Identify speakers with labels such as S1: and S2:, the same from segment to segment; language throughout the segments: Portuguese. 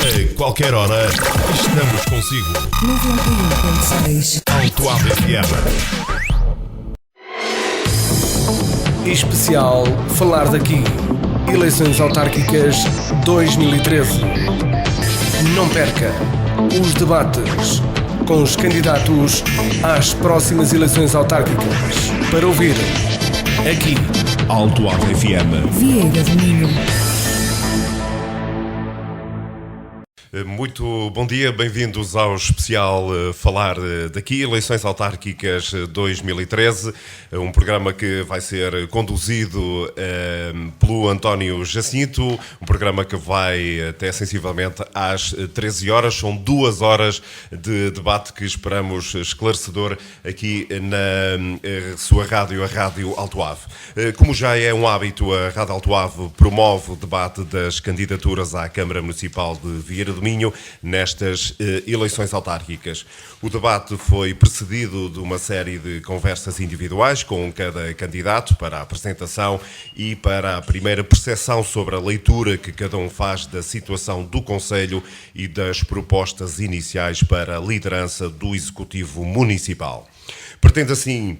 S1: A qualquer hora, estamos consigo.
S2: 91.6
S1: Alto Ave FM.
S3: Especial Falar daqui. Eleições autárquicas 2013. Não perca os debates com os candidatos às próximas eleições autárquicas. Para ouvir aqui.
S1: Alto Ave FM.
S2: Vieira do Minho.
S1: Muito bom dia, bem-vindos ao especial Falar daqui, Eleições Autárquicas 2013, um programa que vai ser conduzido pelo António Jacinto, um programa que vai até sensivelmente às 13 horas, são 2 horas de debate que esperamos esclarecedor aqui na sua rádio, a Rádio Alto Ave. Como já é um hábito, a Rádio Alto Ave promove o debate das candidaturas à Câmara Municipal de Vieira do Minho nestas eleições autárquicas. O debate foi precedido de uma série de conversas individuais com cada candidato para a apresentação e para a primeira percepção sobre a leitura que cada um faz da situação do Conselho e das propostas iniciais para a liderança do Executivo Municipal. Pretende assim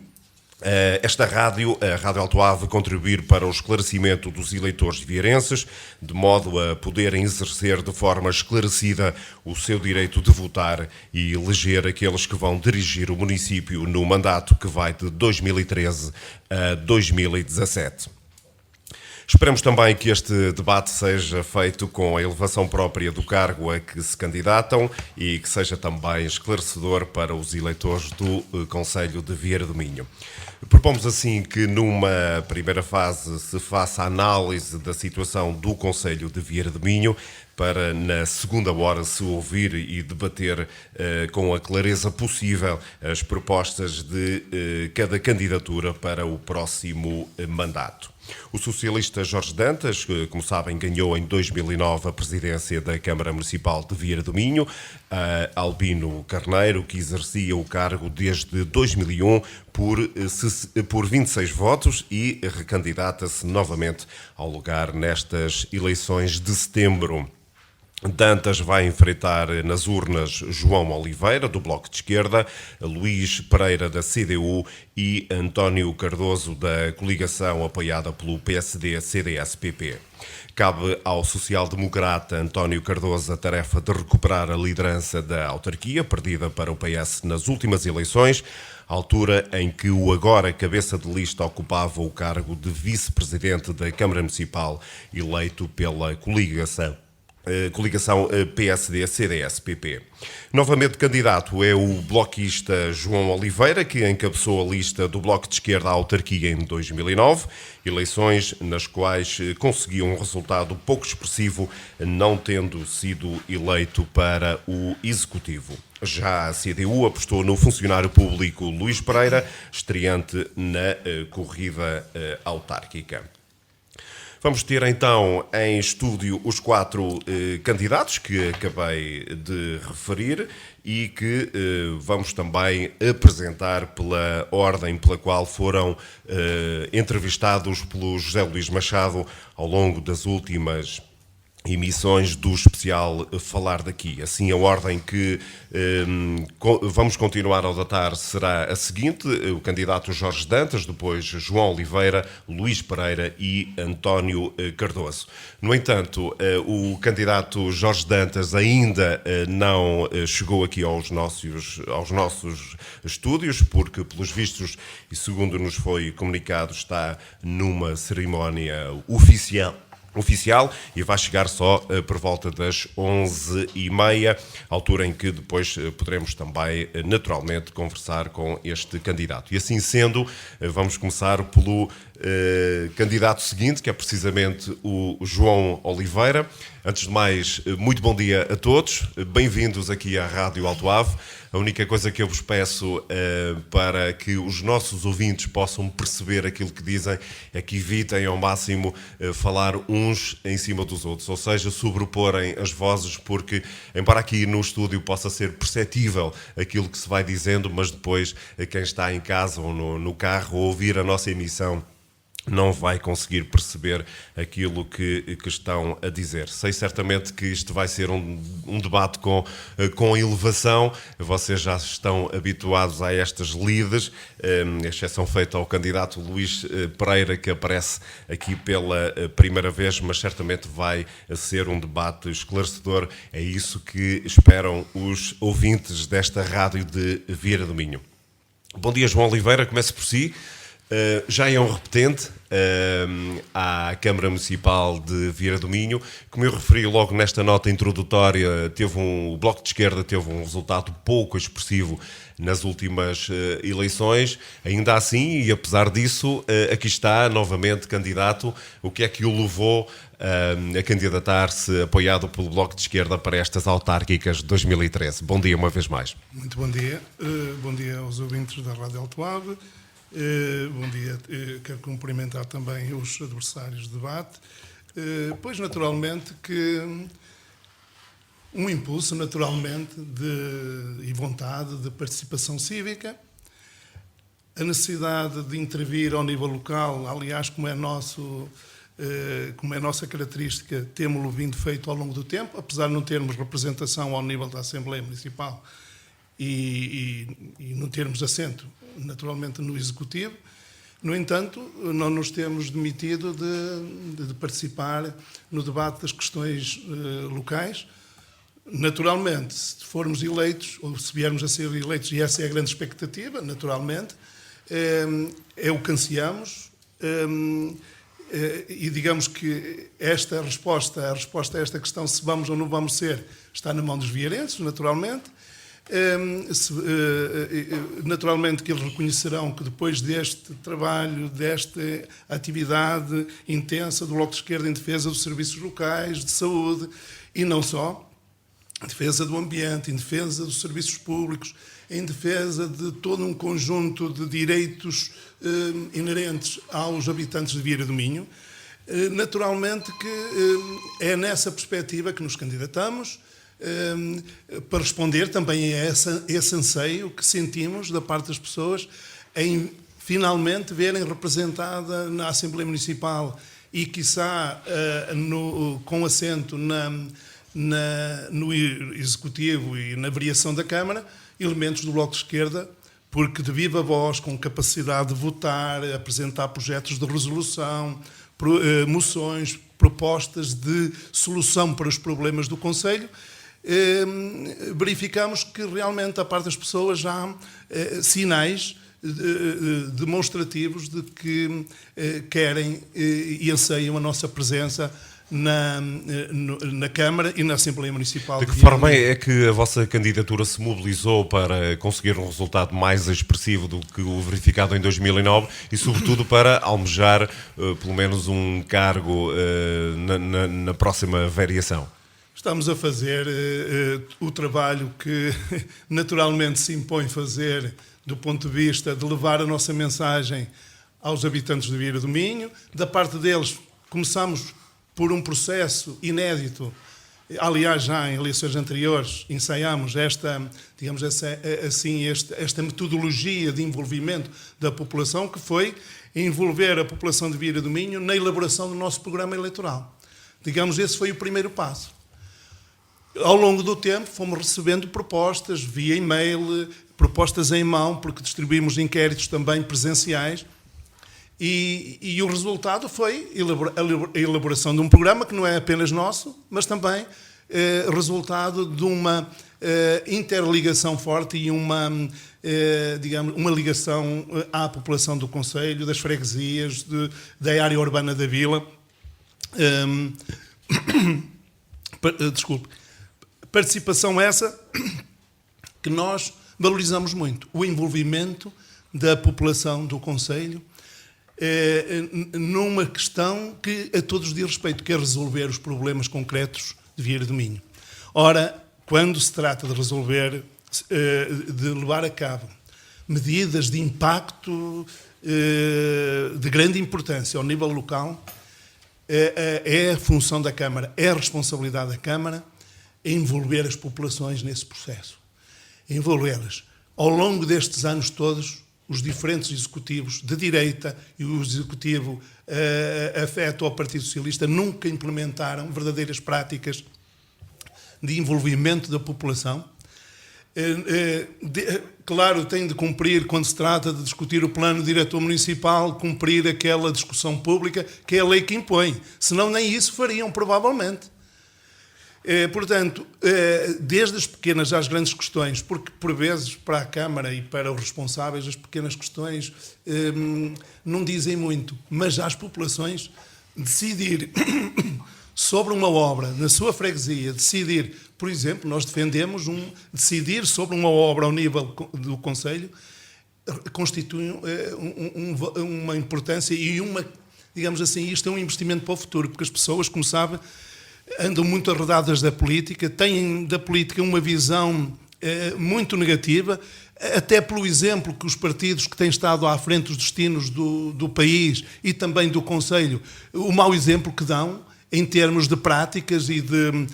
S1: esta rádio, a Rádio Alto Ave, contribuir para o esclarecimento dos eleitores vieirenses, de modo a poderem exercer de forma esclarecida o seu direito de votar e eleger aqueles que vão dirigir o município no mandato que vai de 2013 a 2017. Esperamos também que este debate seja feito com a elevação própria do cargo a que se candidatam e que seja também esclarecedor para os eleitores do Conselho de Vieira do Minho. Propomos assim que numa primeira fase se faça a análise da situação do Conselho de Vieira do Minho, para na segunda hora se ouvir e debater com a clareza possível as propostas de cada candidatura para o próximo mandato. O socialista Jorge Dantas, que, como sabem, ganhou em 2009 a presidência da Câmara Municipal de Vieira do Minho, Albino Carneiro, que exercia o cargo desde 2001 por 26 votos e recandidata-se novamente ao lugar nestas eleições de setembro. Dantas vai enfrentar nas urnas João Oliveira, do Bloco de Esquerda, Luís Pereira, da CDU e António Cardoso, da coligação apoiada pelo PSD-CDS-PP. Cabe ao social-democrata António Cardoso a tarefa de recuperar a liderança da autarquia, perdida para o PS nas últimas eleições, altura em que o agora cabeça de lista ocupava o cargo de vice-presidente da Câmara Municipal, eleito pela coligação PSD-CDS-PP. Novamente candidato é o bloquista João Oliveira, que encabeçou a lista do Bloco de Esquerda à autarquia em 2009, eleições nas quais conseguiu um resultado pouco expressivo, não tendo sido eleito para o Executivo. Já a CDU apostou no funcionário público Luís Pereira, estreante na corrida autárquica. Vamos ter então em estúdio os 4 candidatos que acabei de referir e que vamos também apresentar pela ordem pela qual foram entrevistados pelo José Luís Machado ao longo das últimas emissões do especial Falar daqui. Assim, a ordem que vamos continuar a datar será a seguinte: o candidato Jorge Dantas, depois João Oliveira, Luís Pereira e António Cardoso. No entanto, o candidato Jorge Dantas ainda não chegou aqui aos nossos estúdios, porque, pelos vistos, e segundo nos foi comunicado, está numa cerimónia oficial e vai chegar só por volta das 11h30, altura em que depois poderemos também naturalmente conversar com este candidato. E assim sendo, vamos começar pelo candidato seguinte, que é precisamente o João Oliveira. Antes de mais, muito bom dia a todos, bem-vindos aqui à Rádio Alto Ave. A única coisa que eu vos peço para que os nossos ouvintes possam perceber aquilo que dizem é que evitem ao máximo falar uns em cima dos outros, ou seja, sobreporem as vozes, porque embora aqui no estúdio possa ser perceptível aquilo que se vai dizendo, mas depois quem está em casa ou no carro a ouvir a nossa emissão não vai conseguir perceber aquilo que estão a dizer. Sei certamente que isto vai ser um debate com elevação. Vocês já estão habituados a estas lides, exceção feita ao candidato Luís Pereira, que aparece aqui pela primeira vez, mas certamente vai ser um debate esclarecedor. É isso que esperam os ouvintes desta rádio de Vieira do Minho. Bom dia, João Oliveira, comece por si. Já é um repetente à Câmara Municipal de Vieira do Minho. Como eu referi logo nesta nota introdutória, o Bloco de Esquerda teve um resultado pouco expressivo nas últimas eleições. Ainda assim, e apesar disso, aqui está novamente candidato. O que é que o levou a candidatar-se, apoiado pelo Bloco de Esquerda, para estas autárquicas de 2013? Bom dia uma vez mais.
S4: Muito bom dia. Bom dia aos ouvintes da Rádio Alto Ave. Bom dia, quero cumprimentar também os adversários de debate. Pois, naturalmente, que um impulso, naturalmente, e vontade de participação cívica, a necessidade de intervir ao nível local, aliás, como é nossa característica, temos-lo vindo feito ao longo do tempo, apesar de não termos representação ao nível da Assembleia Municipal e não termos assento, naturalmente, no Executivo. No entanto, não nos temos demitido de participar no debate das questões locais. Naturalmente, se formos eleitos, ou se viermos a ser eleitos, e essa é a grande expectativa, naturalmente, é o que ansiamos, e digamos que a resposta a esta questão, se vamos ou não vamos ser, está na mão dos vieirenses, naturalmente. Naturalmente que eles reconhecerão que depois deste trabalho, desta atividade intensa do Bloco de Esquerda em defesa dos serviços locais, de saúde, e não só, em defesa do ambiente, em defesa dos serviços públicos, em defesa de todo um conjunto de direitos inerentes aos habitantes de Vieira do Minho, naturalmente que é nessa perspectiva que nos candidatamos, para responder também a esse anseio que sentimos da parte das pessoas em finalmente verem representada na Assembleia Municipal e, quiçá, com assento no Executivo e na variação da Câmara, elementos do Bloco de Esquerda, porque de viva voz, com capacidade de votar, apresentar projetos de resolução, moções, propostas de solução para os problemas do Concelho, verificamos que realmente, da parte das pessoas, já há sinais demonstrativos de que querem e anseiam a nossa presença na Câmara e na Assembleia Municipal.
S1: De que forma é que a vossa candidatura se mobilizou para conseguir um resultado mais expressivo do que o verificado em 2009 e, sobretudo, para almejar pelo menos um cargo na próxima variação?
S4: Estamos a fazer o trabalho que naturalmente se impõe fazer do ponto de vista de levar a nossa mensagem aos habitantes de Vieira do Minho. Da parte deles, começamos por um processo inédito. Aliás, já em eleições anteriores ensaiámos esta metodologia de envolvimento da população, que foi envolver a população de Vieira do Minho na elaboração do nosso programa eleitoral. Digamos, esse foi o primeiro passo. Ao longo do tempo fomos recebendo propostas via e-mail, propostas em mão, porque distribuímos inquéritos também presenciais, e o resultado foi a elaboração de um programa que não é apenas nosso, mas também resultado de uma interligação forte e uma ligação à população do Concelho, das freguesias, da área urbana da vila. Desculpe. Participação essa que nós valorizamos muito, o envolvimento da população do Concelho numa questão que a todos diz respeito, que é resolver os problemas concretos de Vieira do Minho. Ora, quando se trata de resolver, de levar a cabo medidas de impacto de grande importância ao nível local, é a função da Câmara, é a responsabilidade da Câmara envolver as populações nesse processo. Envolvê-las. Ao longo destes anos todos, os diferentes executivos de direita e o executivo afeto ao Partido Socialista nunca implementaram verdadeiras práticas de envolvimento da população. Claro, tem de cumprir, quando se trata de discutir o plano diretor municipal, cumprir aquela discussão pública que é a lei que impõe. Senão nem isso fariam, provavelmente. Portanto, desde as pequenas às grandes questões, porque por vezes para a Câmara e para os responsáveis as pequenas questões não dizem muito, mas às populações decidir sobre uma obra na sua freguesia, decidir, por exemplo, nós defendemos decidir sobre uma obra ao nível do Conselho, constitui uma importância e digamos assim, isto é um investimento para o futuro, porque as pessoas, como sabem, andam muito arredadas da política, têm da política uma visão muito negativa, até pelo exemplo que os partidos que têm estado à frente dos destinos do país e também do Conselho, o mau exemplo que dão em termos de práticas e de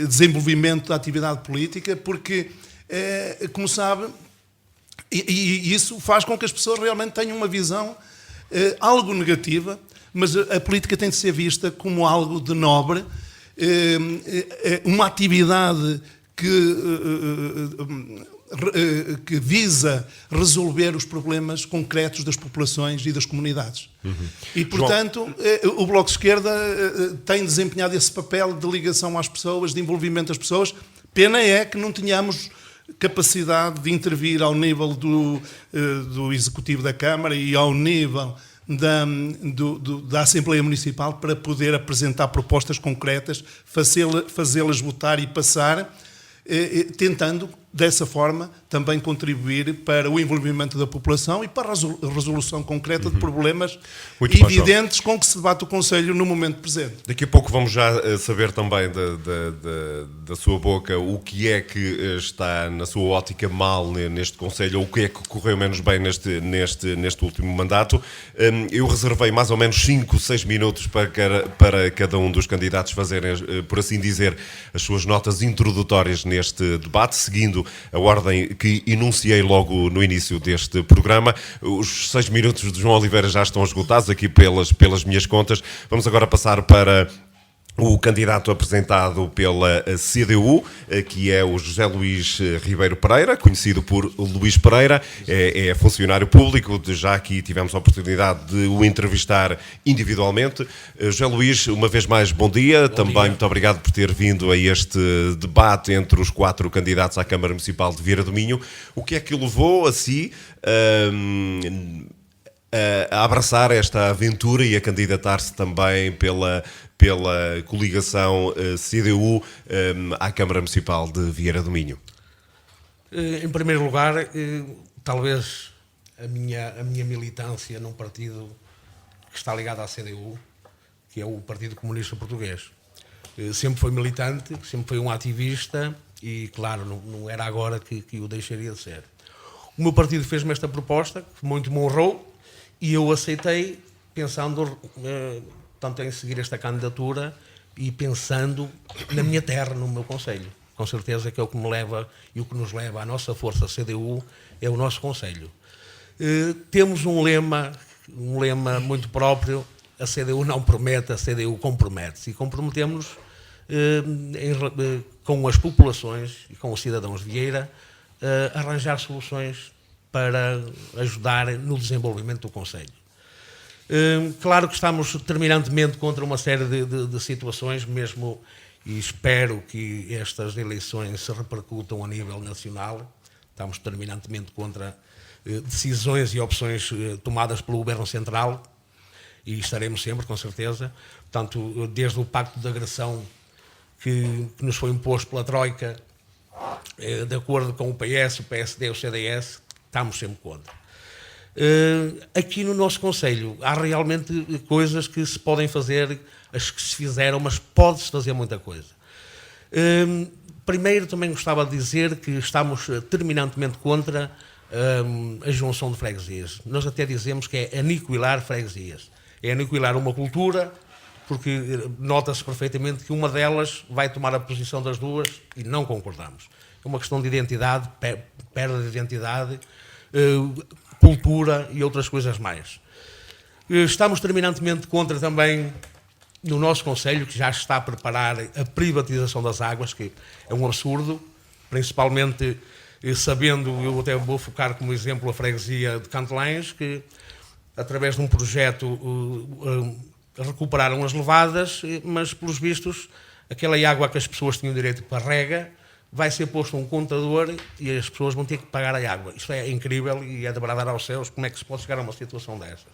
S4: desenvolvimento da atividade política, porque, como sabe, e isso faz com que as pessoas realmente tenham uma visão algo negativa, mas a política tem de ser vista como algo de nobre, uma atividade que visa resolver os problemas concretos das populações e das comunidades. E, portanto, o Bloco de Esquerda tem desempenhado esse papel de ligação às pessoas, de envolvimento das pessoas. Pena é que não tenhamos capacidade de intervir ao nível do Executivo da Câmara e ao nível da Assembleia Municipal para poder apresentar propostas concretas, fazê-las votar e passar, tentando, dessa forma, também contribuir para o envolvimento da população e para a resolução concreta de problemas evidentes com que se debate o Conselho no momento presente.
S1: Daqui a pouco vamos já saber também da sua boca o que é que está, na sua ótica, mal neste Conselho, ou o que é que correu menos bem neste último mandato. Eu reservei mais ou menos 5, 6 minutos para cada um dos candidatos fazerem, por assim dizer, as suas notas introdutórias neste debate, seguindo a ordem que enunciei logo no início deste programa. Os 6 minutos de João Oliveira já estão esgotados aqui pelas minhas contas. Vamos agora passar para o candidato apresentado pela CDU, que é o José Luís Ribeiro Pereira, conhecido por Luís Pereira, é funcionário público, já aqui tivemos a oportunidade de o entrevistar individualmente. José Luís, uma vez mais, bom dia. Também muito obrigado por ter vindo a este debate entre os 4 candidatos à Câmara Municipal de Vieira do Minho. O que é que o levou a si a abraçar esta aventura e a candidatar-se também pela coligação CDU à Câmara Municipal de Vieira do Minho?
S5: Em primeiro lugar, talvez a minha militância num partido que está ligado à CDU, que é o Partido Comunista Português. Sempre foi militante, sempre foi um ativista e, claro, não era agora que o deixaria de ser. O meu partido fez-me esta proposta, que muito me honrou, e eu aceitei, pensando tanto em seguir esta candidatura e pensando na minha terra, no meu concelho. Com certeza que é o que me leva e o que nos leva à nossa força CDU, é o nosso concelho. Temos um lema muito próprio: a CDU não promete, a CDU compromete-se. E comprometemos-nos com as populações e com os cidadãos de Vieira a arranjar soluções para ajudar no desenvolvimento do concelho. Claro que estamos terminantemente contra uma série de situações, mesmo, e espero que estas eleições se repercutam a nível nacional. Estamos terminantemente contra decisões e opções tomadas pelo Governo Central, e estaremos sempre, com certeza. Portanto, desde o pacto de agressão que nos foi imposto pela Troika, de acordo com o PS, o PSD e o CDS, estamos sempre contra. Aqui no nosso concelho há realmente coisas que se podem fazer, as que se fizeram, mas pode-se fazer muita coisa. Primeiro, também gostava de dizer que estamos terminantemente contra a junção de freguesias. Nós até dizemos que é aniquilar freguesias. É aniquilar uma cultura, porque nota-se perfeitamente que uma delas vai tomar a posição das duas e não concordamos. É uma questão de identidade, perda de identidade. cultura e outras coisas mais. Estamos terminantemente contra também, no nosso Conselho, que já está a preparar a privatização das águas, que é um absurdo, principalmente sabendo, eu até vou focar como exemplo a freguesia de Cantelães, que através de um projeto recuperaram as levadas, mas pelos vistos aquela água que as pessoas tinham direito para rega vai ser posto um contador e as pessoas vão ter que pagar a água. Isto é incrível e é de bradar aos céus como é que se pode chegar a uma situação dessa.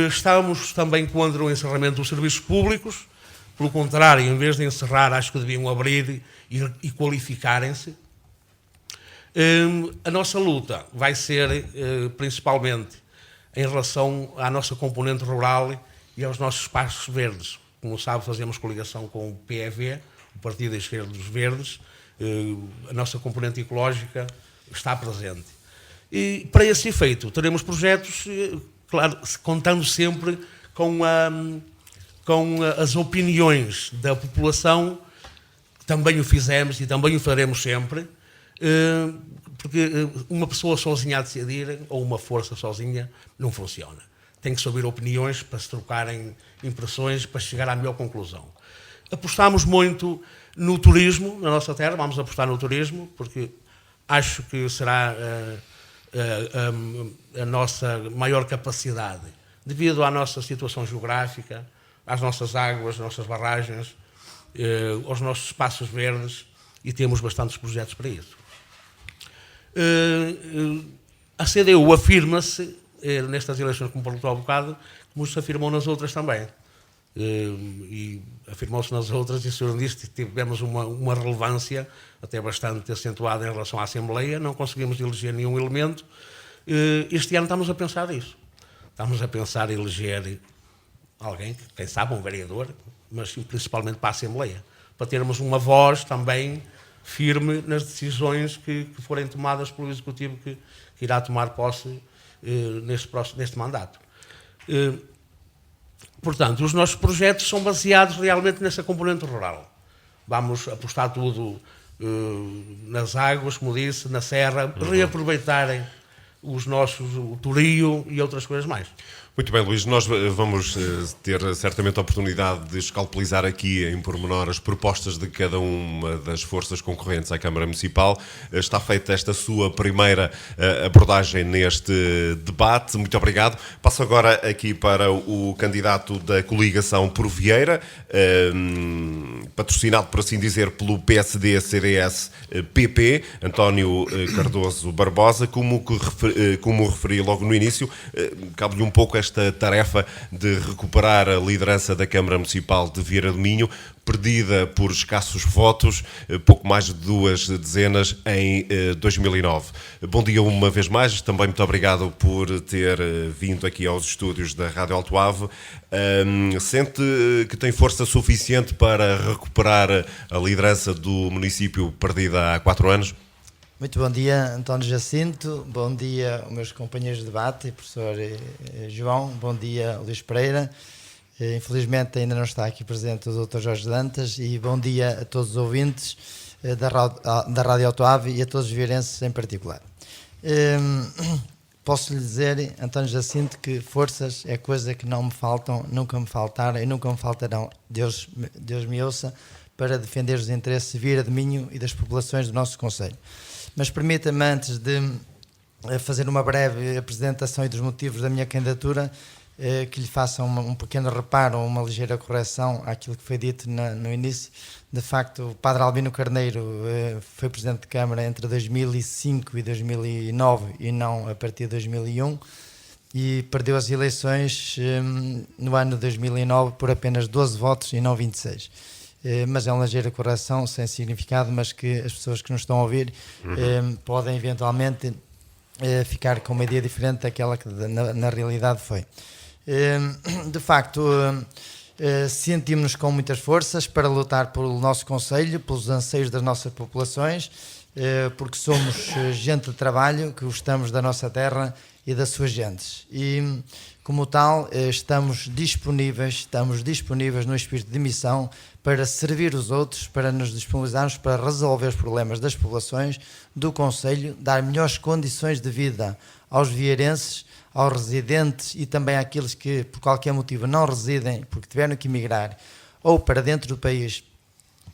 S5: Estamos também contra o encerramento dos serviços públicos. Pelo contrário, em vez de encerrar, acho que deviam abrir e qualificarem-se. A nossa luta vai ser principalmente em relação à nossa componente rural e aos nossos espaços verdes. Como sabe, fazemos coligação com o PEV, o Partido da Esquerda dos Verdes. A nossa componente ecológica está presente. E para esse efeito, teremos projetos, claro, contando sempre com as opiniões da população, que também o fizemos e também o faremos sempre, porque uma pessoa sozinha a decidir, ou uma força sozinha, não funciona. Tem que se ouvir opiniões para se trocarem impressões, para chegar à melhor conclusão. Apostamos muito no turismo, na nossa terra, vamos apostar no turismo, porque acho que será a nossa maior capacidade, devido à nossa situação geográfica, às nossas águas, às nossas barragens, aos nossos espaços verdes, e temos bastantes projetos para isso. A CDU afirma-se, nestas eleições, como perguntou há bocado, como se afirmou nas outras também. E afirmou-se nas outras, e o senhor disse que tivemos uma relevância até bastante acentuada em relação à Assembleia, não conseguimos eleger nenhum elemento. Este ano estamos a pensar nisso. Estamos a pensar em eleger alguém, quem sabe um vereador, mas principalmente para a Assembleia, para termos uma voz também firme nas decisões que forem tomadas pelo Executivo que irá tomar posse neste mandato. Portanto, os nossos projetos são baseados realmente nessa componente rural. Vamos apostar tudo nas águas, como disse, na serra, reaproveitarem o Torio e outras coisas mais.
S1: Muito bem, Luís, nós vamos ter certamente a oportunidade de escalpelizar aqui em pormenor as propostas de cada uma das forças concorrentes à Câmara Municipal. Está feita esta sua primeira abordagem neste debate. Muito obrigado. Passo agora aqui para o candidato da coligação Por Vieira, patrocinado, por assim dizer, pelo PSD, CDS, PP, António Cardoso Barbosa. Como referi logo no início, cabe-lhe um pouco esta tarefa de recuperar a liderança da Câmara Municipal de Vieira do Minho, perdida por escassos votos, pouco mais de 2 dezenas, em 2009. Bom dia uma vez mais, também muito obrigado por ter vindo aqui aos estúdios da Rádio Alto Ave. Sente que tem força suficiente para recuperar a liderança do município perdida há 4 anos?
S6: Muito bom dia, António Jacinto, bom dia aos meus companheiros de debate, professor João, bom dia, Luís Pereira. Infelizmente ainda não está aqui presente o Dr. Jorge Dantas, e bom dia a todos os ouvintes da Rádio Alto Ave e a todos os vieirenses em particular. Posso lhe dizer, António Jacinto, que forças é coisa que não me faltam, nunca me faltaram e nunca me faltarão, Deus me ouça, para defender os interesses de Vieira do Minho e das populações do nosso concelho. Mas permita-me, antes de fazer uma breve apresentação e dos motivos da minha candidatura, que lhe faça um pequeno reparo, uma ligeira correção àquilo que foi dito no início. De facto, o Padre Albino Carneiro foi Presidente de Câmara entre 2005 e 2009 e não a partir de 2001, e perdeu as eleições no ano de 2009 por apenas 12 votos e não 26. Mas é uma ligeira correção, sem significado, mas que as pessoas que nos estão a ouvir podem eventualmente ficar com uma ideia diferente daquela que na realidade foi. De facto, sentimos-nos com muitas forças para lutar pelo nosso concelho, pelos anseios das nossas populações, porque somos gente de trabalho, que gostamos da nossa terra e das suas gentes. E, como tal, estamos disponíveis no espírito de missão para servir os outros, para nos disponibilizarmos para resolver os problemas das populações do concelho, dar melhores condições de vida aos vieirenses, aos residentes e também àqueles que, por qualquer motivo, não residem porque tiveram que emigrar ou para dentro do país,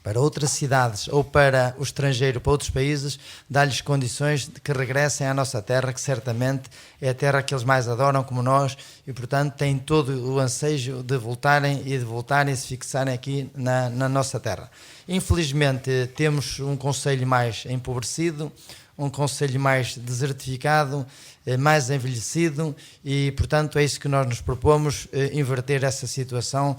S6: para outras cidades ou para o estrangeiro, para outros países, dar-lhes condições de que regressem à nossa terra, que certamente é a terra que eles mais adoram, como nós, e portanto têm todo o ansejo de voltarem e se fixarem aqui na nossa terra. Infelizmente temos um concelho mais empobrecido, um concelho mais desertificado, mais envelhecido e, portanto, é isso que nós nos propomos, inverter essa situação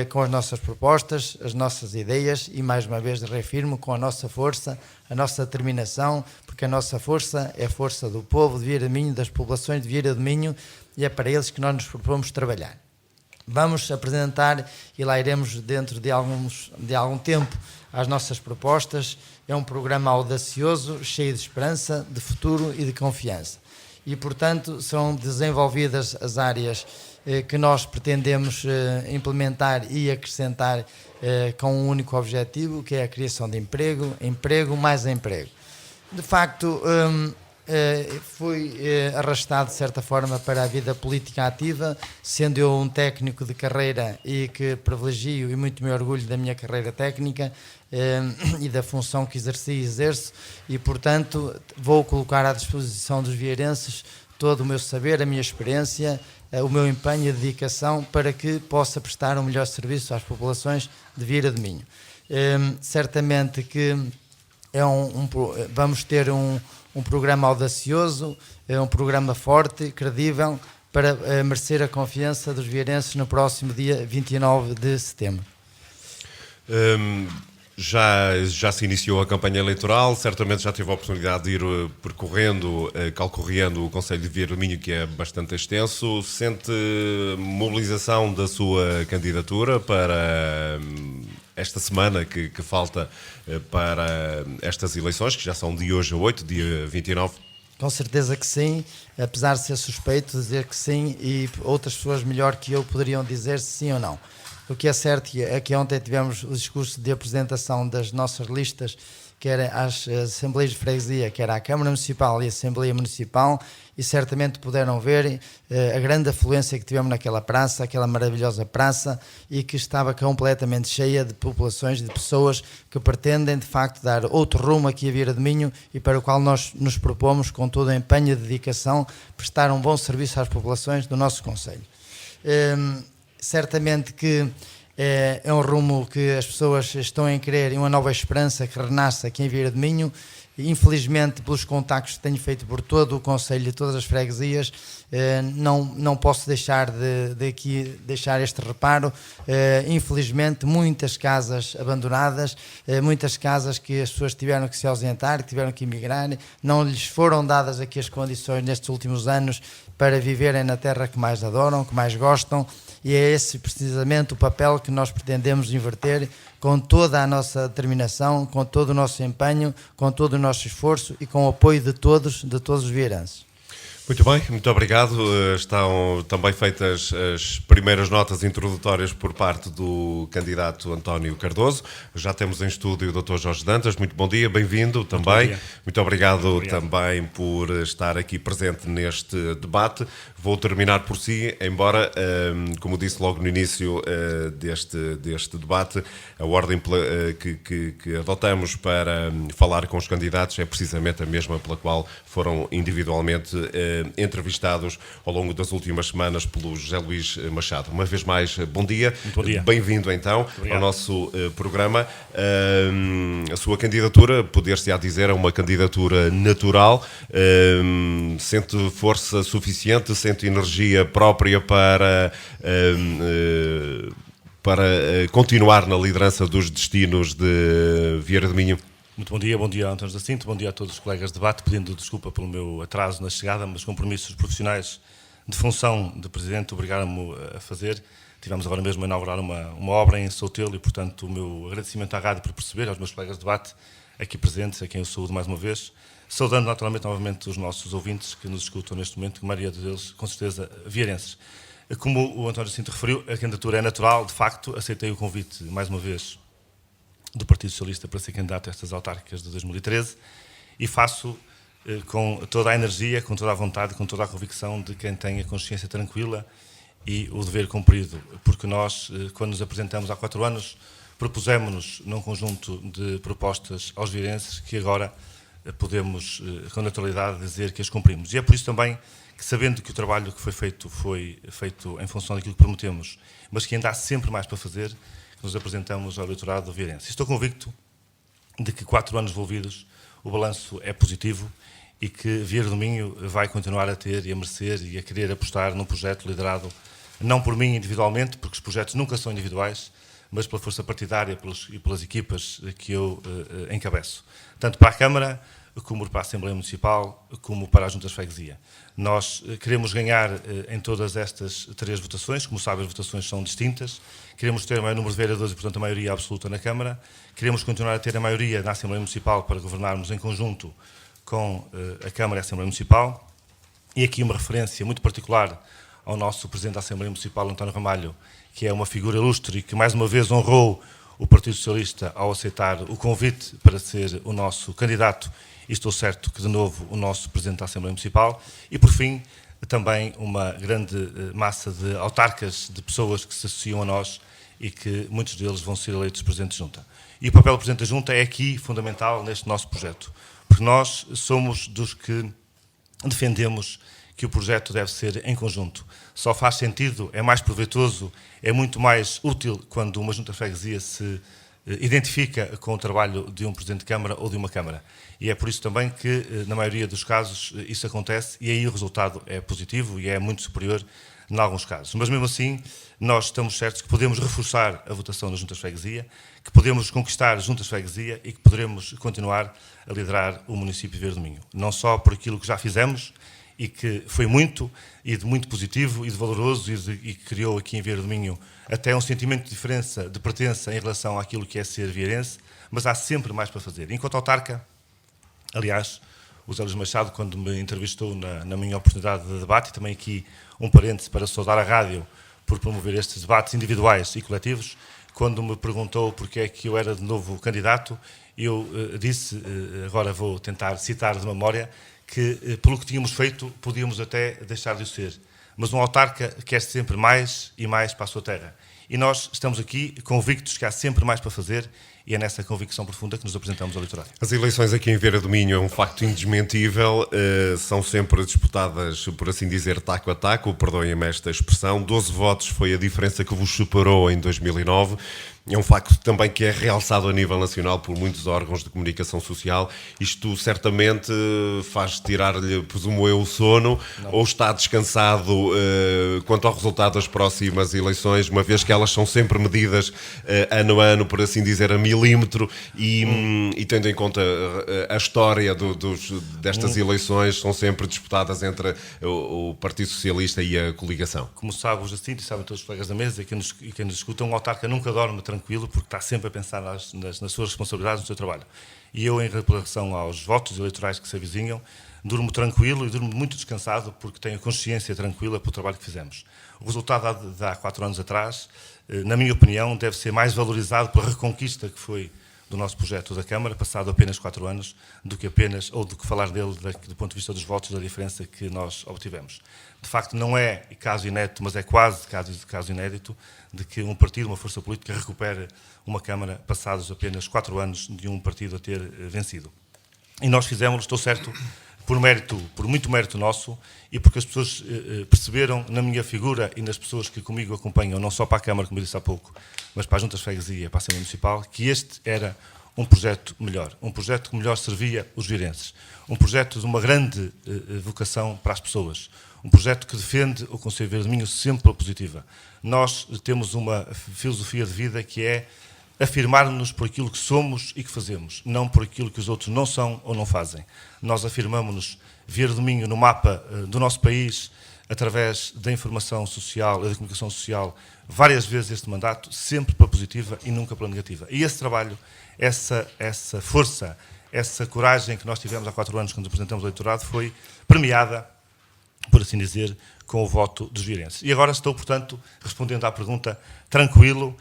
S6: com as nossas propostas, as nossas ideias e, mais uma vez, reafirmo, com a nossa força, a nossa determinação, porque a nossa força é a força do povo de Vieira do Minho, das populações de Vieira do Minho, e é para eles que nós nos propomos trabalhar. Vamos apresentar, e lá iremos dentro de algum tempo, as nossas propostas. É um programa audacioso, cheio de esperança, de futuro e de confiança. E, portanto, são desenvolvidas as áreas que nós pretendemos implementar e acrescentar com um único objetivo, que é a criação de emprego, emprego mais emprego. De facto, fui arrastado de certa forma para a vida política ativa, sendo eu um técnico de carreira e que privilegio e muito me orgulho da minha carreira técnica e da função que exerci e exerço, e portanto vou colocar à disposição dos vieirenses todo o meu saber, a minha experiência, o meu empenho e a dedicação para que possa prestar um melhor serviço às populações de Vieira do Minho. Certamente que vamos ter um programa audacioso, um programa forte, credível, para merecer a confiança dos vieirenses no próximo dia 29 de setembro.
S1: Já se iniciou a campanha eleitoral, certamente já teve a oportunidade de ir calcorreando o Concelho de Vieira do Minho, que é bastante extenso. Sente mobilização da sua candidatura para esta semana que falta para estas eleições, que já são de hoje a 8, dia 29?
S6: Com certeza que sim, apesar de ser suspeito dizer que sim, e outras pessoas melhor que eu poderiam dizer se sim ou não. O que é certo é que ontem tivemos o discurso de apresentação das nossas listas, quer às Assembleias de Freguesia, quer à Câmara Municipal e à Assembleia Municipal, e certamente puderam ver a grande afluência que tivemos naquela praça, aquela maravilhosa praça, e que estava completamente cheia de populações, de pessoas que pretendem de facto dar outro rumo aqui a Vieira do Minho e para o qual nós nos propomos, com todo o empenho e dedicação, prestar um bom serviço às populações do nosso concelho. Certamente que é um rumo que as pessoas estão a querer, uma nova esperança que renasce aqui em Vieira do Minho. Infelizmente, pelos contactos que tenho feito por todo o concelho e todas as freguesias, não posso deixar de aqui deixar este reparo. Infelizmente, muitas casas abandonadas, muitas casas que as pessoas tiveram que se ausentar, que tiveram que emigrar, não lhes foram dadas aqui as condições nestes últimos anos para viverem na terra que mais adoram, que mais gostam, e é esse precisamente o papel que nós pretendemos inverter com toda a nossa determinação, com todo o nosso empenho, com todo o nosso esforço e com o apoio de todos os vieirenses.
S1: Muito bem, muito obrigado. Estão também feitas as primeiras notas introdutórias por parte do candidato António Cardoso. Já temos em estúdio o Dr. Jorge Dantas. Muito bom dia, bem-vindo também. Muito obrigado também por estar aqui presente neste debate. Vou terminar por si, embora, como disse logo no início deste debate, a ordem que adotamos para falar com os candidatos é precisamente a mesma pela qual foram individualmente entrevistados ao longo das últimas semanas pelo José Luís Machado. Uma vez mais, bom dia.
S7: Muito bom dia.
S1: Bem-vindo então ao nosso programa. A sua candidatura, poder-se-á dizer, é uma candidatura natural. Sente força suficiente, sente energia própria para continuar na liderança dos destinos de Vieira do Minho?
S7: Muito bom dia António Jacinto, bom dia a todos os colegas de debate, pedindo desculpa pelo meu atraso na chegada, mas compromissos profissionais de função de Presidente obrigaram-me a fazer. Tivemos agora mesmo a inaugurar uma obra em Soutelo e, portanto, o meu agradecimento à rádio por perceber, aos meus colegas de debate, aqui presentes, a quem eu saúdo mais uma vez, saudando naturalmente novamente os nossos ouvintes que nos escutam neste momento, que a maioria deles, com certeza, vieirenses. Como o António Jacinto referiu, a candidatura é natural, de facto, aceitei o convite, mais uma vez, do Partido Socialista para ser candidato a estas autárquicas de 2013 e faço com toda a energia, com toda a vontade, com toda a convicção de quem tem a consciência tranquila e o dever cumprido, porque nós, quando nos apresentamos há 4 anos, propusemos-nos num conjunto de propostas aos vieirenses que agora podemos, com naturalidade, dizer que as cumprimos. E é por isso também que, sabendo que o trabalho que foi feito em função daquilo que prometemos, mas que ainda há sempre mais para fazer, nos apresentamos ao eleitorado vieirense. Estou convicto de que 4 anos envolvidos, o balanço é positivo e que Vieira do Minho vai continuar a ter e a merecer e a querer apostar num projeto liderado não por mim individualmente, porque os projetos nunca são individuais, mas pela força partidária e pelas equipas que eu encabeço. Tanto para a Câmara, como para a Assembleia Municipal, como para as Juntas de Freguesia. Nós queremos ganhar em todas estas 3 votações, como sabem, as votações são distintas, queremos ter o maior número de vereadores e, portanto, a maioria absoluta na Câmara, queremos continuar a ter a maioria na Assembleia Municipal para governarmos em conjunto com a Câmara e a Assembleia Municipal, e aqui uma referência muito particular ao nosso Presidente da Assembleia Municipal, António Ramalho, que é uma figura ilustre e que mais uma vez honrou o Partido Socialista ao aceitar o convite para ser o nosso candidato, e estou certo que de novo o nosso Presidente da Assembleia Municipal, e por fim também uma grande massa de autarcas, de pessoas que se associam a nós e que muitos deles vão ser eleitos Presidente de Junta. E o papel do Presidente da Junta é aqui fundamental neste nosso projeto, porque nós somos dos que defendemos que o projeto deve ser em conjunto. Só faz sentido, é mais proveitoso, é muito mais útil quando uma Junta de Freguesia se identifica com o trabalho de um Presidente de Câmara ou de uma Câmara. E é por isso também que, na maioria dos casos, isso acontece e aí o resultado é positivo e é muito superior em alguns casos. Mas mesmo assim, nós estamos certos que podemos reforçar a votação nas Juntas de Freguesia, que podemos conquistar Juntas de Freguesia e que poderemos continuar a liderar o município de Vieira do Minho. Não só por aquilo que já fizemos, e que foi muito, e de muito positivo, e de valoroso, e que criou aqui em Vieira do Minho até um sentimento de diferença, de pertença em relação àquilo que é ser vieirense, mas há sempre mais para fazer. Enquanto autarca, aliás, o Zé Luís Machado, quando me entrevistou na minha oportunidade de debate, e também aqui um parêntese para saudar a rádio por promover estes debates individuais e coletivos, quando me perguntou porque é que eu era de novo candidato, eu disse, agora vou tentar citar de memória, que pelo que tínhamos feito podíamos até deixar de o ser. Mas um autarca quer sempre mais e mais para a sua terra. E nós estamos aqui convictos que há sempre mais para fazer e é nessa convicção profunda que nos apresentamos ao eleitorado.
S1: As eleições aqui em Vieira do Minho é um facto indesmentível, são sempre disputadas, por assim dizer, taco a taco, perdoem-me esta expressão, 12 votos foi a diferença que vos separou em 2009, é um facto também que é realçado a nível nacional por muitos órgãos de comunicação social. Isto certamente faz tirar-lhe, presumo eu, o sono, ou está descansado quanto ao resultado das próximas eleições, uma vez que elas são sempre medidas ano a ano, por assim dizer, a milímetro, e tendo em conta a história destas eleições, são sempre disputadas entre o Partido Socialista e a coligação.
S7: Como sabe o Jacinto e sabem todos os colegas da mesa e quem nos escuta, um autarca nunca dorme tranquilo porque está sempre a pensar nas suas responsabilidades, no seu trabalho. E eu, em relação aos votos eleitorais que se avizinham, durmo tranquilo e durmo muito descansado porque tenho consciência tranquila pelo trabalho que fizemos. O resultado de há 4 anos atrás, na minha opinião, deve ser mais valorizado pela reconquista que foi do nosso projeto da Câmara, passado apenas 4 anos, do que falar dele do ponto de vista dos votos, da diferença que nós obtivemos. De facto, não é caso inédito, mas é quase caso inédito, de que um partido, uma força política, recupere uma Câmara passados apenas 4 anos de um partido a ter vencido. E nós fizemos, estou certo, por muito mérito nosso e porque as pessoas perceberam na minha figura e nas pessoas que comigo acompanham, não só para a Câmara, como eu disse há pouco, mas para as Juntas de Freguesia e para a Assembleia Municipal, que este era um projeto melhor, um projeto que melhor servia os vieirenses, um projeto de uma grande vocação para as pessoas, um projeto que defende o Conselho de Vieira do Minho sempre pela positiva. Nós temos uma filosofia de vida que é afirmar-nos por aquilo que somos e que fazemos, não por aquilo que os outros não são ou não fazem. Nós afirmamos-nos Vieira do Minho no mapa do nosso país através da informação social e da comunicação social, várias vezes este mandato, sempre pela positiva e nunca pela negativa. E esse trabalho, essa força, essa coragem que nós tivemos há 4 anos quando apresentamos o eleitorado foi premiada, por assim dizer, com o voto dos vieirenses. E agora estou, portanto, respondendo à pergunta, tranquilo,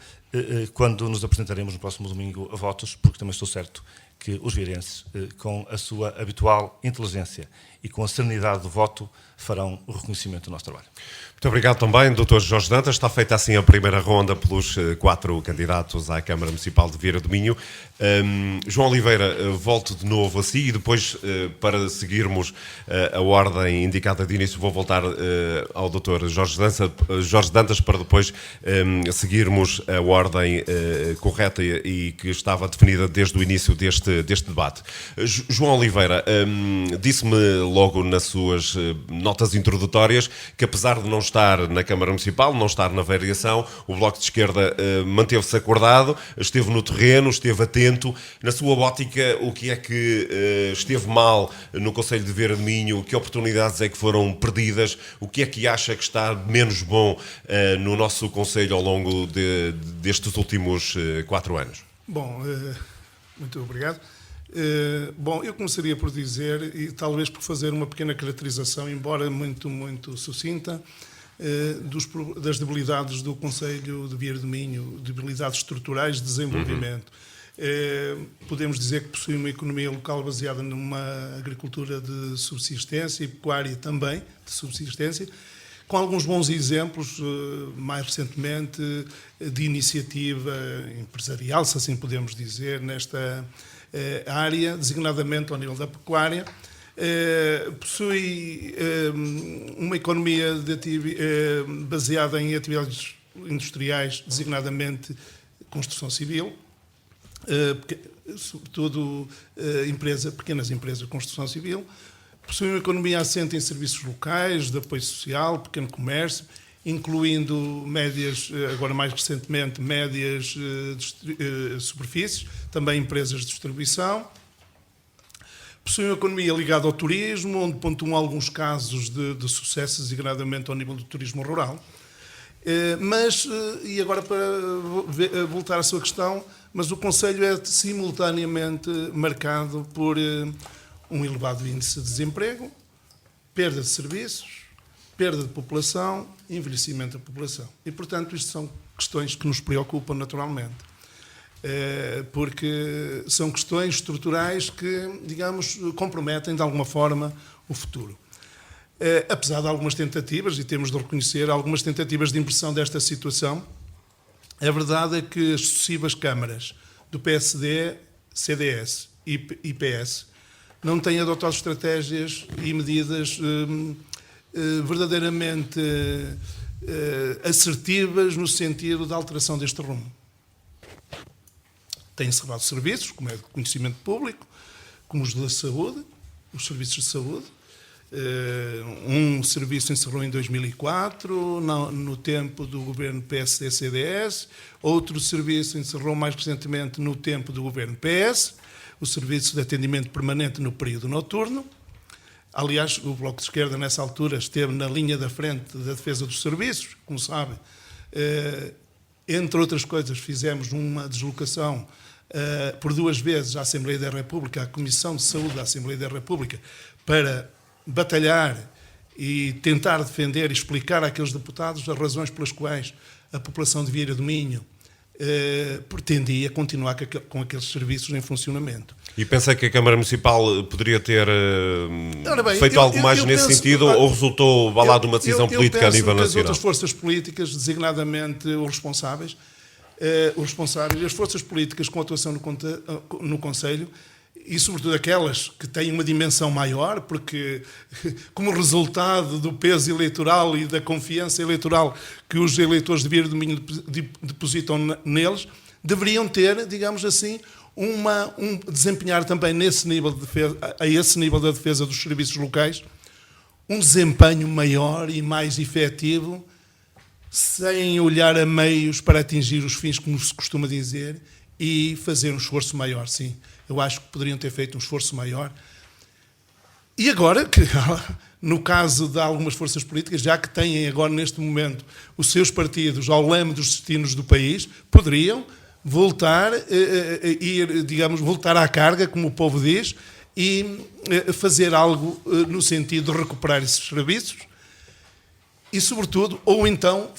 S7: quando nos apresentaremos no próximo domingo a votos, porque também estou certo que os vieirenses, com a sua habitual inteligência e com a serenidade do voto, farão o reconhecimento do nosso trabalho.
S1: Muito obrigado também, Dr. Jorge Dantas. Está feita assim a primeira ronda pelos 4 candidatos à Câmara Municipal de Vieira do Minho. João Oliveira, volto de novo a si e depois, para seguirmos a ordem indicada de início, vou voltar ao Dr. Jorge Dantas para depois seguirmos a ordem correta e que estava definida desde o início deste debate. João Oliveira, disse-me logo nas suas notas introdutórias que, apesar de não estar na Câmara Municipal, não estar na variação, o Bloco de Esquerda manteve-se acordado, esteve no terreno, esteve atento. Na sua ótica, o que é que esteve mal no Conselho de Vieira do Minho? Que oportunidades é que foram perdidas? O que é que acha que está menos bom no nosso Conselho ao longo destes últimos 4 anos?
S4: Bom, muito obrigado. Bom, eu começaria por dizer, e talvez por fazer uma pequena caracterização, embora muito sucinta, das debilidades do Conselho de Vieira do Minho, debilidades estruturais de desenvolvimento. Podemos dizer que possui uma economia local baseada numa agricultura de subsistência e pecuária também de subsistência, com alguns bons exemplos, mais recentemente, de iniciativa empresarial, se assim podemos dizer, nesta área, designadamente ao nível da pecuária. Possui uma economia baseada em atividades industriais, designadamente construção civil, sobretudo pequenas empresas de construção civil. Possui uma economia assente em serviços locais, de apoio social, pequeno comércio, incluindo médias, agora mais recentemente, médias superfícies, também empresas de distribuição. Possui uma economia ligada ao turismo, onde pontuam alguns casos de sucesso, designadamente ao nível do turismo rural. E agora para voltar à sua questão, mas o Conselho é simultaneamente marcado por um elevado índice de desemprego, perda de serviços, perda de população, envelhecimento da população. E, portanto, isto são questões que nos preocupam naturalmente, porque são questões estruturais que, digamos, comprometem de alguma forma o futuro. Apesar de algumas tentativas, e temos de reconhecer algumas tentativas de inversão desta situação, a verdade é que as sucessivas câmaras do PSD, CDS e PS não têm adotado estratégias e medidas verdadeiramente assertivas no sentido da alteração deste rumo. Têm encerrado serviços, como é de conhecimento público, como os da saúde, os serviços de saúde. Um serviço encerrou em 2004, no tempo do governo PSD-CDS, outro serviço encerrou mais recentemente no tempo do governo PS, o serviço de atendimento permanente no período noturno. Aliás, o Bloco de Esquerda, nessa altura, esteve na linha da frente da defesa dos serviços, como sabem. Entre outras coisas, fizemos uma deslocação por 2 vezes à Assembleia da República, à Comissão de Saúde da Assembleia da República, para batalhar e tentar defender e explicar àqueles deputados as razões pelas quais a população de Vieira do Minho pretendia continuar com aqueles serviços em funcionamento.
S1: E pensa que a Câmara Municipal poderia ter feito algo mais nesse sentido ou resultou de uma decisão política a nível nacional?
S4: As outras forças políticas, designadamente os responsáveis, as forças políticas com atuação no Conselho, e sobretudo aquelas que têm uma dimensão maior, porque como resultado do peso eleitoral e da confiança eleitoral que os eleitores de Vieira do Minho depositam neles, deveriam ter, digamos assim, desempenhar também nesse nível de defesa, a esse nível da defesa dos serviços locais, um desempenho maior e mais efetivo, sem olhar a meios para atingir os fins, como se costuma dizer, e fazer um esforço maior, sim. Eu acho que poderiam ter feito um esforço maior E agora, que no caso de algumas forças políticas, já que têm agora neste momento os seus partidos ao leme dos destinos do país, poderiam voltar voltar à carga, como o povo diz, e fazer algo no sentido de recuperar esses serviços e, sobretudo, ou então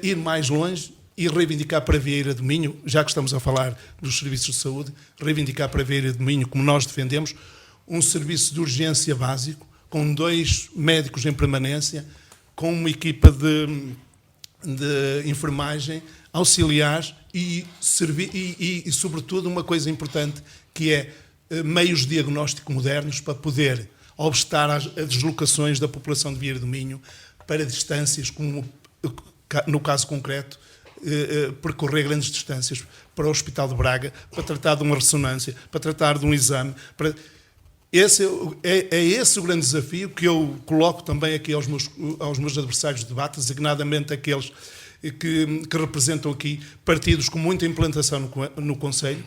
S4: ir mais longe e reivindicar para Vieira do Minho, já que estamos a falar dos serviços de saúde, reivindicar para Vieira do Minho, como nós defendemos, um serviço de urgência básico, com 2 médicos em permanência, com uma equipa de enfermagem, auxiliares e, sobretudo, uma coisa importante, que é meios de diagnóstico modernos para poder obstar as deslocações da população de Vieira do Minho para distâncias, como no caso concreto, percorrer grandes distâncias para o Hospital de Braga, para tratar de uma ressonância, para tratar de um exame. Esse o grande desafio que eu coloco também aqui aos meus adversários de debate, designadamente aqueles que representam aqui partidos com muita implantação no Conselho,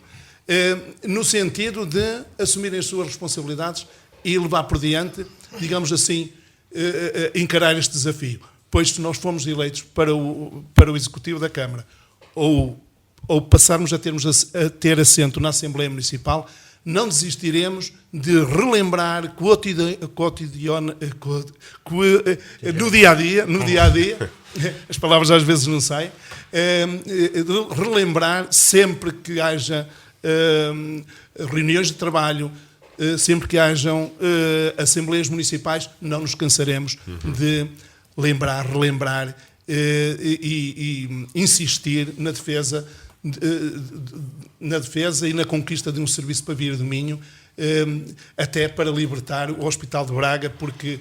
S4: no sentido de assumirem as suas responsabilidades e levar por diante, digamos assim, encarar este desafio. Pois se nós formos eleitos para o Executivo da Câmara ou passarmos a ter assento na Assembleia Municipal, não desistiremos de relembrar no dia-a-dia, as palavras às vezes não saem, de relembrar sempre que haja reuniões de trabalho, sempre que hajam assembleias municipais, não nos cansaremos de relembrar e insistir na defesa e na conquista de um serviço para Vieira do Minho, até para libertar o Hospital de Braga, porque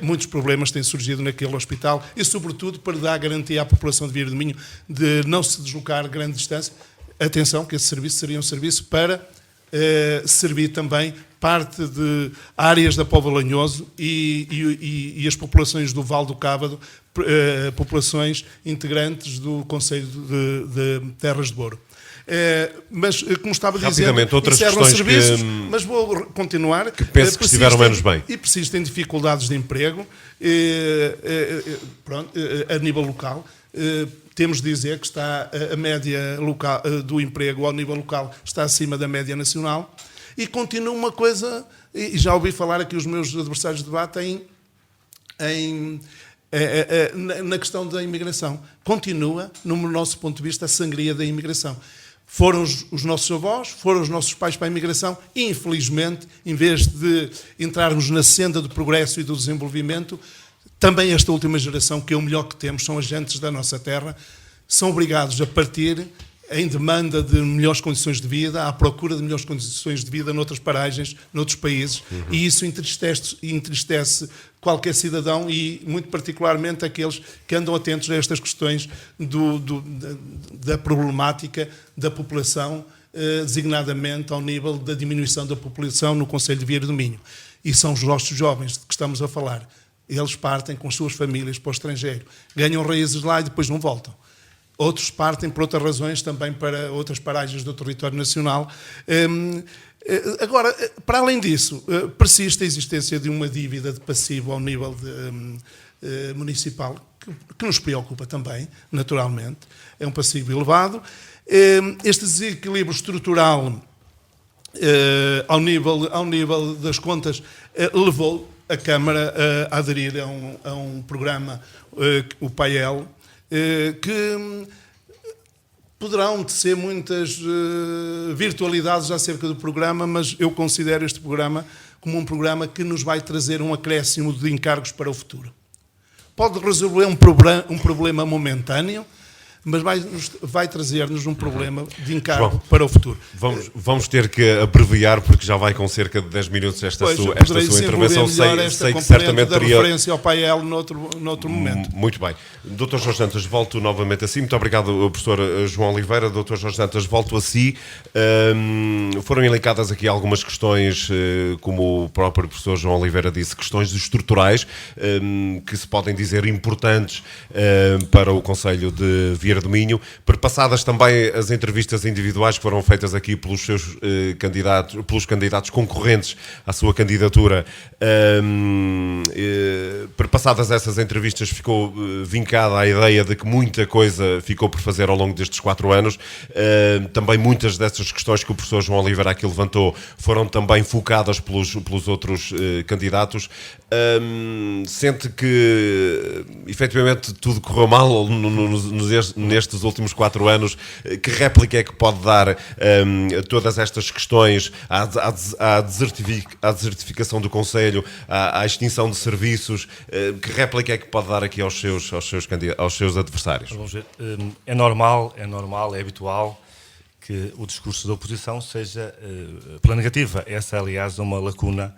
S4: muitos problemas têm surgido naquele hospital e, sobretudo, para dar garantia à população de Vieira do Minho de não se deslocar grande distância. Atenção, que esse serviço seria um serviço para servir também parte de áreas da Póvoa Lanhoso e as populações do Vale do Cávado, populações integrantes do Conselho de Terras de Boro. Mas, como estava a dizer,
S1: outras
S4: encerram
S1: questões
S4: serviços, mas vou continuar.
S1: Que penso que estiveram menos bem.
S4: E persistem dificuldades de emprego a nível local. Temos de dizer que está a média local, do emprego ao nível local está acima da média nacional. E continua uma coisa, e já ouvi falar aqui os meus adversários de debate na questão da imigração. Continua, no nosso ponto de vista, a sangria da imigração. Foram os nossos avós, foram os nossos pais para a imigração e, infelizmente, em vez de entrarmos na senda do progresso e do desenvolvimento, também esta última geração, que é o melhor que temos, são agentes da nossa terra, são obrigados a partir em demanda de melhores condições de vida, à procura de melhores condições de vida noutras paragens, noutros países, e isso entristece qualquer cidadão e, muito particularmente, aqueles que andam atentos a estas questões da problemática da população, designadamente ao nível da diminuição da população no Concelho de Vieira do Minho. E são os nossos jovens de que estamos a falar. Eles partem com as suas famílias para o estrangeiro, ganham raízes lá e depois não voltam. Outros partem por outras razões também para outras paragens do território nacional. Agora, para além disso, persiste a existência de uma dívida de passivo ao nível municipal, que nos preocupa também, naturalmente. É um passivo elevado. Este desequilíbrio estrutural ao nível das contas levou a Câmara a aderir a um programa, o PAEL, que poderão ser muitas virtualidades acerca do programa, mas eu considero este programa como um programa que nos vai trazer um acréscimo de encargos para o futuro. Pode resolver um problema momentâneo, mas vai trazer-nos um problema de encargo para o futuro.
S1: Vamos ter que abreviar, porque já vai com cerca de 10 minutos esta sua intervenção. Sei que certamente teria
S4: referência ao PAEL noutro momento.
S1: Muito bem. Dr. Jorge Dantas, volto novamente a si. Muito obrigado, professor João Oliveira. Dr. Jorge Dantas, volto a si. Foram elencadas aqui algumas questões, como o próprio professor João Oliveira disse, questões estruturais, que se podem dizer importantes para o Concelho de Vieira Vieira do Minho, perpassadas também as entrevistas individuais que foram feitas aqui pelos seus pelos candidatos concorrentes à sua candidatura, perpassadas essas entrevistas, ficou vincada a ideia de que muita coisa ficou por fazer ao longo destes 4 anos. Também muitas dessas questões que o professor João Oliveira aqui levantou foram também focadas pelos outros candidatos. Sente que efetivamente tudo correu mal nestes últimos 4 anos? Que réplica é que pode dar a todas estas questões, à desertificação do Conselho, à extinção de serviços? Que réplica é que pode dar aqui aos seus adversários?
S7: Vamos ver. É normal, é habitual que o discurso da oposição seja pela negativa. Essa, aliás, é uma lacuna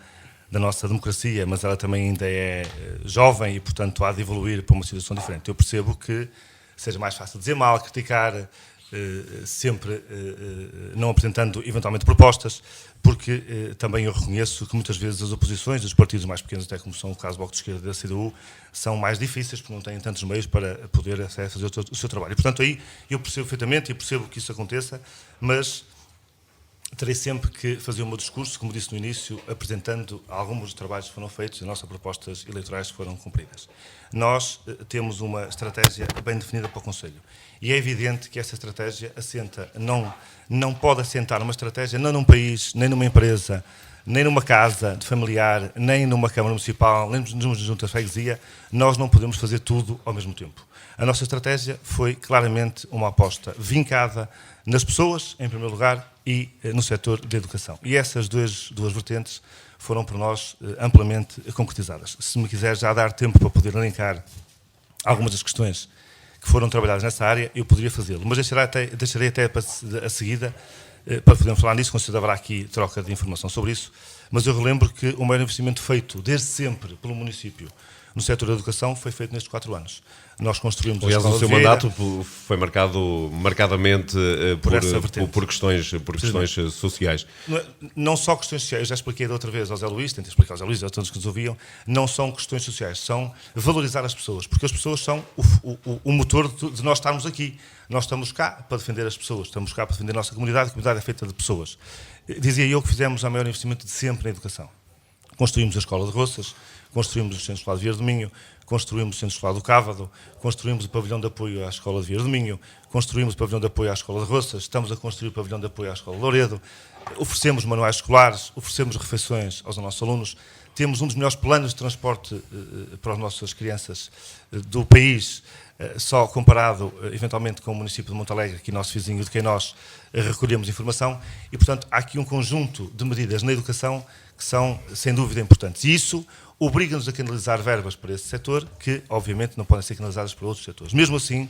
S7: da nossa democracia, mas ela também ainda é jovem e, portanto, há de evoluir para uma situação diferente. Eu percebo que seja mais fácil dizer mal, criticar, sempre não apresentando eventualmente propostas, porque também eu reconheço que muitas vezes as oposições dos partidos mais pequenos, até como são o caso do Bloco de Esquerda e da CDU, são mais difíceis porque não têm tantos meios para poder fazer o seu trabalho. E, portanto, aí eu percebo perfeitamente e percebo que isso aconteça, mas terei sempre que fazer o meu discurso, como disse no início, apresentando alguns dos trabalhos que foram feitos e as nossas propostas eleitorais que foram cumpridas. Nós temos uma estratégia bem definida para o Conselho. E é evidente que essa estratégia não pode assentar uma estratégia nem num país, nem numa empresa, nem numa casa de familiar, nem numa Câmara Municipal, nem numa junta de freguesia. Nós não podemos fazer tudo ao mesmo tempo. A nossa estratégia foi claramente uma aposta vincada nas pessoas, em primeiro lugar, e no setor da educação. E essas duas vertentes foram por nós amplamente concretizadas. Se me quiser já dar tempo para poder linkar algumas das questões que foram trabalhadas nessa área, eu poderia fazê-lo. Mas deixarei até a seguida para podermos falar nisso, considero haverá aqui troca de informação sobre isso. Mas eu relembro que o maior investimento feito desde sempre pelo município no setor da educação foi feito nestes 4 anos. Nós construímos...
S1: Aliás, o seu mandato foi marcadamente por questões sociais.
S7: Não só questões sociais, eu já expliquei da outra vez ao Zé Luís, tentei explicar ao Zé Luís, a todos que nos ouviam, não são questões sociais, são valorizar as pessoas, porque as pessoas são o motor de nós estarmos aqui. Nós estamos cá para defender as pessoas, estamos cá para defender a nossa comunidade, a comunidade é feita de pessoas. Dizia eu que fizemos o maior investimento de sempre na educação. Construímos a Escola de Roças, construímos o Centro Escolar de Vieira do Minho, construímos o Centro Escolar do Cávado, construímos o Pavilhão de Apoio à Escola de Vieira do Minho, construímos o Pavilhão de Apoio à Escola de Roças, estamos a construir o Pavilhão de Apoio à Escola de Louredo, oferecemos manuais escolares, oferecemos refeições aos nossos alunos, temos um dos melhores planos de transporte para as nossas crianças do país, só comparado eventualmente com o município de Montalegre, que é nosso vizinho, de quem nós recolhemos informação, e portanto há aqui um conjunto de medidas na educação que são sem dúvida importantes. E isso obriga-nos a canalizar verbas para esse setor, que obviamente não podem ser canalizadas para outros setores. Mesmo assim,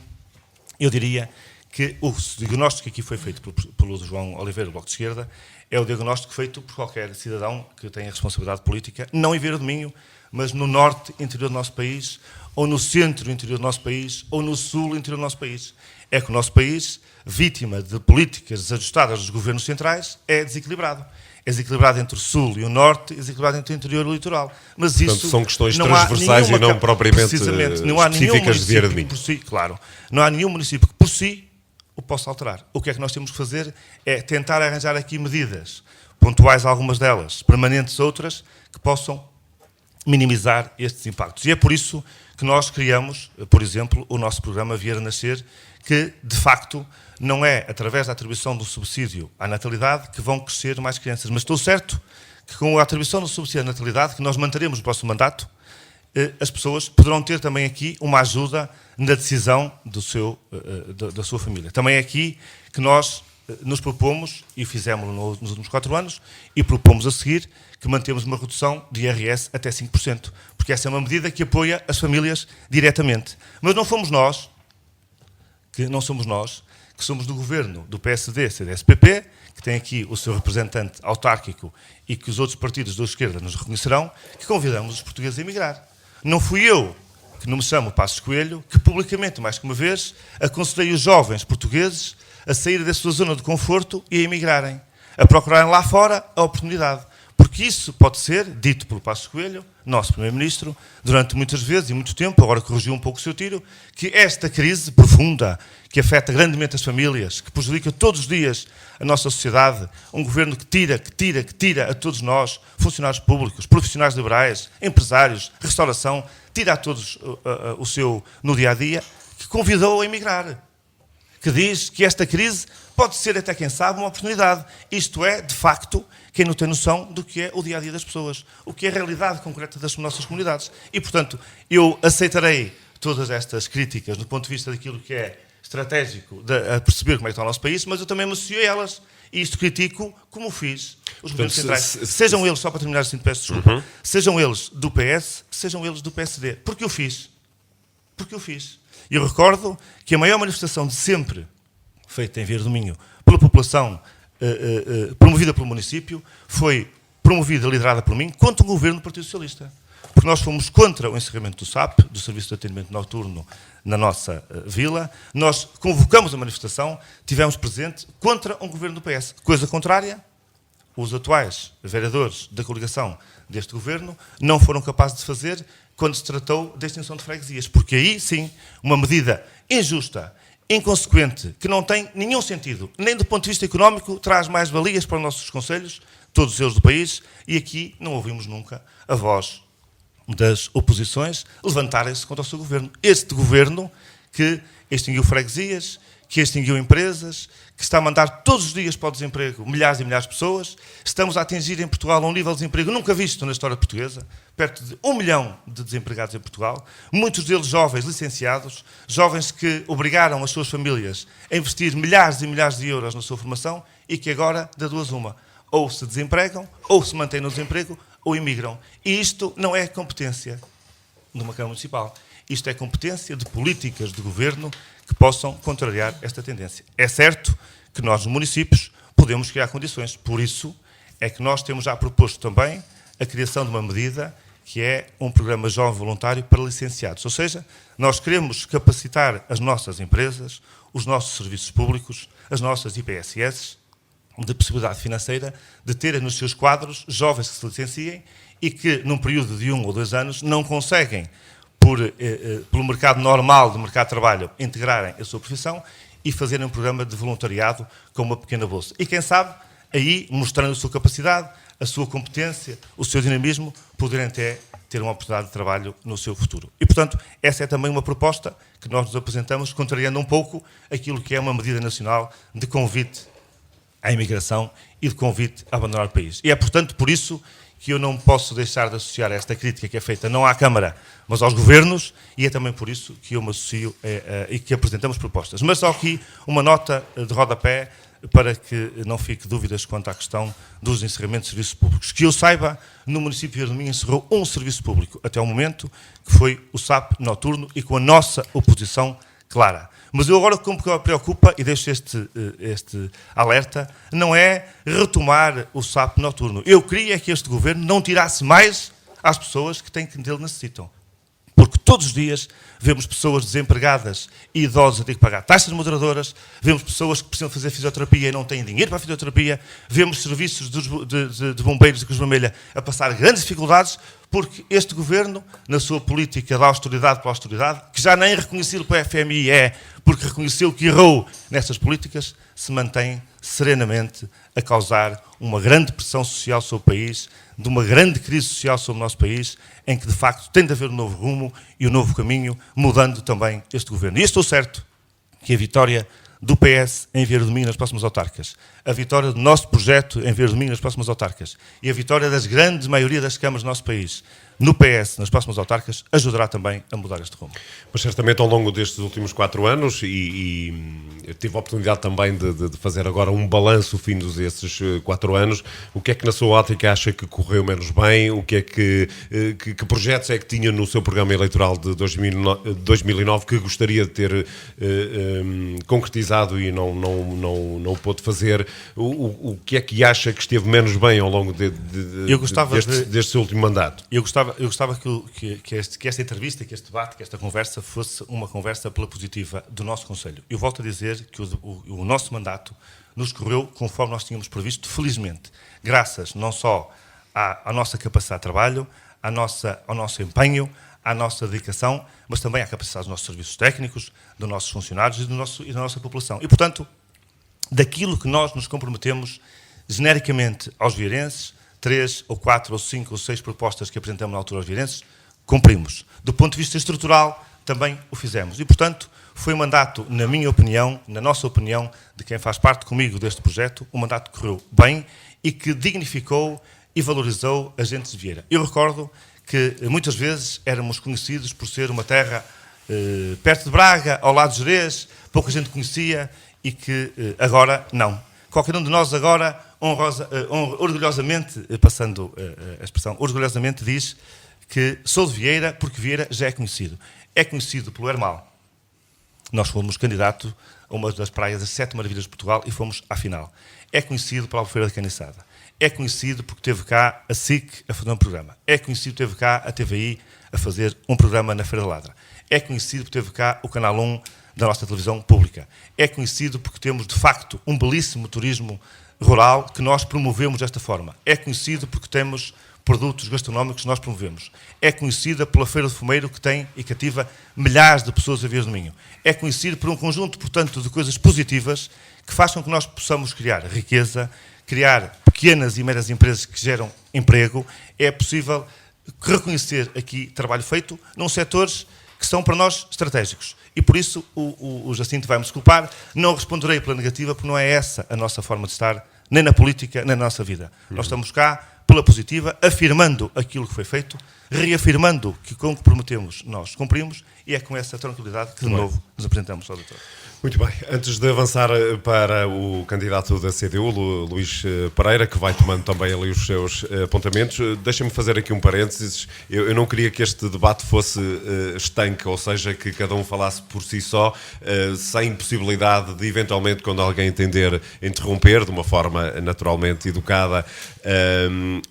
S7: eu diria que o diagnóstico que aqui foi feito pelo João Oliveira, do Bloco de Esquerda, é o diagnóstico feito por qualquer cidadão que tenha responsabilidade política, não em Vieira do Minho, mas no norte interior do nosso país, ou no centro interior do nosso país, ou no sul interior do nosso país. É que o nosso país, vítima de políticas desajustadas dos governos centrais, é desequilibrado. É desequilibrado entre o sul e o norte, é desequilibrado entre o interior e o litoral. Mas
S1: portanto,
S7: isso
S1: são questões transversais e não propriamente específicas de Vieira do Minho.
S7: Claro, não há nenhum município que por si o possa alterar. O que é que nós temos que fazer é tentar arranjar aqui medidas, pontuais algumas delas, permanentes outras, que possam minimizar estes impactos. E é por isso que nós criamos, por exemplo, o nosso programa Vieira Nascer, que, de facto, não é através da atribuição do subsídio à natalidade que vão crescer mais crianças. Mas estou certo que com a atribuição do subsídio à natalidade, que nós manteremos no próximo mandato, as pessoas poderão ter também aqui uma ajuda na decisão da sua família. Também é aqui que nós nos propomos, e fizemos nos últimos 4 anos, e propomos a seguir, que mantemos uma redução de IRS até 5%, porque essa é uma medida que apoia as famílias diretamente. Mas não somos nós, que somos do governo do PSD, CDS-PP, que tem aqui o seu representante autárquico e que os outros partidos da esquerda nos reconhecerão, que convidamos os portugueses a emigrar. Não fui eu, que não me chamo Passos Coelho, que publicamente, mais que uma vez, aconselhei os jovens portugueses a saírem da sua zona de conforto e a emigrarem, a procurarem lá fora a oportunidade. Porque isso pode ser dito pelo Passos Coelho, nosso Primeiro-Ministro, durante muitas vezes e muito tempo, agora corrigiu um pouco o seu tiro, que esta crise profunda, que afeta grandemente as famílias, que prejudica todos os dias a nossa sociedade, um governo que tira a todos nós, funcionários públicos, profissionais liberais, empresários, restauração, tira a todos o seu no dia-a-dia, que convidou a emigrar, que diz que esta crise pode ser até, quem sabe, uma oportunidade. Isto é, de facto, quem não tem noção do que é o dia-a-dia das pessoas, o que é a realidade concreta das nossas comunidades. E, portanto, eu aceitarei todas estas críticas do ponto de vista daquilo que é estratégico, a perceber como é que está o nosso país, mas eu também me associo a elas. E isto critico como fiz os governos centrais. Sejam eles, só para terminar assim, peço desculpa, sejam eles do PS, sejam eles do PSD. Porque eu fiz. E eu recordo que a maior manifestação de sempre, feita em Vieira do Minho, pela população, promovida pelo município, foi promovida, liderada por mim, contra o governo do Partido Socialista. Porque nós fomos contra o encerramento do SAP, do Serviço de Atendimento Noturno, na nossa vila. Nós convocamos a manifestação, tivemos presente contra um governo do PS. Coisa contrária, os atuais vereadores da coligação deste governo não foram capazes de fazer quando se tratou da extinção de freguesias. Porque aí, sim, uma medida injusta, inconsequente, que não tem nenhum sentido, nem do ponto de vista económico, traz mais valias para os nossos concelhos, todos eles do país, e aqui não ouvimos nunca a voz das oposições levantarem-se contra o seu governo. Este governo que extinguiu freguesias, que extinguiu empresas, que está a mandar todos os dias para o desemprego milhares e milhares de pessoas. Estamos a atingir em Portugal um nível de desemprego nunca visto na história portuguesa, perto de 1 milhão de desempregados em Portugal, muitos deles jovens licenciados, jovens que obrigaram as suas famílias a investir milhares e milhares de euros na sua formação e que agora, da duas uma, ou se desempregam, ou se mantêm no desemprego, ou imigram. E isto não é competência de uma Câmara Municipal. Isto é competência de políticas de governo que possam contrariar esta tendência. É certo que nós, nos municípios, podemos criar condições. Por isso é que nós temos já proposto também a criação de uma medida que é um programa jovem voluntário para licenciados. Ou seja, nós queremos capacitar as nossas empresas, os nossos serviços públicos, as nossas IPSS, de possibilidade financeira de terem nos seus quadros jovens que se licenciem e que, num período de 1 ou 2 anos, não conseguem, pelo mercado normal do mercado de trabalho, integrarem a sua profissão e fazerem um programa de voluntariado com uma pequena bolsa. E quem sabe, aí, mostrando a sua capacidade, a sua competência, o seu dinamismo, poderem até ter uma oportunidade de trabalho no seu futuro. E, portanto, essa é também uma proposta que nós nos apresentamos, contrariando um pouco aquilo que é uma medida nacional de convite à imigração e de convite a abandonar o país. E é, portanto, por isso que eu não posso deixar de associar esta crítica que é feita não à Câmara, mas aos governos, e é também por isso que eu me associo e que apresentamos propostas. Mas só aqui uma nota de rodapé para que não fique dúvidas quanto à questão dos encerramentos de serviços públicos. Que eu saiba, no município de Vieira do Minho encerrou um serviço público até ao momento, que foi o SAP noturno, e com a nossa oposição clara. Mas eu agora, como que me preocupa, e deixo este alerta, não é retomar o SAP noturno. Eu queria que este governo não tirasse mais às pessoas que dele necessitam. Porque todos os dias vemos pessoas desempregadas e idosas a ter que pagar taxas moderadoras, vemos pessoas que precisam fazer fisioterapia e não têm dinheiro para a fisioterapia, vemos serviços de bombeiros de Cruz Vermelha a passar grandes dificuldades, porque este governo, na sua política da austeridade pela austeridade, que já nem reconhecido pela FMI é, porque reconheceu que errou nessas políticas, se mantém serenamente a causar uma grande pressão social sobre o país, de uma grande crise social sobre o nosso país, em que de facto tem de haver um novo rumo e um novo caminho, mudando também este governo. E estou certo que a vitória do PS em Vieira do Minho nas próximas autárquicas, a vitória do nosso projeto em Vieira do Minho nas próximas autárquicas e a vitória das grandes maioria das câmaras do nosso país no PS nas próximas autárquicas ajudará também a mudar este rumo.
S1: Mas certamente ao longo destes últimos 4 anos e eu tive a oportunidade também de fazer agora um balanço fim desses 4 anos, o que é que na sua ótica acha que correu menos bem, o que é que projetos é que tinha no seu programa eleitoral de 2009 que gostaria de ter concretizado e não o pôde fazer, o que é que acha que esteve menos bem ao longo deste último mandato?
S7: Eu gostava que esta entrevista, que este debate, que esta conversa fosse uma conversa pela positiva do nosso Conselho. Eu volto a dizer que o nosso mandato nos correu conforme nós tínhamos previsto, felizmente, graças não só à nossa capacidade de trabalho, ao nosso empenho, à nossa dedicação, mas também à capacidade dos nossos serviços técnicos, dos nossos funcionários e da nossa população. E, portanto, daquilo que nós nos comprometemos genericamente aos vieirenses, 3 ou 4 ou 5 ou 6 propostas que apresentamos na altura aos vieirenses, cumprimos. Do ponto de vista estrutural, também o fizemos. E, portanto, foi um mandato, na minha opinião, na nossa opinião, de quem faz parte comigo deste projeto, um mandato que correu bem e que dignificou e valorizou a gente de Vieira. Eu recordo que muitas vezes éramos conhecidos por ser uma terra perto de Braga, ao lado de Jerez, pouca gente conhecia e que agora não. Qualquer um de nós agora, orgulhosamente, passando a expressão, orgulhosamente diz que sou de Vieira porque Vieira já é conhecido. É conhecido pelo Hermal. Nós fomos candidato a uma das praias das 7 maravilhas de Portugal e fomos à final. É conhecido pela Albufeira da Caniçada. É conhecido porque teve cá a SIC a fazer um programa. É conhecido porque teve cá a TVI a fazer um programa na Feira da Ladra. É conhecido porque teve cá o Canal 1 da nossa televisão pública. É conhecido porque temos, de facto, um belíssimo turismo rural que nós promovemos desta forma. É conhecido porque temos produtos gastronómicos que nós promovemos. É conhecida pela Feira do Fumeiro, que tem e cativa milhares de pessoas a Vias do Minho. É conhecido por um conjunto, portanto, de coisas positivas que façam que nós possamos criar riqueza, criar pequenas e médias empresas que geram emprego. É possível reconhecer aqui trabalho feito num setores que são para nós estratégicos. E por isso o Jacinto vai-me desculpar, não responderei pela negativa, porque não é essa a nossa forma de estar, nem na política, nem na nossa vida. Nós estamos cá pela positiva, afirmando aquilo que foi feito, reafirmando que com o que prometemos nós cumprimos, e é com essa tranquilidade que de novo nos apresentamos ao doutor.
S1: Muito bem. Antes de avançar para o candidato da CDU, Luís Pereira, que vai tomando também ali os seus apontamentos, deixa-me fazer aqui um parênteses. Eu não queria que este debate fosse estanque, ou seja, que cada um falasse por si só, sem possibilidade de, eventualmente, quando alguém entender, interromper, de uma forma naturalmente educada,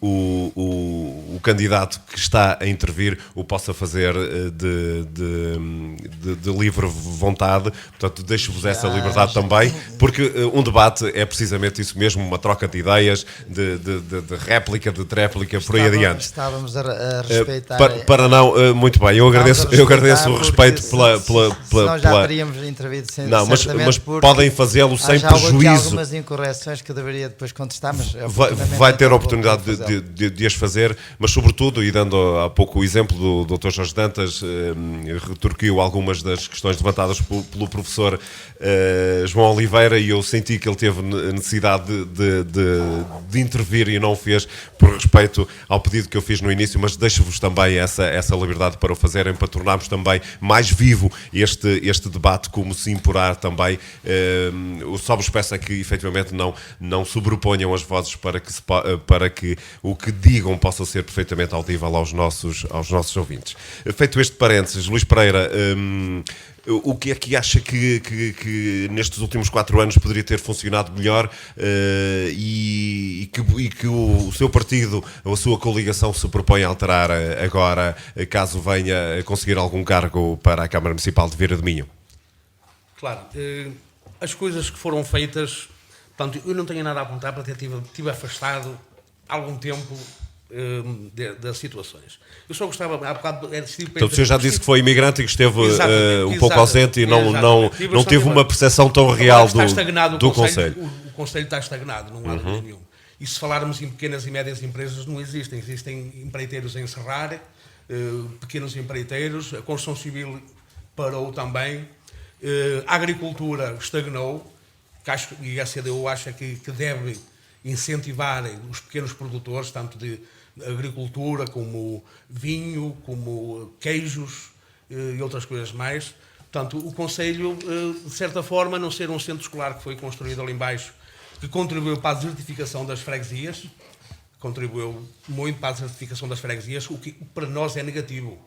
S1: o candidato que está a intervir o possa fazer de livre vontade. Portanto, deixo-vos essa liberdade também, porque um debate é precisamente isso mesmo, uma troca de ideias, de réplica, de tréplica, por aí adiante.
S6: Estávamos a respeitar...
S1: Para não... muito bem, eu agradeço o respeito pela...
S6: Senão já teríamos intervido sem...
S1: Não, mas podem fazê-lo sem prejuízo.
S6: Há algumas incorreções que eu deveria depois contestar, mas...
S1: Vai ter a oportunidade de as fazer, mas sobretudo, e dando há pouco o exemplo do Dr. Jorge Dantas, retorquiu algumas das questões levantadas pelo professor João Oliveira, e eu senti que ele teve necessidade de intervir e não o fez por respeito ao pedido que eu fiz no início, mas deixo-vos também essa liberdade para o fazerem, para tornarmos também mais vivo este debate, como se imporá também. Só vos peço é que efetivamente não sobreponham as vozes para que o que digam possa ser perfeitamente audível aos nossos ouvintes. Feito este parênteses, Luís Pereira, o que é que acha que nestes últimos 4 anos poderia ter funcionado melhor e que o seu partido ou a sua coligação se propõe a alterar agora, caso venha a conseguir algum cargo para a Câmara Municipal de Vieira do Minho?
S5: Claro, as coisas que foram feitas, portanto, eu não tenho nada a apontar para ter tive afastado algum tempo das situações. Eu só gostava, há bocado...
S1: Então, o senhor já disse que foi imigrante e que esteve um pouco ausente e não teve uma percepção tão real do Conselho.
S5: O Conselho está estagnado, não há dúvida nenhuma. E se falarmos em pequenas e médias empresas, não existem. Existem empreiteiros a encerrar, pequenos empreiteiros, a construção civil parou também, a agricultura estagnou, e a CDU acha que deve incentivar os pequenos produtores, tanto de agricultura como vinho, como queijos e outras coisas mais. Portanto, o Conselho, de certa forma, não ser um centro escolar que foi construído ali embaixo, que contribuiu para a desertificação das freguesias, contribuiu muito para a desertificação das freguesias, o que para nós é negativo,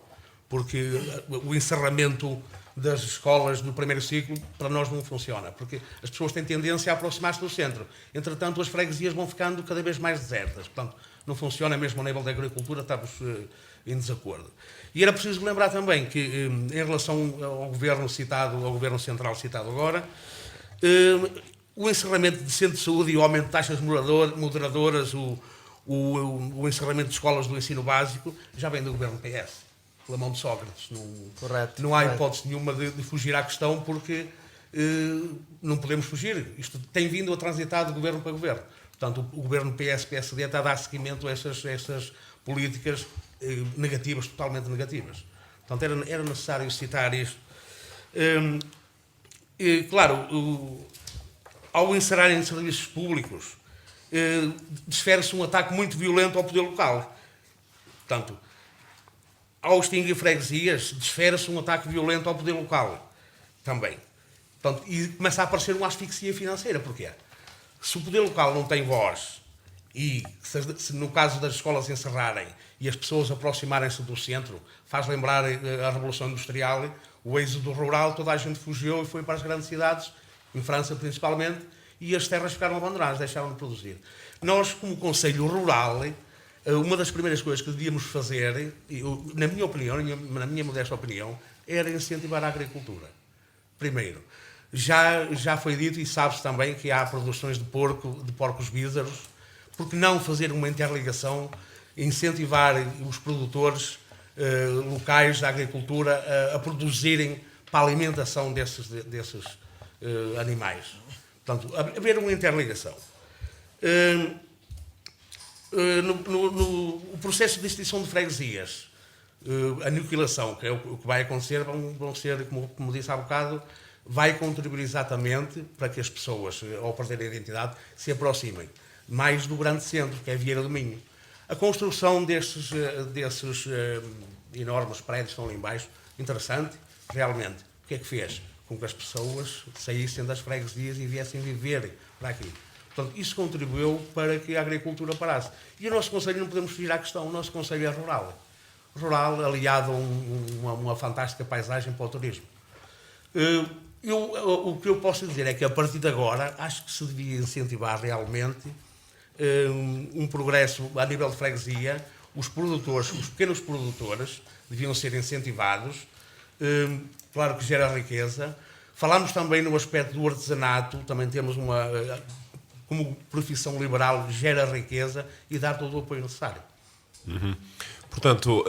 S5: porque o encerramento das escolas no primeiro ciclo para nós não funciona, porque as pessoas têm tendência a aproximar-se do centro. Entretanto, as freguesias vão ficando cada vez mais desertas. Portanto, não funciona mesmo ao nível da agricultura, estamos em desacordo. E era preciso lembrar também que, em relação ao governo citado, ao governo central citado agora, o encerramento de centros de saúde e o aumento de taxas moderadoras, o encerramento de escolas do ensino básico já vem do governo PS, pela mão de Sócrates.
S6: Correto,
S5: Não há
S6: correto.
S5: hipótese nenhuma de fugir à questão, porque não podemos fugir. Isto tem vindo a transitar de governo para governo. Portanto, o governo PS-PSD está a dar seguimento a estas políticas negativas, totalmente negativas. Portanto, era necessário citar isto. Claro, ao encerrarem serviços públicos, desfere-se um ataque muito violento ao poder local. Portanto, ao extinguir freguesias, desfere-se um ataque violento ao poder local também. Portanto, e começa a aparecer uma asfixia financeira. Porquê? Se o poder local não tem voz e se no caso das escolas encerrarem e as pessoas aproximarem-se do centro, faz lembrar a Revolução Industrial, o êxodo rural, toda a gente fugiu e foi para as grandes cidades, em França principalmente, e as terras ficaram abandonadas, deixaram de produzir. Nós, como Conselho Rural, uma das primeiras coisas que devíamos fazer, na minha opinião, na minha modesta opinião, era incentivar a agricultura. Primeiro, já foi dito e sabe-se também que há produções de porcos bízaros, porque não fazer uma interligação, incentivar os produtores locais da agricultura a produzirem para a alimentação desses animais. Portanto, haver uma interligação. No processo de extinção de freguesias, a aniquilação, que é o que vai acontecer, vão ser, como disse há bocado, vai contribuir exatamente para que as pessoas, ao perderem a identidade, se aproximem mais do grande centro, que é Vieira do Minho. A construção desses enormes prédios que estão ali embaixo, interessante, realmente. O que é que fez? Com que as pessoas saíssem das freguesias e viessem viver para aqui. Portanto, isso contribuiu para que a agricultura parasse. E o nosso Conselho, não podemos fugir à questão, o nosso Conselho é rural. Rural, aliado a uma fantástica paisagem para o turismo. O que eu posso dizer é que, a partir de agora, acho que se devia incentivar realmente um progresso a nível de freguesia. Os pequenos produtores, deviam ser incentivados. Claro que gera riqueza. Falámos também no aspecto do artesanato, também temos como profissão liberal, gera riqueza e dá todo o apoio necessário.
S1: Portanto,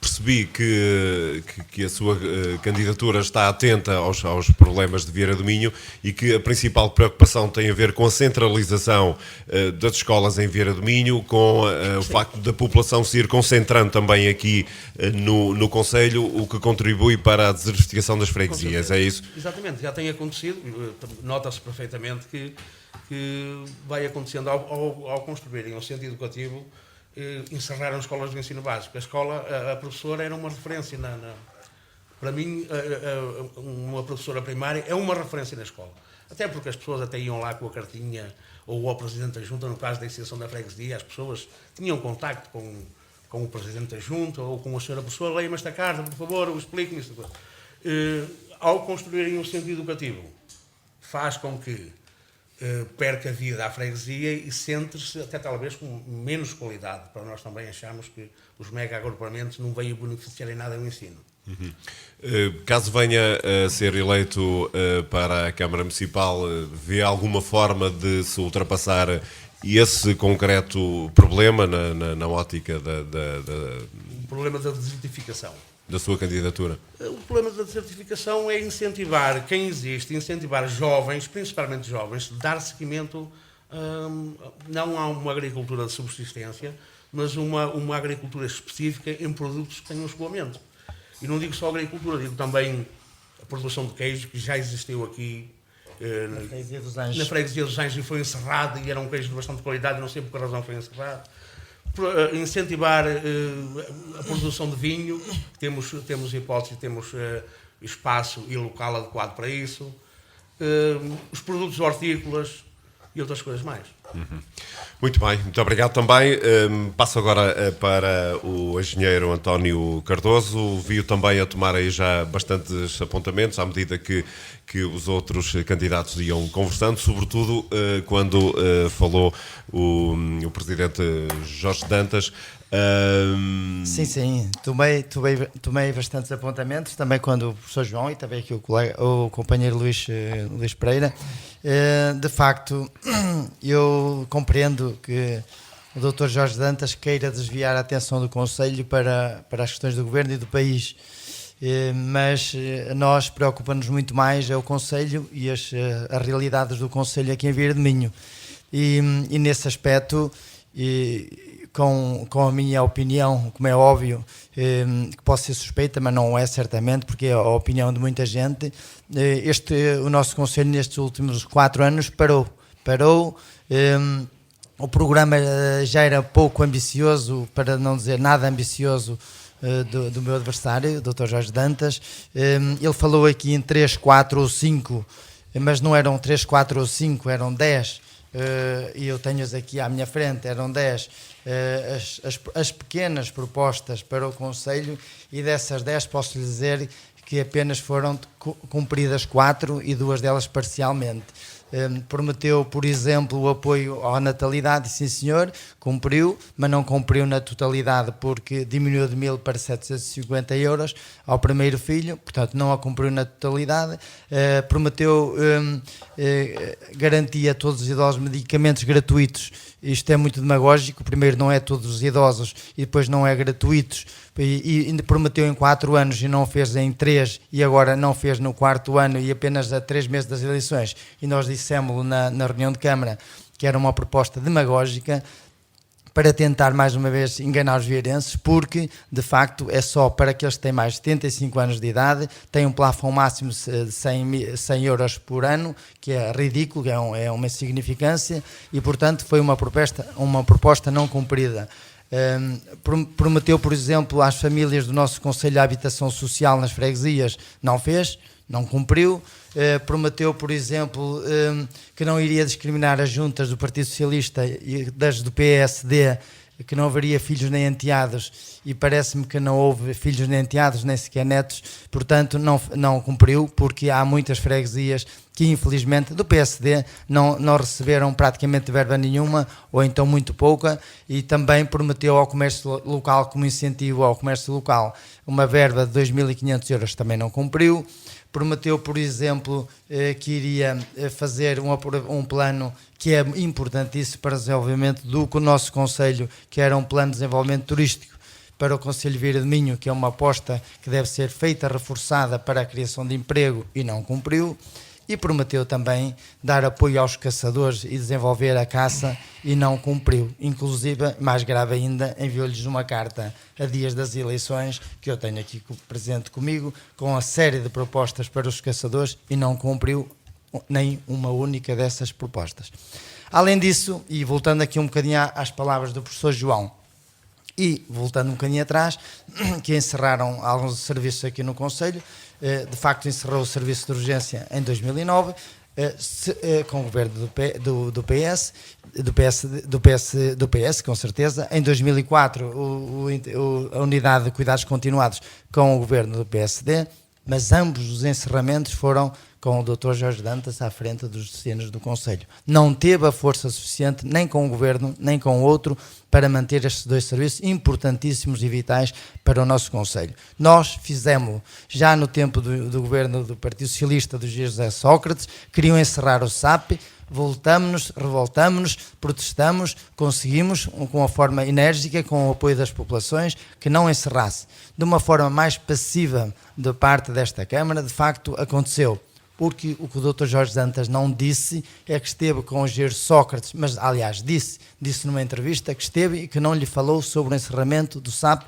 S1: percebi que a sua candidatura está atenta aos problemas de Vieira do Minho e que a principal preocupação tem a ver com a centralização das escolas em Vieira do Minho, com o facto da população se ir concentrando também aqui no Conselho, o que contribui para a desertificação das freguesias, é isso?
S5: Exatamente, já tem acontecido, nota-se perfeitamente que vai acontecendo ao construírem um centro educativo. Encerraram escolas de ensino básico. A professora era uma referência para mim, uma professora primária é uma referência na escola. Até porque as pessoas até iam lá com a cartinha, ou ao Presidente da Junta, no caso da extensão da freguesia, as pessoas tinham contacto com o Presidente da Junta, ou com a senhora professora, leia-me esta carta, por favor, explique-me isto. Ao construírem um centro educativo, faz com que perca vida à freguesia e centre-se até talvez com menos qualidade. Para nós também achamos que os mega-agrupamentos não veio beneficiar em nada do ensino.
S1: Caso venha a ser eleito para a Câmara Municipal, vê alguma forma de se ultrapassar esse concreto problema na ótica
S5: O problema da desertificação.
S1: Da sua candidatura?
S5: O problema da desertificação é incentivar quem existe, incentivar jovens, principalmente jovens, dar seguimento não a uma agricultura de subsistência, mas uma agricultura específica em produtos que tenham escoamento. E não digo só agricultura, digo também a produção de queijo, que já existiu aqui
S6: Na Freguesia dos Anjos.
S5: Na Freguesia dos Anjos, e foi encerrado, e era um queijo de bastante qualidade, não sei por que razão foi encerrado. Incentivar a produção de vinho, temos hipótese, temos espaço e local adequado para isso, os produtos hortícolas e outras coisas mais.
S1: Muito bem, muito obrigado também. Passo agora para o engenheiro António Cardoso. Vi-o também a tomar aí já bastantes apontamentos à medida que os outros candidatos iam conversando, sobretudo quando falou o presidente Jorge Dantas.
S6: Sim, tomei bastantes apontamentos, também quando o professor João e também aqui o companheiro Luís Pereira, De facto, eu compreendo que o Dr. Jorge Dantas queira desviar a atenção do Conselho para as questões do Governo e do país, mas a nós preocupa-nos muito mais é o Conselho e as realidades do Conselho aqui em Vieira de Minho. E nesse aspecto, com a minha opinião, como é óbvio, que pode ser suspeita, mas não é certamente, porque é a opinião de muita gente, o nosso Conselho nestes últimos 4 anos parou. O programa já era pouco ambicioso, para não dizer nada ambicioso, do meu adversário, o Dr. Jorge Dantas. Ele falou aqui em 3, 4 ou 5, mas não eram 3, 4 ou 5, eram 10, e eu tenho-as aqui à minha frente, eram 10 as pequenas propostas para o Conselho, e dessas 10 posso lhe dizer que apenas foram cumpridas 4 e 2 delas parcialmente. Prometeu, por exemplo, o apoio à natalidade, sim senhor, cumpriu, mas não cumpriu na totalidade, porque diminuiu de 1.000 para 750 euros ao primeiro filho, portanto não a cumpriu na totalidade. Prometeu garantia a todos os idosos medicamentos gratuitos. Isto é muito demagógico, primeiro não é todos os idosos e depois não é gratuitos, e prometeu em 4 anos e não fez em 3, e agora não fez no 4º ano e apenas a 3 meses das eleições, e nós dissemos na reunião de Câmara que era uma proposta demagógica para tentar mais uma vez enganar os vieirenses, porque de facto é só para aqueles que têm mais de 75 anos de idade, têm um plafond máximo de 100 euros por ano, que é ridículo, é uma insignificância, e portanto foi uma proposta não cumprida. Prometeu, por exemplo, às famílias do nosso Conselho de Habitação Social nas freguesias, não fez, não cumpriu. Prometeu, por exemplo, que não iria discriminar as juntas do Partido Socialista e das do PSD, que não haveria filhos nem enteados, e parece-me que não houve filhos nem enteados, nem sequer netos, portanto não cumpriu, porque há muitas freguesias que infelizmente do PSD não receberam praticamente verba nenhuma, ou então muito pouca, e também prometeu ao comércio local, como incentivo ao comércio local, uma verba de 2.500 euros, também não cumpriu. Prometeu, por exemplo, que iria fazer um plano que é importantíssimo para o desenvolvimento do nosso Conselho, que era um plano de desenvolvimento turístico para o Conselho de Vieira de Minho, que é uma aposta que deve ser feita, reforçada para a criação de emprego, e não cumpriu. E prometeu também dar apoio aos caçadores e desenvolver a caça, e não cumpriu. Inclusive, mais grave ainda, enviou-lhes uma carta a dias das eleições, que eu tenho aqui presente comigo, com a série de propostas para os caçadores, e não cumpriu nem uma única dessas propostas. Além disso, e voltando aqui um bocadinho às palavras do professor João, e voltando um bocadinho atrás, que encerraram alguns serviços aqui no Conselho, de facto encerrou o serviço de urgência em 2009, com o governo do PS, com certeza. Em 2004, a unidade de cuidados continuados com o governo do PSD, mas ambos os encerramentos foram com o Dr. Jorge Dantas à frente dos destinos do Conselho. Não teve a força suficiente, nem com o governo, nem com o outro, para manter estes 2 serviços importantíssimos e vitais para o nosso Conselho. Nós fizemos, já no tempo do governo do Partido Socialista, do José Sócrates, queriam encerrar o SAP, revoltamos-nos, protestamos, conseguimos, com uma forma enérgica, com o apoio das populações, que não encerrasse. De uma forma mais passiva da parte desta Câmara, de facto aconteceu. Porque o que o Dr. Jorge Dantas não disse é que esteve com o engenheiro Sócrates, mas aliás disse numa entrevista que esteve e que não lhe falou sobre o encerramento do SAP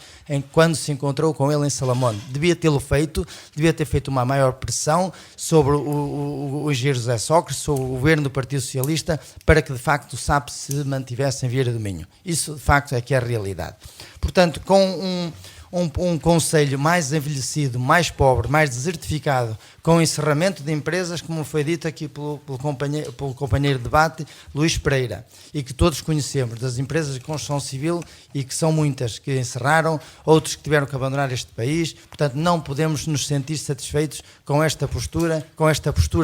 S6: quando se encontrou com ele em Salamonde. Devia tê-lo feito, devia ter feito uma maior pressão sobre o engenheiro José Sócrates, sobre o governo do Partido Socialista, para que de facto o SAP se mantivesse em Vieira do Minho. Isso de facto é que é a realidade. Portanto, com um Conselho mais envelhecido, mais pobre, mais desertificado, com encerramento de empresas, como foi dito aqui pelo companheiro de debate, Luís Pereira, e que todos conhecemos, das empresas de construção civil, e que são muitas que encerraram, outros que tiveram que abandonar este país. Portanto, não podemos nos sentir satisfeitos com esta postura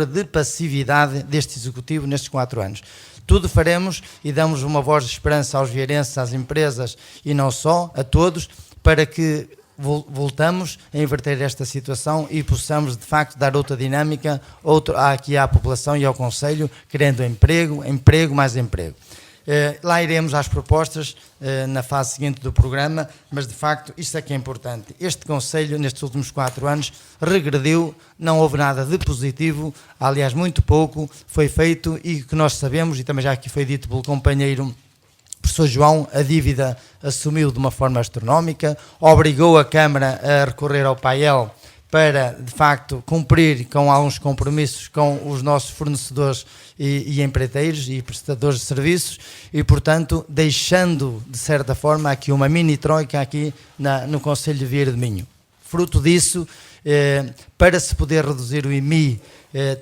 S6: de passividade deste Executivo nestes 4 anos. Tudo faremos e damos uma voz de esperança aos vieirenses, às empresas, e não só, a todos, para que voltamos a inverter esta situação e possamos, de facto, dar outra dinâmica aqui à população e ao Conselho, querendo emprego, mais emprego. Lá iremos às propostas na fase seguinte do programa, mas de facto isto é que é importante. Este Conselho, nestes últimos 4 anos, regrediu, não houve nada de positivo, aliás muito pouco foi feito, e que nós sabemos, e também já aqui foi dito pelo companheiro professor João, a dívida assumiu de uma forma astronómica, obrigou a Câmara a recorrer ao PAEL para, de facto, cumprir com alguns compromissos com os nossos fornecedores e empreiteiros e prestadores de serviços e, portanto, deixando, de certa forma, aqui uma mini-troika aqui no Conselho de Vieira de Minho. Fruto disso, para se poder reduzir o IMI,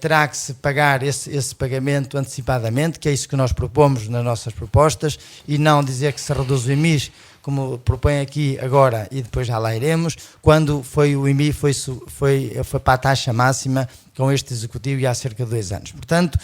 S6: terá que se pagar esse pagamento antecipadamente, que é isso que nós propomos nas nossas propostas, e não dizer que se reduz o IMI, como propõe aqui agora, e depois já lá iremos, quando o IMI foi para a taxa máxima com este Executivo e há cerca de 2 anos. Portanto,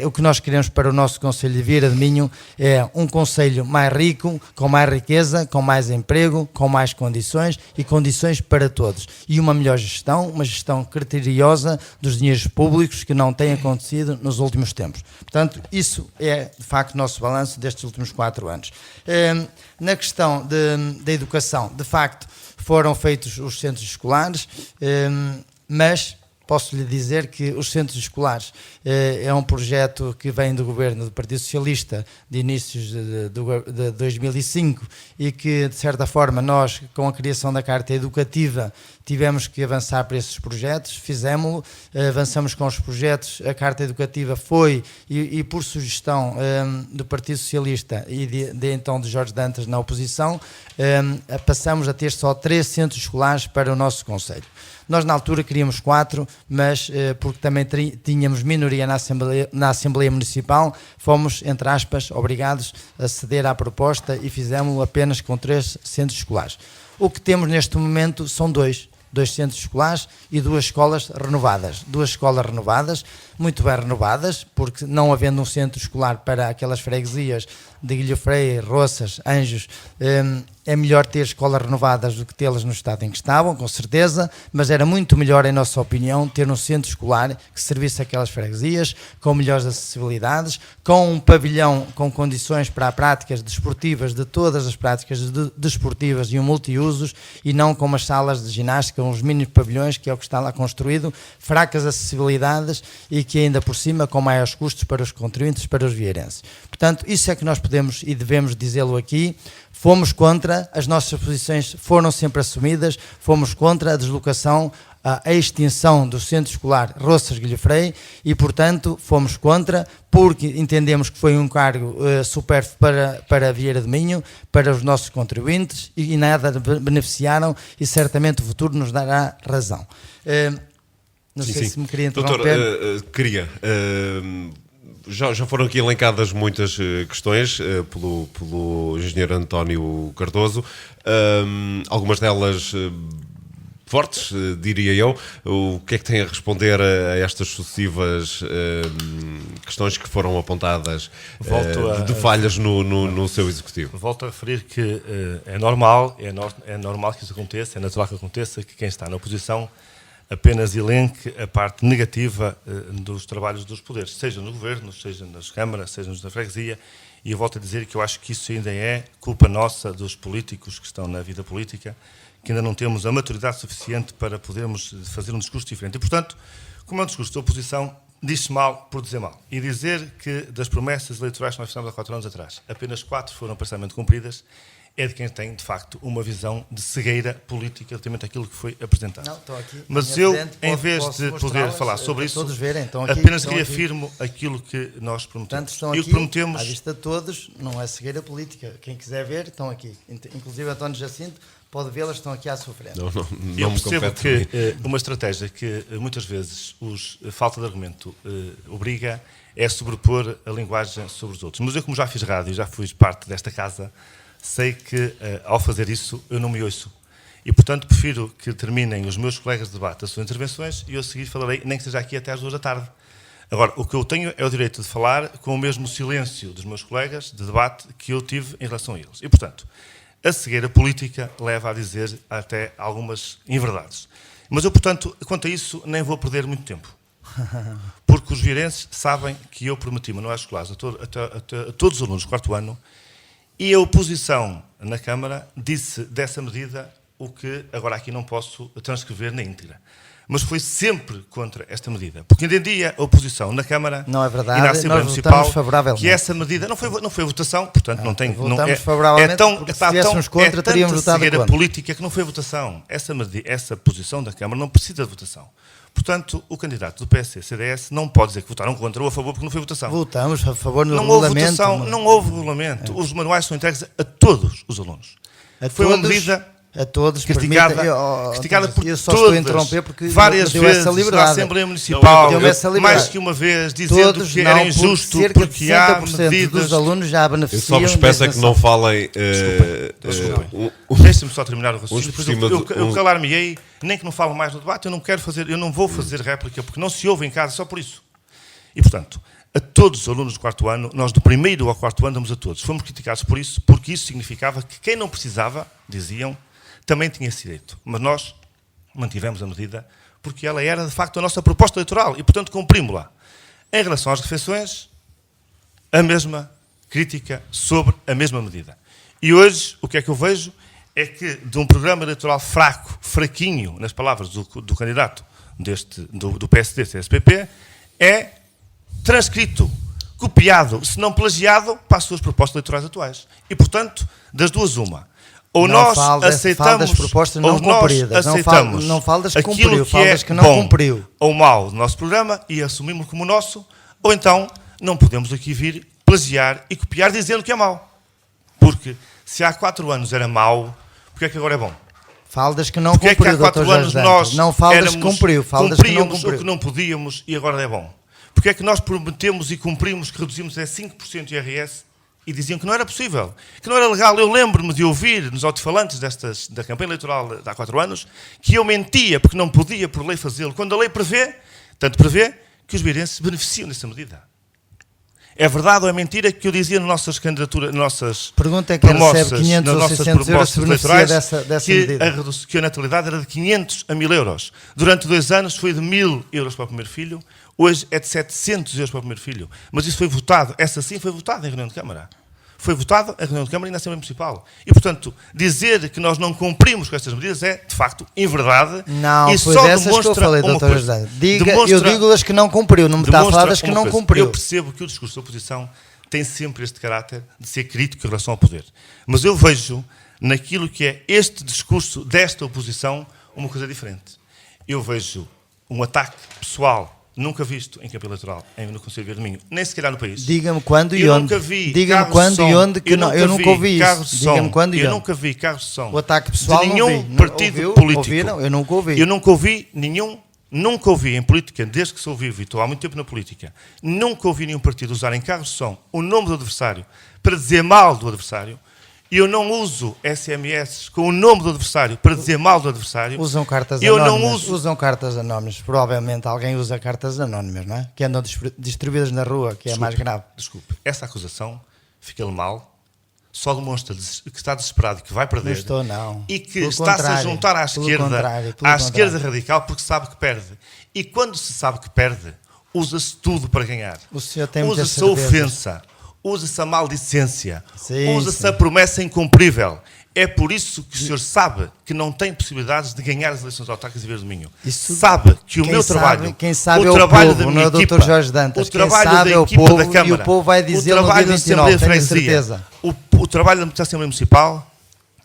S6: o que nós queremos para o nosso Conselho de Vieira de Minho é um Conselho mais rico, com mais riqueza, com mais emprego, com mais condições e condições para todos. E uma melhor gestão, uma gestão criteriosa dos dinheiros públicos que não tem acontecido nos últimos tempos. Portanto, isso é, de facto, o nosso balanço destes últimos 4 anos. Na questão da educação, de facto, foram feitos os centros escolares, mas posso lhe dizer que os centros escolares é um projeto que vem do governo do Partido Socialista de inícios de 2005 e que, de certa forma, nós, com a criação da Carta Educativa, tivemos que avançar para esses projetos, fizemos-lo, avançamos com os projetos, a Carta Educativa foi, e por sugestão do Partido Socialista e então de Jorge Dantas na oposição, passamos a ter só 3 centros escolares para o nosso Conselho. Nós, na altura, queríamos 4, mas porque também tínhamos minoria na Assembleia Municipal, fomos, entre aspas, obrigados a ceder à proposta e fizemos-lo apenas com 3 centros escolares. O que temos neste momento são 2 centros escolares e 2 escolas renovadas. 2 escolas renovadas, muito bem renovadas, porque não havendo um centro escolar para aquelas freguesias de Guilhofreia, Roças, Anjos, é melhor ter escolas renovadas do que tê-las no estado em que estavam, com certeza, mas era muito melhor, em nossa opinião, ter um centro escolar que servisse aquelas freguesias, com melhores acessibilidades, com um pavilhão com condições para práticas desportivas, de todas as práticas desportivas e um multiusos, e não com umas salas de ginástica, uns mini pavilhões, que é o que está lá construído, fracas acessibilidades e que ainda por cima com maiores custos para os contribuintes, para os vieirenses. Portanto, isso é que nós podemos e devemos dizê-lo aqui. Fomos contra, as nossas posições foram sempre assumidas, fomos contra a deslocação, a extinção do centro escolar Roças-Guilhofrei e, portanto, fomos contra porque entendemos que foi um cargo supérfluo para Vieira de Minho, para os nossos contribuintes e nada beneficiaram e certamente o futuro nos dará razão. Não sei se me queria interromper.
S1: Doutor, queria... Já foram aqui elencadas muitas questões pelo engenheiro António Cardoso, algumas delas fortes, diria eu. O que é que tem a responder a estas sucessivas questões que foram apontadas de falhas no seu executivo?
S7: Volto a referir que é normal que isso aconteça, é natural que aconteça, que quem está na oposição apenas elenque a parte negativa dos trabalhos dos poderes, seja no governo, seja nas câmaras, seja na freguesia, e eu volto a dizer que eu acho que isso ainda é culpa nossa, dos políticos que estão na vida política, que ainda não temos a maturidade suficiente para podermos fazer um discurso diferente. E, portanto, como é um discurso da oposição, diz-se mal por dizer mal. E dizer que das promessas eleitorais que nós fizemos há 4 anos atrás, apenas 4 foram parcialmente cumpridas, é de quem tem, de facto, uma visão de cegueira política relativamente àquilo que foi apresentado.
S6: Não, estou aqui.
S7: Mas eu, em vez de poder falar sobre isso,
S6: aqui,
S7: apenas reafirmo aquilo que nós prometemos.
S6: Portanto, estão aqui, à vista de todos, não é cegueira política. Quem quiser ver, estão aqui. Inclusive, António Jacinto pode vê-las, estão aqui à sua frente.
S7: Eu percebo que uma estratégia que muitas vezes falta de argumento obriga é sobrepor a linguagem sobre os outros. Mas eu, como já fiz rádio, já fui parte desta casa, sei que, ao fazer isso, eu não me ouço. E, portanto, prefiro que terminem os meus colegas de debate as suas intervenções e eu a seguir falarei, nem que seja aqui até às 2 da tarde. Agora, o que eu tenho é o direito de falar com o mesmo silêncio dos meus colegas de debate que eu tive em relação a eles. E, portanto, a cegueira política leva a dizer até algumas inverdades. Mas eu, portanto, quanto a isso, nem vou perder muito tempo. Porque os vieirenses sabem que eu prometi manuais escolares a todos os alunos do 4º ano, e a oposição na Câmara disse dessa medida o que agora aqui não posso transcrever na íntegra. Mas foi sempre contra esta medida. Porque entendia a oposição na Câmara
S6: Não é verdade,
S7: e na Assembleia
S6: nós
S7: Municipal
S6: votamos favoravelmente.
S7: que essa medida não foi votação, portanto não tem...
S6: Votamos favoravelmente, porque se tivéssemos contra, teríamos votado
S7: cegueira
S6: contra.
S7: política que não foi votação. Essa posição da Câmara não precisa de votação. Portanto, o candidato do PSD-CDS não pode dizer que votaram contra ou a favor porque não foi votação.
S6: Votamos a favor no
S7: Não houve
S6: regulamento.
S7: votação, não houve regulamento. Os manuais são entregues a todos os alunos. Foi uma medida
S6: a todos,
S7: criticada por
S6: eu só estou a
S7: todas,
S6: interromper porque
S7: várias
S6: deu
S7: vezes
S6: essa
S7: na
S6: liberdade.
S7: Assembleia Municipal,
S6: Deu-me essa liberdade.
S7: mais que uma vez, dizendo
S6: Todos
S7: que
S6: não,
S7: era
S6: porque
S7: injusto
S6: cerca de
S7: porque há
S6: 60%
S7: medidas...
S6: dos alunos já
S1: Eu
S6: beneficiam.
S1: só vos peço é que não falem.
S7: Deixem-me só terminar o raciocínio,
S1: Uns por
S7: depois
S1: cima
S7: eu calar-me-ei, nem que não falo mais no debate, eu não vou fazer réplica, porque não se ouve em casa só por isso. E, portanto, a todos os alunos do 4º ano, nós do 1º ao 4º ano damos a todos. Fomos criticados por isso, porque isso significava que quem não precisava, diziam, também tinha esse direito. Mas nós mantivemos a medida, porque ela era, de facto, a nossa proposta eleitoral, e, portanto, cumprimos-la. Em relação às refeições, a mesma crítica sobre a mesma medida. E hoje, o que é que eu vejo? É que de um programa eleitoral fraco, fraquinho, nas palavras do candidato do PSD, CSPP, é transcrito, copiado, se não plagiado, para as suas propostas eleitorais atuais. E, portanto, das duas uma. Ou
S6: não
S7: nós aceitamos,
S6: das propostas não
S7: ou nós
S6: cumpridas.
S7: aceitamos
S6: Não falo das que
S7: aquilo
S6: cumpriu,
S7: que
S6: falo
S7: é
S6: das que não
S7: bom
S6: cumpriu.
S7: ou mau do nosso programa e assumimos como nosso, ou então não podemos aqui vir plagiar e copiar dizendo que é mau. Porque se há 4 anos era mau, porque é que agora é bom?
S6: Falo das que não
S7: Porque
S6: cumpriu,
S7: é que há 4
S6: Dr.
S7: anos
S6: Jorge
S7: nós
S6: Dantas. Não falo das que cumpriu, falo das que não
S7: cumpríamos o
S6: cumpriu.
S7: que não podíamos e agora é bom? Porque é que nós prometemos e cumprimos que reduzimos 5% de IRS e diziam que não era possível, que não era legal? Eu lembro-me de ouvir nos altifalantes da campanha eleitoral de há 4 anos que eu mentia porque não podia por lei fazê-lo, quando a lei prevê, tanto prevê, que os vieirenses beneficiam dessa medida. É verdade ou é mentira que eu dizia nas nossas candidaturas, nas nossas
S6: Pergunta é que
S7: propostas,
S6: recebe 500 ou 600 euros se beneficia
S7: eleitorais,
S6: dessa
S7: que
S6: medida.
S7: que a natalidade era de 500 a 1000 euros. Durante 2 anos foi de 1000 euros para o primeiro filho, hoje é de 700 euros para o primeiro filho. Mas isso foi votado, essa sim foi votada em reunião de Câmara. Foi votado em reunião de Câmara e na Assembleia Municipal. E, portanto, dizer que nós não cumprimos com estas medidas é, de facto, inverdade.
S6: Não,
S7: e
S6: foi
S7: só
S6: dessas
S7: demonstra
S6: que eu falei,
S7: uma
S6: Dr.
S7: coisa.
S6: José. Eu digo das que não cumpriu, não me está a falar das que não cumpriu.
S7: Eu percebo que o discurso da oposição tem sempre este caráter de ser crítico em relação ao poder. Mas eu vejo naquilo que é este discurso desta oposição uma coisa diferente. Eu vejo um ataque pessoal nunca visto em campanha eleitoral no Conselho de Minho, nem sequer no país.
S6: Diga-me quando e
S7: eu
S6: onde.
S7: Nunca vi
S6: Diga-me quando e onde que não, eu nunca ouvi isso. Diga-me quando e onde.
S7: Eu nunca vi carros de som
S6: O ataque pessoal
S7: de nenhum
S6: não vi.
S7: partido
S6: Ouviu?
S7: político.
S6: Ouviram? Eu nunca ouvi.
S7: Eu nunca ouvi nunca ouvi em política, desde que sou vivo e estou há muito tempo na política, nunca ouvi nenhum partido usar em carros de som o nome do adversário para dizer mal do adversário. E eu não uso SMS com o nome do adversário para dizer mal do adversário.
S6: Usam cartas
S7: eu
S6: anónimas.
S7: Não uso.
S6: Usam cartas anónimas. Provavelmente alguém usa cartas anónimas, não é? Que andam distribuídas na rua, que é mais grave.
S7: Desculpe, essa acusação fica-lhe mal, só demonstra que está desesperado e que vai perder.
S6: Não estou, não.
S7: E que
S6: Pelo
S7: está-se a
S6: contrário.
S7: juntar à
S6: Pelo
S7: esquerda,
S6: contrário.
S7: radical, porque sabe que perde. E quando se sabe que perde, usa-se tudo para ganhar.
S6: O senhor tem muitas
S7: Usa-se a
S6: certezas.
S7: ofensa, usa-se a maldicência,
S6: Sim,
S7: usa-se
S6: sim.
S7: a promessa incumprível. É por isso que o senhor sabe que não tem possibilidades de ganhar as eleições autárquicas e ver domingo.
S6: Isso-
S7: Sabe que o
S6: quem
S7: meu
S6: sabe-
S7: trabalho,
S6: quem sabe
S7: o
S6: é o
S7: trabalho
S6: povo,
S7: da minha
S6: não é o Dr.
S7: equipa,
S6: Jorge Dantas.
S7: o
S6: Quem
S7: trabalho
S6: sabe
S7: da
S6: é o
S7: equipa
S6: povo
S7: da
S6: e o
S7: Câmara,
S6: povo vai dizer
S7: o
S6: no
S7: trabalho
S6: dia
S7: da
S6: 29,
S7: Assembleia de
S6: tenho
S7: Freguesia,
S6: certeza.
S7: o trabalho da Assembleia Municipal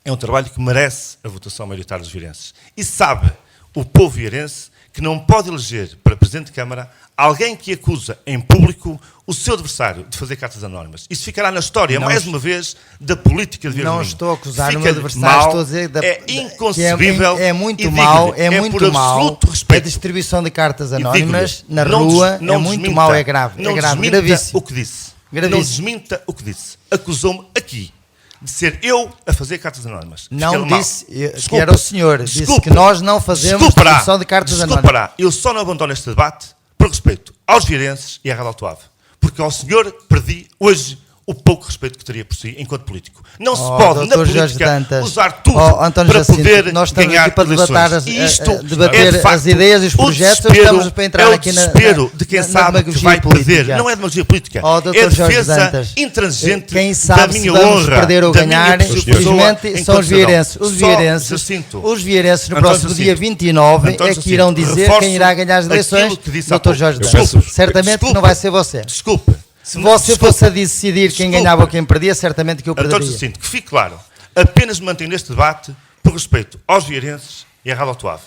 S7: é um trabalho que merece a votação maioritária dos vieirenses. E sabe o povo vieirense que não pode eleger para Presidente de Câmara alguém que acusa em público o seu adversário de fazer cartas anónimas. Isso ficará na história,
S6: Não
S7: mais uma vez, da política de Vieira
S6: Não
S7: do Minho.
S6: estou a acusar o meu
S7: Fica-lhe
S6: adversário,
S7: mal,
S6: estou a dizer
S7: é inconcebível
S6: é muito
S7: e
S6: mau,
S7: digo-lhe,
S6: é muito
S7: por
S6: mau
S7: absoluto
S6: a
S7: respeito.
S6: distribuição de cartas
S7: E
S6: anónimas
S7: digo-lhe,
S6: na
S7: não
S6: rua,
S7: não
S6: é muito
S7: desminta,
S6: mau, é grave,
S7: não
S6: é grave,
S7: desminta
S6: gravíssimo.
S7: o que disse.
S6: Gravíssimo.
S7: Não desminta o que disse. Acusou-me aqui de ser eu a fazer cartas anónimas.
S6: Não
S7: Fica-lhe mal.
S6: disse que
S7: Desculpe,
S6: era o senhor, disse
S7: desculpe,
S6: que nós não fazemos
S7: desculpará,
S6: distribuição de cartas anónimas.
S7: desculpará. Eu só não abandono este debate por respeito aos vieirenses e à Rádio Alto Ave. Porque ao senhor perdi hoje o pouco respeito que teria por si enquanto político. Não se
S6: Oh,
S7: pode, na
S6: Dr. Jorge
S7: política,
S6: Dantas,
S7: usar tudo
S6: António
S7: para
S6: Jacinto,
S7: poder
S6: nós estamos
S7: ganhar
S6: aqui para
S7: eleições.
S6: debater
S7: de facto,
S6: as ideias e os
S7: o
S6: projetos, ou
S7: desespero,
S6: estamos para entrar
S7: é o
S6: aqui na
S7: desespero de quem
S6: na
S7: sabe que
S6: demagogia
S7: vai perder.
S6: política.
S7: Não é demagogia política.
S6: Oh, Dr.
S7: É a
S6: Jorge
S7: defesa
S6: Dantas,
S7: intransigente
S6: quem
S7: da
S6: sabe
S7: minha
S6: se vamos
S7: honra,
S6: perder ou
S7: da minha
S6: ganhar,
S7: pessoa
S6: infelizmente, são
S7: enquanto
S6: os vieirenses.
S7: cidadão.
S6: Os
S7: Só
S6: vieirenses,
S7: Jacinto.
S6: os vieirenses no
S7: António
S6: próximo dia
S7: Jacinto.
S6: 29
S7: António
S6: é que irão
S7: Jacinto,
S6: dizer
S7: reforço
S6: quem irá ganhar as eleições.
S7: aquilo que disse há
S6: Dr.
S7: pouco.
S6: Jorge
S7: Eu
S6: Dantas,
S7: peço-
S6: certamente que não vai ser você.
S7: Desculpe.
S6: Se você fosse a decidir quem ganhava ou quem perdia, certamente que eu
S7: António
S6: perderia.
S7: Jacinto, que fique claro, apenas me mantenho neste debate por respeito aos vieirenses e à Rádio Auto Ave.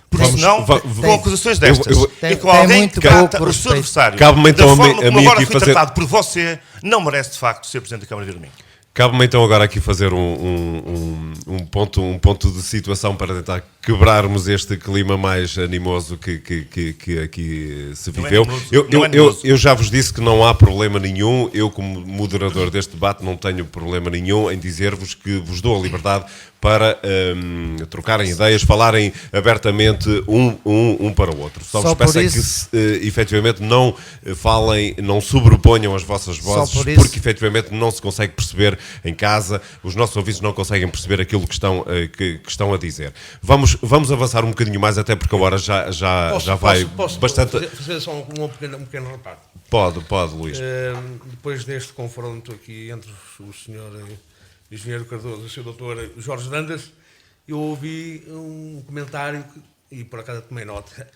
S7: Porque
S1: Vamos-
S7: senão,
S1: va-
S7: com acusações destas,
S6: Tem-
S7: e com
S6: tem
S7: alguém
S6: muito
S7: que trata
S6: pouco
S7: o seu
S6: respeito.
S7: adversário
S1: Cabe-me então
S7: da
S1: a
S7: forma
S1: mim
S7: como agora
S1: aqui
S7: foi
S1: fazer-
S7: tratado por você, não merece de facto ser Presidente da Câmara de Domingo.
S1: Cabe-me então agora aqui fazer um ponto de situação para tentar quebrarmos este clima mais animoso que aqui se
S7: Não é
S1: viveu.
S7: animoso, não é animoso.
S1: Eu já vos disse que não há problema nenhum, eu como moderador deste debate não tenho problema nenhum em dizer-vos que vos dou a liberdade para trocarem ideias, falarem abertamente um para o outro. Só vos
S6: Só por
S1: peço é que
S6: isso-
S1: efetivamente não falem, não sobreponham as vossas vozes,
S6: por isso-
S1: porque efetivamente não se consegue perceber em casa, os nossos ouvintes não conseguem perceber aquilo que estão a dizer. Vamos avançar um bocadinho mais, até porque a hora já vai
S5: Posso
S1: bastante...
S5: fazer só um pequeno reparo.
S1: Pode, Luís.
S5: Depois deste confronto aqui entre o senhor Engenheiro Cardoso e o seu doutor Jorge Dantas, eu ouvi um comentário, e por acaso tomei nota,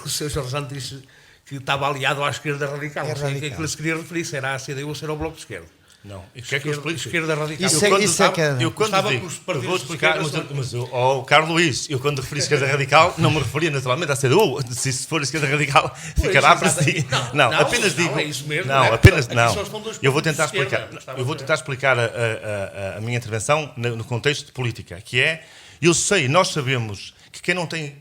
S5: o senhor Jorge Dantas disse que estava aliado à esquerda radical. Não sei o que é que ele se queria referir, será a CDU ou será ao Bloco de Esquerda.
S7: Não, e quer que eu explique?
S5: Esquerda radical.
S6: Isso é que é-
S7: Eu quando
S5: Estava
S7: digo,
S5: com os
S7: eu
S5: partidos
S7: vou explicar,
S5: de esquerda,
S7: Carlos Luís, eu quando referi esquerda radical não me referia naturalmente à CDU, se for esquerda radical ficará para si. Não, apenas
S5: não,
S7: digo,
S5: é isso mesmo,
S7: não,
S5: não é?
S7: apenas
S5: Aqui
S7: não.
S5: só estão dois
S7: Eu vou
S5: partidos
S7: tentar
S5: de esquerda,
S7: explicar,
S5: estava
S7: eu vou
S5: a
S7: tentar explicar a minha intervenção no contexto de política, que é, nós sabemos que quem não tem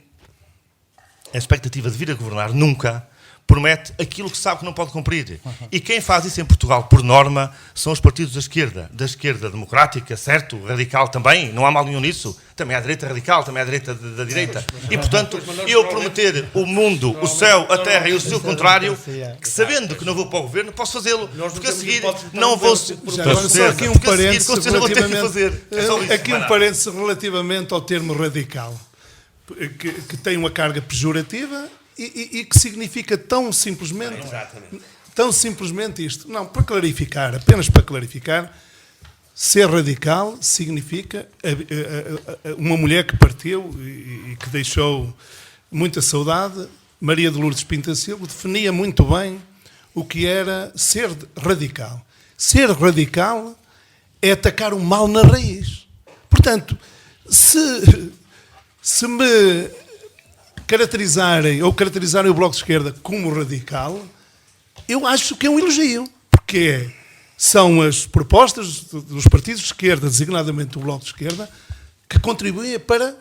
S7: a expectativa de vir a governar nunca promete aquilo que sabe que não pode cumprir. E quem faz isso em Portugal, por norma, são os partidos da esquerda democrática, certo, radical também, não há mal nenhum nisso. Também há direita radical, também há direita da direita. E, portanto, eu prometer o mundo, o céu, a terra e o seu contrário, que sabendo que não vou para o governo, posso fazê-lo. Porque a seguir não vou...
S4: Já agora só aqui um
S7: Porque a seguir,
S4: parênteses
S7: com certeza, vou ter que
S4: relativamente,
S7: fazer. É só isso,
S4: aqui
S7: vai
S4: um
S7: lá.
S4: parênteses relativamente ao termo radical, que tem uma carga pejorativa e que significa tão simplesmente isto. Não, para clarificar, apenas para clarificar, ser radical significa uma mulher que partiu e que deixou muita saudade. Maria de Lourdes Pinto da Silva definia muito bem o que era ser radical. Ser radical é atacar o mal na raiz. Portanto, se me caracterizarem o Bloco de Esquerda como radical, eu acho que é um elogio, porque são as propostas dos partidos de esquerda, designadamente do Bloco de Esquerda, que contribuem para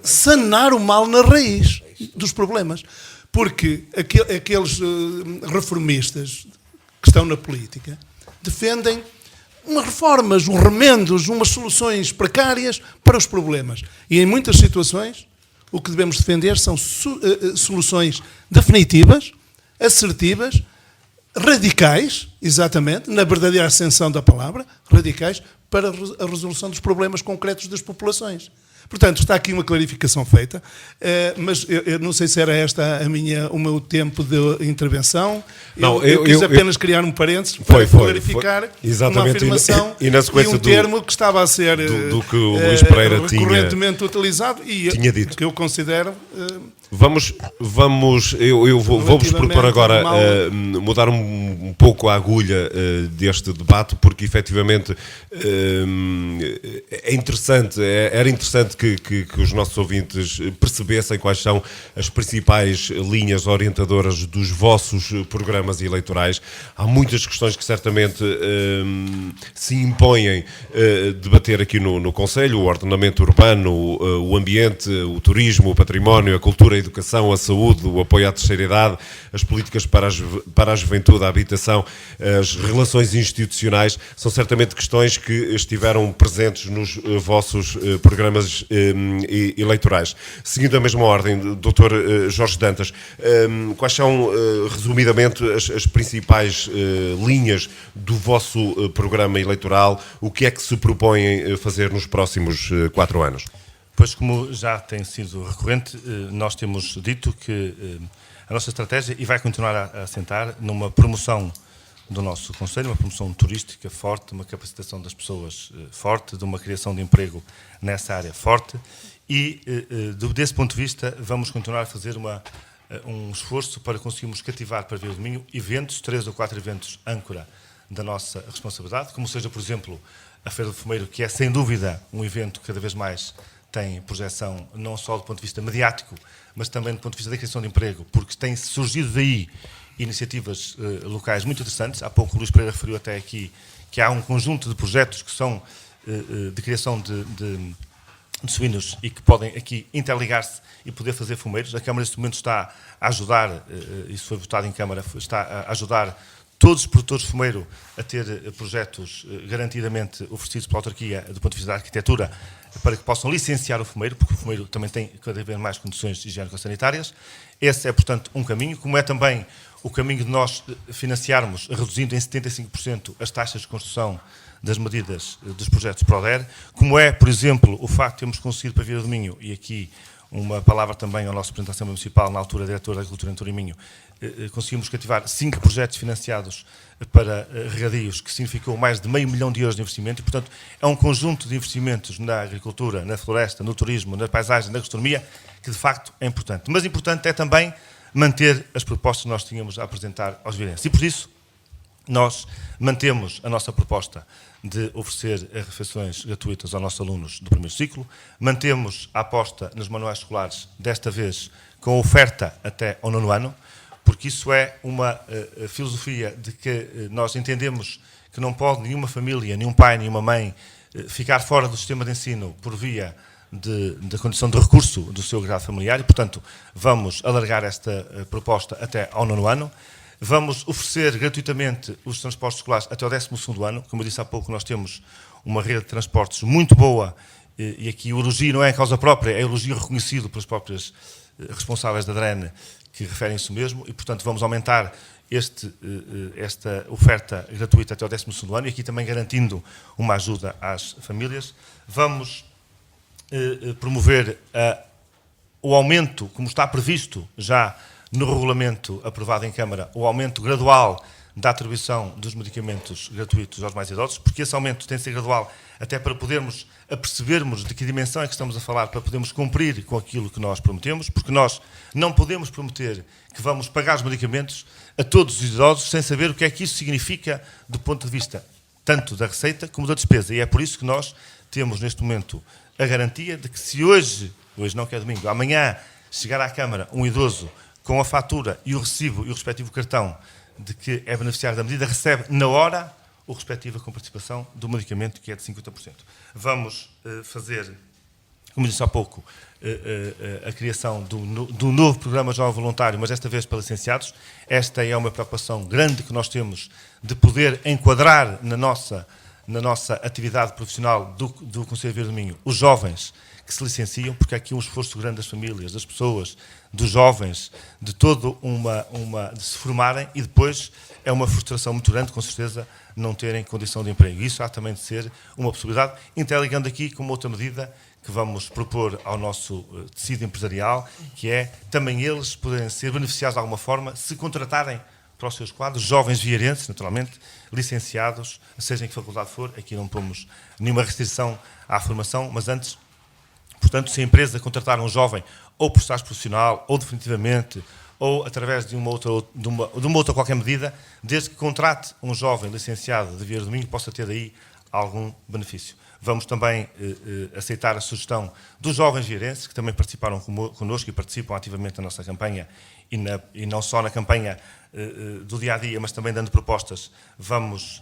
S4: sanar o mal na raiz dos problemas. Porque aqueles reformistas que estão na política defendem umas reformas, uns remendos, umas soluções precárias para os problemas. E em muitas situações o que devemos defender são soluções definitivas, assertivas, radicais, exatamente, na verdadeira ascensão da palavra, radicais, para a resolução dos problemas concretos das populações. Portanto, está aqui uma clarificação feita, mas eu não sei se era o meu tempo de intervenção.
S1: Não,
S4: eu quis apenas criar um parênteses para clarificar
S1: exatamente,
S4: uma afirmação
S1: e na sequência
S4: um termo que estava a ser
S1: do que o Luís Pereira
S4: recorrentemente utilizado e
S1: tinha dito.
S4: que eu considero...
S1: Eu vou-vos propor agora mudar um pouco a agulha deste debate, porque efetivamente é interessante, era interessante que os nossos ouvintes percebessem quais são as principais linhas orientadoras dos vossos programas eleitorais. Há muitas questões que certamente se impõem debater aqui no Conselho: o ordenamento urbano, o ambiente, o turismo, o património, a cultura, a educação, a saúde, o apoio à terceira idade, as políticas para a juventude, a habitação, as relações institucionais. São certamente questões que estiveram presentes nos vossos programas eleitorais. Seguindo a mesma ordem, Dr. Jorge Dantas, quais são, resumidamente, as principais linhas do vosso programa eleitoral? O que é que se propõem fazer nos próximos 4 anos?
S7: Pois, como já tem sido recorrente, nós temos dito que a nossa estratégia, e vai continuar a assentar, numa promoção do nosso Conselho, uma promoção turística forte, uma capacitação das pessoas forte, de uma criação de emprego nessa área forte, e desse ponto de vista vamos continuar a fazer um esforço para conseguirmos cativar para Vila do Minho eventos, 3 ou 4 eventos âncora da nossa responsabilidade, como seja, por exemplo, a Feira do Fumeiro, que é sem dúvida um evento que cada vez mais tem projeção não só do ponto de vista mediático, mas também do ponto de vista da criação de emprego, porque tem surgido daí iniciativas locais muito interessantes. Há pouco o Luís Pereira referiu até aqui que há um conjunto de projetos que são de criação de suínos e que podem aqui interligar-se e poder fazer fumeiros. A Câmara neste momento está a ajudar, isso foi votado em Câmara, está a ajudar todos os produtores de fumeiro a ter projetos garantidamente oferecidos pela autarquia do ponto de vista da arquitetura para que possam licenciar o fumeiro, porque o fumeiro também tem cada vez mais condições higiênico-sanitárias. Esse é, portanto, um caminho, como é também o caminho de nós financiarmos, reduzindo em 75% as taxas de construção das medidas dos projetos PRODER, como é, por exemplo, o facto de termos conseguido para Vila do Minho, e aqui uma palavra também ao nosso Presidente da Assembleia Municipal, na altura diretor da Agricultura em Touriminho, conseguimos cativar 5 projetos financiados para regadios, que significou mais de €500 mil de investimento, e, portanto, é um conjunto de investimentos na agricultura, na floresta, no turismo, na paisagem, na gastronomia, que de facto é importante. Mas importante é também manter as propostas que nós tínhamos a apresentar aos virenses. E por isso, nós mantemos a nossa proposta de oferecer refeições gratuitas aos nossos alunos do primeiro ciclo, mantemos a aposta nos manuais escolares, desta vez com oferta até ao 9º ano, porque isso é uma filosofia de que nós entendemos que não pode nenhuma família, nenhum pai, nenhuma mãe ficar fora do sistema de ensino por via da condição de recurso do seu grau familiar, e, portanto, vamos alargar esta proposta até ao 9º ano. Vamos oferecer gratuitamente os transportes escolares até ao 12º ano. Como eu disse há pouco, nós temos uma rede de transportes muito boa, e aqui o elogio não é em causa própria, é elogio reconhecido pelos próprios responsáveis da DREN, que referem isso mesmo, e, portanto, vamos aumentar esta oferta gratuita até ao 12º ano, e aqui também garantindo uma ajuda às famílias. Vamos promover o aumento, como está previsto já no regulamento aprovado em Câmara, o aumento gradual da atribuição dos medicamentos gratuitos aos mais idosos, porque esse aumento tem de ser gradual até para podermos apercebermos de que dimensão é que estamos a falar, para podermos cumprir com aquilo que nós prometemos, porque nós não podemos prometer que vamos pagar os medicamentos a todos os idosos sem saber o que é que isso significa do ponto de vista tanto da receita como da despesa. E é por isso que nós temos neste momento a garantia de que se hoje não que é domingo, amanhã chegar à Câmara um idoso com a fatura e o recibo e o respectivo cartão de que é beneficiário da medida, recebe na hora o respectivo com participação do medicamento, que é de 50%. Vamos fazer, como disse há pouco, a criação do novo programa Jovem Voluntário, mas desta vez para licenciados. Esta é uma preocupação grande que nós temos de poder enquadrar na nossa atividade profissional do Conselho de Vila do Minho os jovens que se licenciam, porque há aqui um esforço grande das famílias, das pessoas, dos jovens, de todo de se formarem, e depois é uma frustração muito grande, com certeza, não terem condição de emprego. Isso há também de ser uma possibilidade, interligando aqui com uma outra medida que vamos propor ao nosso tecido empresarial, que é também eles poderem ser beneficiados de alguma forma se contratarem para os seus quadros, jovens vieirenses, naturalmente, licenciados, seja em que faculdade for. Aqui não pomos nenhuma restrição à formação, mas antes, portanto, se a empresa contratar um jovem, ou por estágio profissional, ou definitivamente, ou através de uma outra qualquer medida, desde que contrate um jovem licenciado de Vila do Minho, possa ter aí algum benefício. Vamos também aceitar a sugestão dos jovens vieirenses, que também participaram connosco e participam ativamente na nossa campanha, e não só na campanha do dia-a-dia, mas também dando propostas. Vamos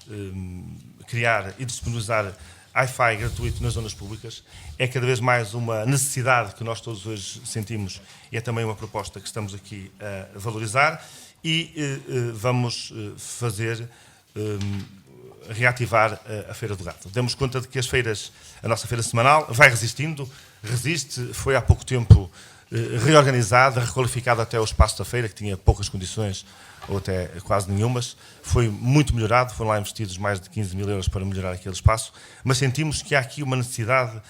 S7: criar e disponibilizar Wi-Fi gratuito nas zonas públicas. É cada vez mais uma necessidade que nós todos hoje sentimos, e é também uma proposta que estamos aqui a valorizar, e vamos fazer reativar a Feira do Gado. Demos conta de que a nossa feira semanal vai resistindo, resiste, foi há pouco tempo reorganizada, requalificada até o espaço da feira, que tinha poucas condições, ou até quase nenhumas, foi muito melhorado, foram lá investidos mais de 15 mil euros para melhorar aquele espaço, mas sentimos que há aqui uma necessidade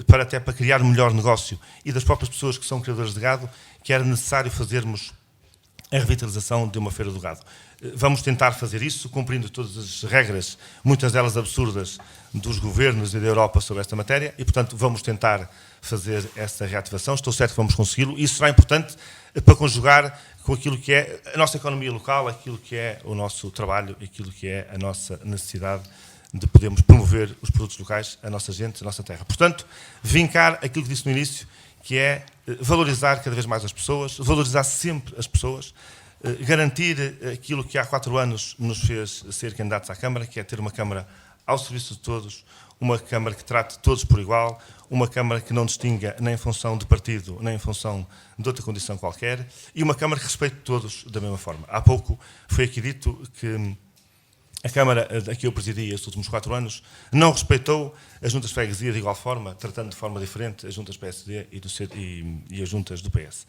S7: para criar um melhor negócio e das próprias pessoas que são criadores de gado, que era necessário fazermos a revitalização de uma feira do gado. Vamos tentar fazer isso, cumprindo todas as regras, muitas delas absurdas, dos governos e da Europa sobre esta matéria, e, portanto, vamos tentar fazer essa reativação. Estou certo que vamos consegui-lo. Isso será importante para conjugar com aquilo que é a nossa economia local, aquilo que é o nosso trabalho, aquilo que é a nossa necessidade de podermos promover os produtos locais, a nossa gente, a nossa terra. Portanto, vincar aquilo que disse no início, que é valorizar cada vez mais as pessoas, valorizar sempre as pessoas, garantir aquilo que há 4 anos nos fez ser candidatos à Câmara, que é ter uma Câmara ao serviço de todos, uma Câmara que trate todos por igual, uma Câmara que não distinga nem em função de partido, nem em função de outra condição qualquer, e uma Câmara que respeite todos da mesma forma. Há pouco foi aqui dito que a Câmara a que eu presidi estes últimos 4 anos não respeitou as juntas de freguesia de igual forma, tratando de forma diferente as juntas PSD e as juntas do PS.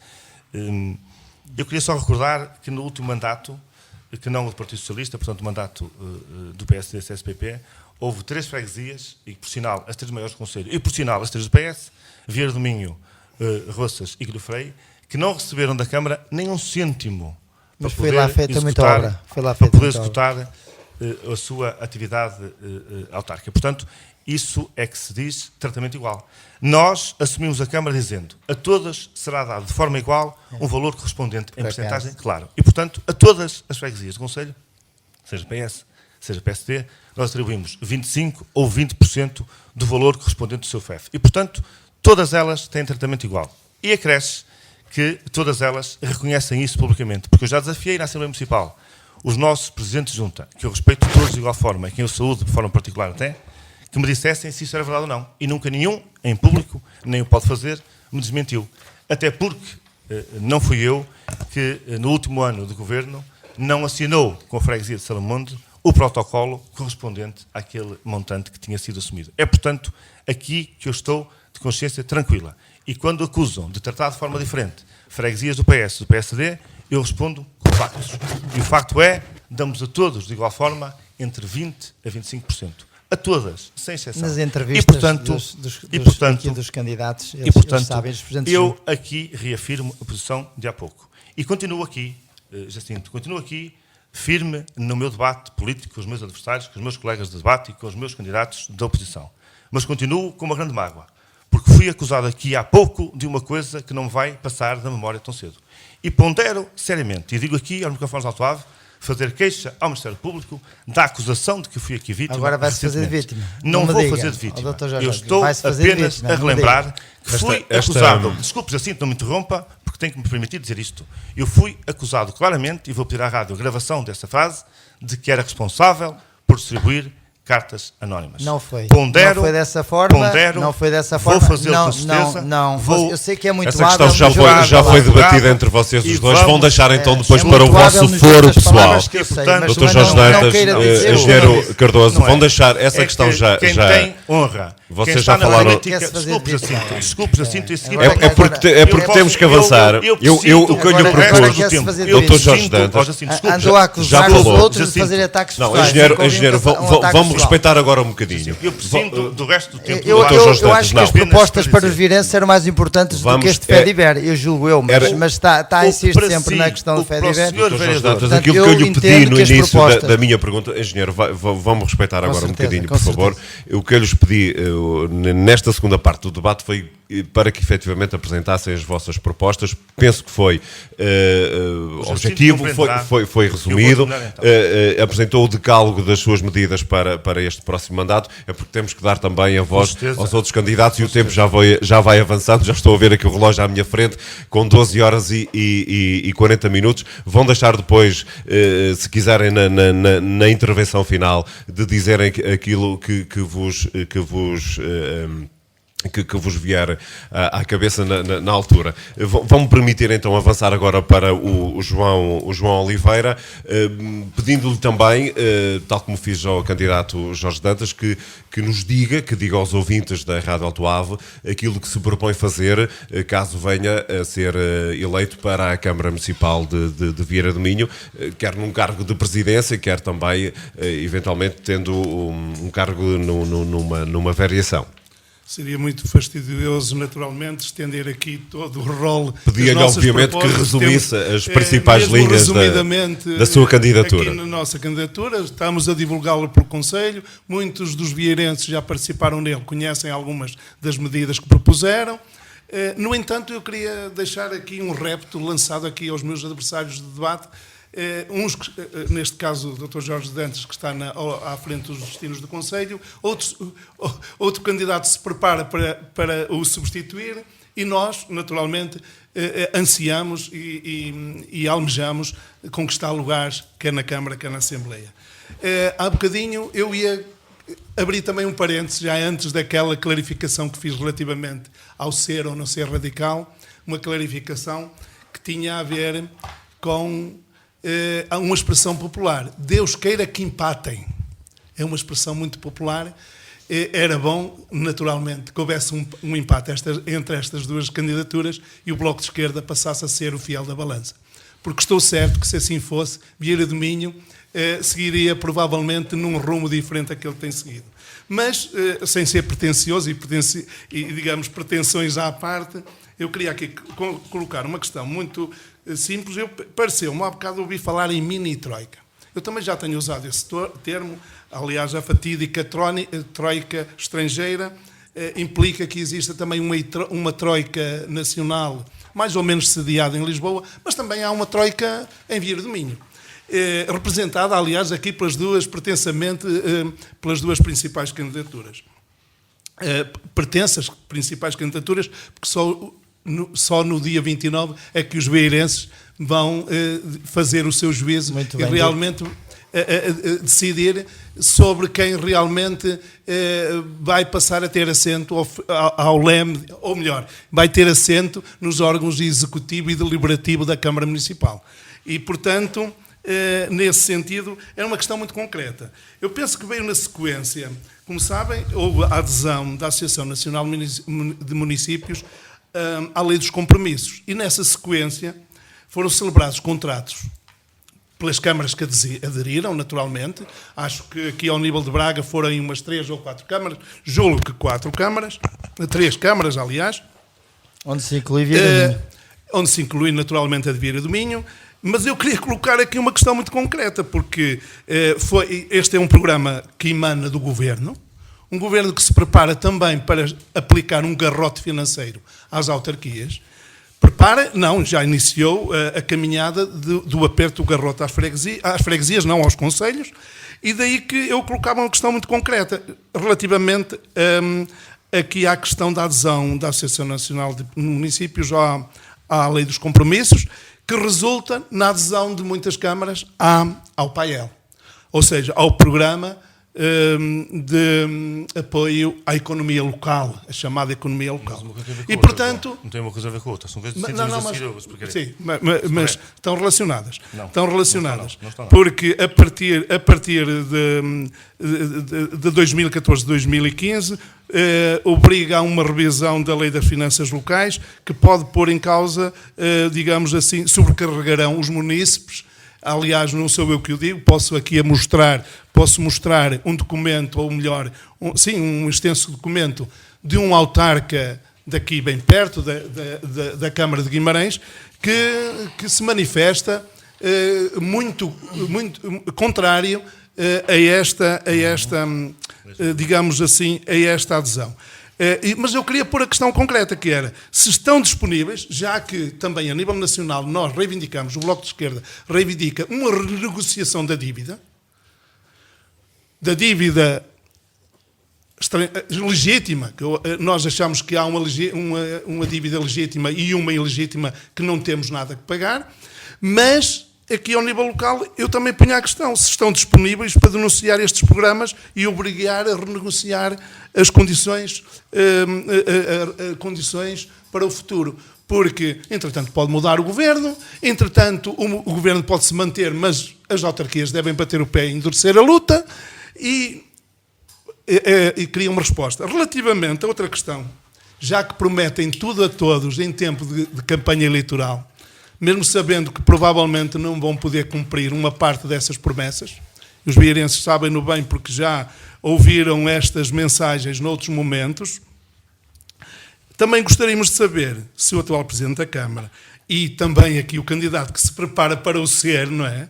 S7: Eu queria só recordar que no último mandato, que não o do Partido Socialista, portanto o mandato do PSD e CSPP, houve 3 freguesias, e por sinal as 3 maiores do Conselho, e por sinal as 3 do PS, Vieira do Minho, Roças e Guilho Freire, que não receberam da Câmara nem um cêntimo
S6: Mas
S7: para
S6: foi
S7: poder
S6: lá feita muita
S7: executar-
S6: obra. Foi lá
S7: para
S6: feita
S7: poder
S6: muita obra.
S7: executar a sua atividade autárquica. Portanto, isso é que se diz tratamento igual. Nós assumimos a Câmara dizendo a todas será dado de forma igual um valor correspondente em
S6: Por acaso.
S7: percentagem, claro. E, portanto, a todas as freguesias do Conselho, seja PS, seja PSD, nós atribuímos 25% ou 20% do valor correspondente do seu FEF. E, portanto, todas elas têm tratamento igual. E acresce que todas elas reconhecem isso publicamente, porque eu já desafiei na Assembleia Municipal os nossos presidentes de junta, que eu respeito todos de igual forma, e quem eu saúdo de forma particular até, que me dissessem se isso era verdade ou não. E nunca nenhum, em público, nem o pode fazer, me desmentiu. Até porque não fui eu que, no último ano de governo, não assinou com a freguesia de Salamonde o protocolo correspondente àquele montante que tinha sido assumido. É, portanto, aqui que eu estou de consciência tranquila. E quando acusam de tratar de forma diferente freguesias do PS e do PSD, eu respondo com factos. E o facto é, damos a todos, de igual forma, entre 20% a 25%. A todas, sem exceção.
S6: Nas entrevistas
S7: e, portanto,
S6: dos candidatos,
S7: e, portanto,
S6: eles sabem, os presidentes
S7: eu aqui reafirmo a posição de há pouco. E continuo aqui, Jacinto, continuo aqui firme no meu debate político com os meus adversários, com os meus colegas de debate e com os meus candidatos da oposição. Mas continuo com uma grande mágoa, porque fui acusado aqui há pouco de uma coisa que não me vai passar da memória tão cedo. E pondero seriamente, e digo aqui aos microfones Alto Ave, fazer queixa ao Ministério Público da acusação de que fui aqui vítima.
S6: Agora vai-se fazer de
S7: recentemente.
S6: vítima.
S7: Não
S6: Não me
S7: vou
S6: diga.
S7: fazer de vítima.
S6: Ó, Dr. Jorge,
S7: Eu estou
S6: vai-se fazer de
S7: apenas
S6: vítima,
S7: a
S6: não me
S7: relembrar que fui
S1: Esta-
S7: acusado. Desculpe, Jacinto, não me interrompa, porque tenho que me permitir dizer isto. Eu fui acusado claramente, e vou pedir à rádio a gravação dessa frase, de que era responsável por distribuir cartas anónimas.
S6: Não foi.
S7: Pondero,
S6: Não foi dessa forma.
S7: Pondero,
S6: Não foi dessa
S7: vou
S6: forma.
S7: fazê-lo
S6: Não,
S7: com certeza.
S6: não.
S7: Vou,
S6: Eu sei que é muito
S1: Essa questão
S6: hábil,
S1: já
S6: mas
S1: foi,
S6: eu-
S1: já foi
S7: advogado,
S1: debatida entre vocês
S7: e
S1: os dois.
S7: vamos-
S1: Vão deixar então depois
S6: é
S1: para o
S6: muito hábil
S1: vosso
S6: nos
S1: foro
S6: dizer as
S1: pessoal.
S6: palavras que eu sei,
S7: Portanto,
S6: mas
S1: Dr.
S6: também
S1: Jorge
S6: não
S1: Dantas,
S6: queira dizer-
S1: Engenheiro Cardoso,
S7: Não é.
S1: vão deixar essa
S7: É
S1: questão
S7: que
S1: já...
S7: Quem
S1: já
S7: tem honra.
S1: Vocês
S7: quem
S1: já
S7: está na
S1: falaram-
S7: política,
S6: Quer-se fazer
S7: desculpe,
S6: vítima.
S7: Jacinto, desculpe, Jacinto, isso
S6: Agora
S7: aqui
S6: quer-
S1: É porque temos que avançar.
S7: Eu
S1: O que eu lhe
S6: Agora
S1: propus...
S6: quer-se fazer
S1: Dr.
S6: vítima.
S1: Jorge Dantas,
S6: Andou a acusar
S1: já
S6: os
S1: falou.
S6: outros de
S7: Jacinto.
S6: fazer ataques
S1: Não,
S6: pessoais.
S1: engenheiro,
S6: Nunca ouvi
S1: engenheiro,
S6: um ataque
S1: vamos
S6: pessoal.
S1: respeitar agora um bocadinho.
S7: Eu prescindo do resto do tempo.
S6: Eu,
S7: do
S1: Dr.
S6: eu,
S1: Jorge
S6: eu
S1: Dantas,
S6: acho que as
S1: não.
S6: propostas para os virenses eram mais importantes do
S1: Vamos-
S6: que este Fediver, eu julgo eu, mas está a insistir sempre na questão do Fediver.
S7: Senhor
S1: Dr. Jorge
S7: vereador,
S1: Dantas,
S6: Portanto,
S1: aquilo que
S6: eu
S1: eu lhe pedi
S6: entendo
S1: no
S6: que as
S1: início
S6: propostas-
S1: da minha pergunta, engenheiro, vamos respeitar agora um
S6: certeza,
S1: bocadinho,
S6: com
S1: por favor. O que eu lhes pedi nesta segunda parte do debate foi para que efetivamente apresentassem as vossas propostas. Penso que foi objetivo,
S7: compreenderá.
S1: foi resumido.
S7: Eu vou terminar, então.
S1: Apresentou o decálogo das suas medidas para este próximo mandato. É porque temos que dar também a voz
S7: certeza.
S1: aos outros candidatos e o tempo já vai avançando. Já estou a ver aqui o relógio à minha frente com 12 horas e 40 minutos. Vão deixar depois, se quiserem, na intervenção final, de dizerem aquilo que vos que vos vier à cabeça na altura. Vão-me permitir então avançar agora para o João Oliveira, pedindo-lhe também, tal como fiz ao candidato Jorge Dantas, que diga aos ouvintes da Rádio Alto Ave aquilo que se propõe fazer caso venha a ser eleito para a Câmara Municipal de Vieira do Minho, quer num cargo de presidência, quer também eventualmente tendo um cargo numa variação.
S4: Seria muito fastidioso, naturalmente, estender aqui todo o rol.
S1: Pedia-lhe, obviamente, que resumisse as principais linhas da sua candidatura.
S4: Aqui na nossa candidatura, estamos a divulgá-la pelo Conselho. Muitos dos vieirenses já participaram nele, conhecem algumas das medidas que propuseram. No entanto, eu queria deixar aqui um repto lançado aqui aos meus adversários de debate. Neste caso, o Dr. Jorge Dantas, que está à frente dos destinos do Conselho, outro candidato se prepara para o substituir, e nós, naturalmente, ansiamos e almejamos conquistar lugares, quer na Câmara, quer na Assembleia. Há bocadinho eu ia abrir também um parênteses, já antes daquela clarificação que fiz relativamente ao ser ou não ser radical, uma clarificação que tinha a ver com uma expressão popular. Deus queira que empatem. É uma expressão muito popular. Era bom, naturalmente, que houvesse um empate entre estas duas candidaturas e o Bloco de Esquerda passasse a ser o fiel da balança. Porque estou certo que, se assim fosse, Vieira do Minho seguiria provavelmente num rumo diferente daquele que tem seguido. Mas, sem ser pretencioso e digamos, pretensões à parte, eu queria aqui colocar uma questão muito simples. Pareceu-me, há bocado ouvi falar em mini-troika. Eu também já tenho usado esse termo, aliás, a fatídica troika estrangeira implica que exista também uma troika nacional, mais ou menos sediada em Lisboa, mas também há uma troika em Vieira do Minho. Representada, aliás, aqui pretensamente pelas duas principais candidaturas. Pretensas principais candidaturas, porque só no dia 29 é que os vieirenses vão fazer o seu juízo e realmente decidir sobre quem realmente vai passar a ter assento ao leme, ou melhor, vai ter assento nos órgãos executivo e deliberativo da Câmara Municipal. E, portanto, nesse sentido, é uma questão muito concreta. Eu penso que veio na sequência, como sabem, houve a adesão da Associação Nacional de Municípios à Lei dos Compromissos. E nessa sequência foram celebrados contratos pelas câmaras que aderiram, naturalmente. Acho que aqui ao nível de Braga foram umas 3 ou 4 câmaras, julgo que 4 câmaras, 3 câmaras, aliás.
S6: Onde se inclui Vieira do Minho.
S4: Onde se inclui naturalmente a de Vieira do Minho. Mas eu queria colocar aqui uma questão muito concreta, porque este é um programa que emana do Governo, um Governo que se prepara também para aplicar um garrote financeiro às autarquias. Já iniciou a caminhada do aperto do garrote às freguesias, não aos concelhos, e daí que eu colocava uma questão muito concreta, relativamente aqui à questão da adesão da Associação Nacional de Municípios à Lei dos Compromissos, que resulta na adesão de muitas câmaras ao PAEL, ou seja, ao Programa de Apoio à Economia Local, a chamada Economia Local. E, portanto...
S7: Não tem uma coisa a ver com a outra, são coisas distintas a seguir, eu explicarei.
S4: Sim, mas estão relacionadas.
S7: Não,
S4: estão relacionadas.
S7: não estão.
S4: Porque a partir de 2014, 2015, obriga a uma revisão da Lei das Finanças Locais que pode pôr em causa, digamos assim, sobrecarregarão os munícipes. Aliás, não sou eu que o digo, posso mostrar um documento, ou melhor, um extenso documento de um autarca daqui bem perto, da Câmara de Guimarães, que se manifesta muito contrário digamos assim, a esta adesão. Mas eu queria pôr a questão concreta, que era, se estão disponíveis, já que também a nível nacional nós reivindicamos, o Bloco de Esquerda reivindica uma renegociação da dívida legítima, que nós achamos que há uma dívida legítima e uma ilegítima que não temos nada que pagar, mas aqui ao nível local, eu também ponho a questão se estão disponíveis para denunciar estes programas e obrigar a renegociar as condições, condições para o futuro. Porque, entretanto, pode mudar o governo, entretanto, o governo pode se manter, mas as autarquias devem bater o pé e endurecer a luta e criam uma resposta. Relativamente a outra questão, já que prometem tudo a todos em tempo de campanha eleitoral, mesmo sabendo que provavelmente não vão poder cumprir uma parte dessas promessas, os vieirenses sabem-no bem porque já ouviram estas mensagens noutros momentos, também gostaríamos de saber se o atual Presidente da Câmara e também aqui o candidato que se prepara para o ser, não é?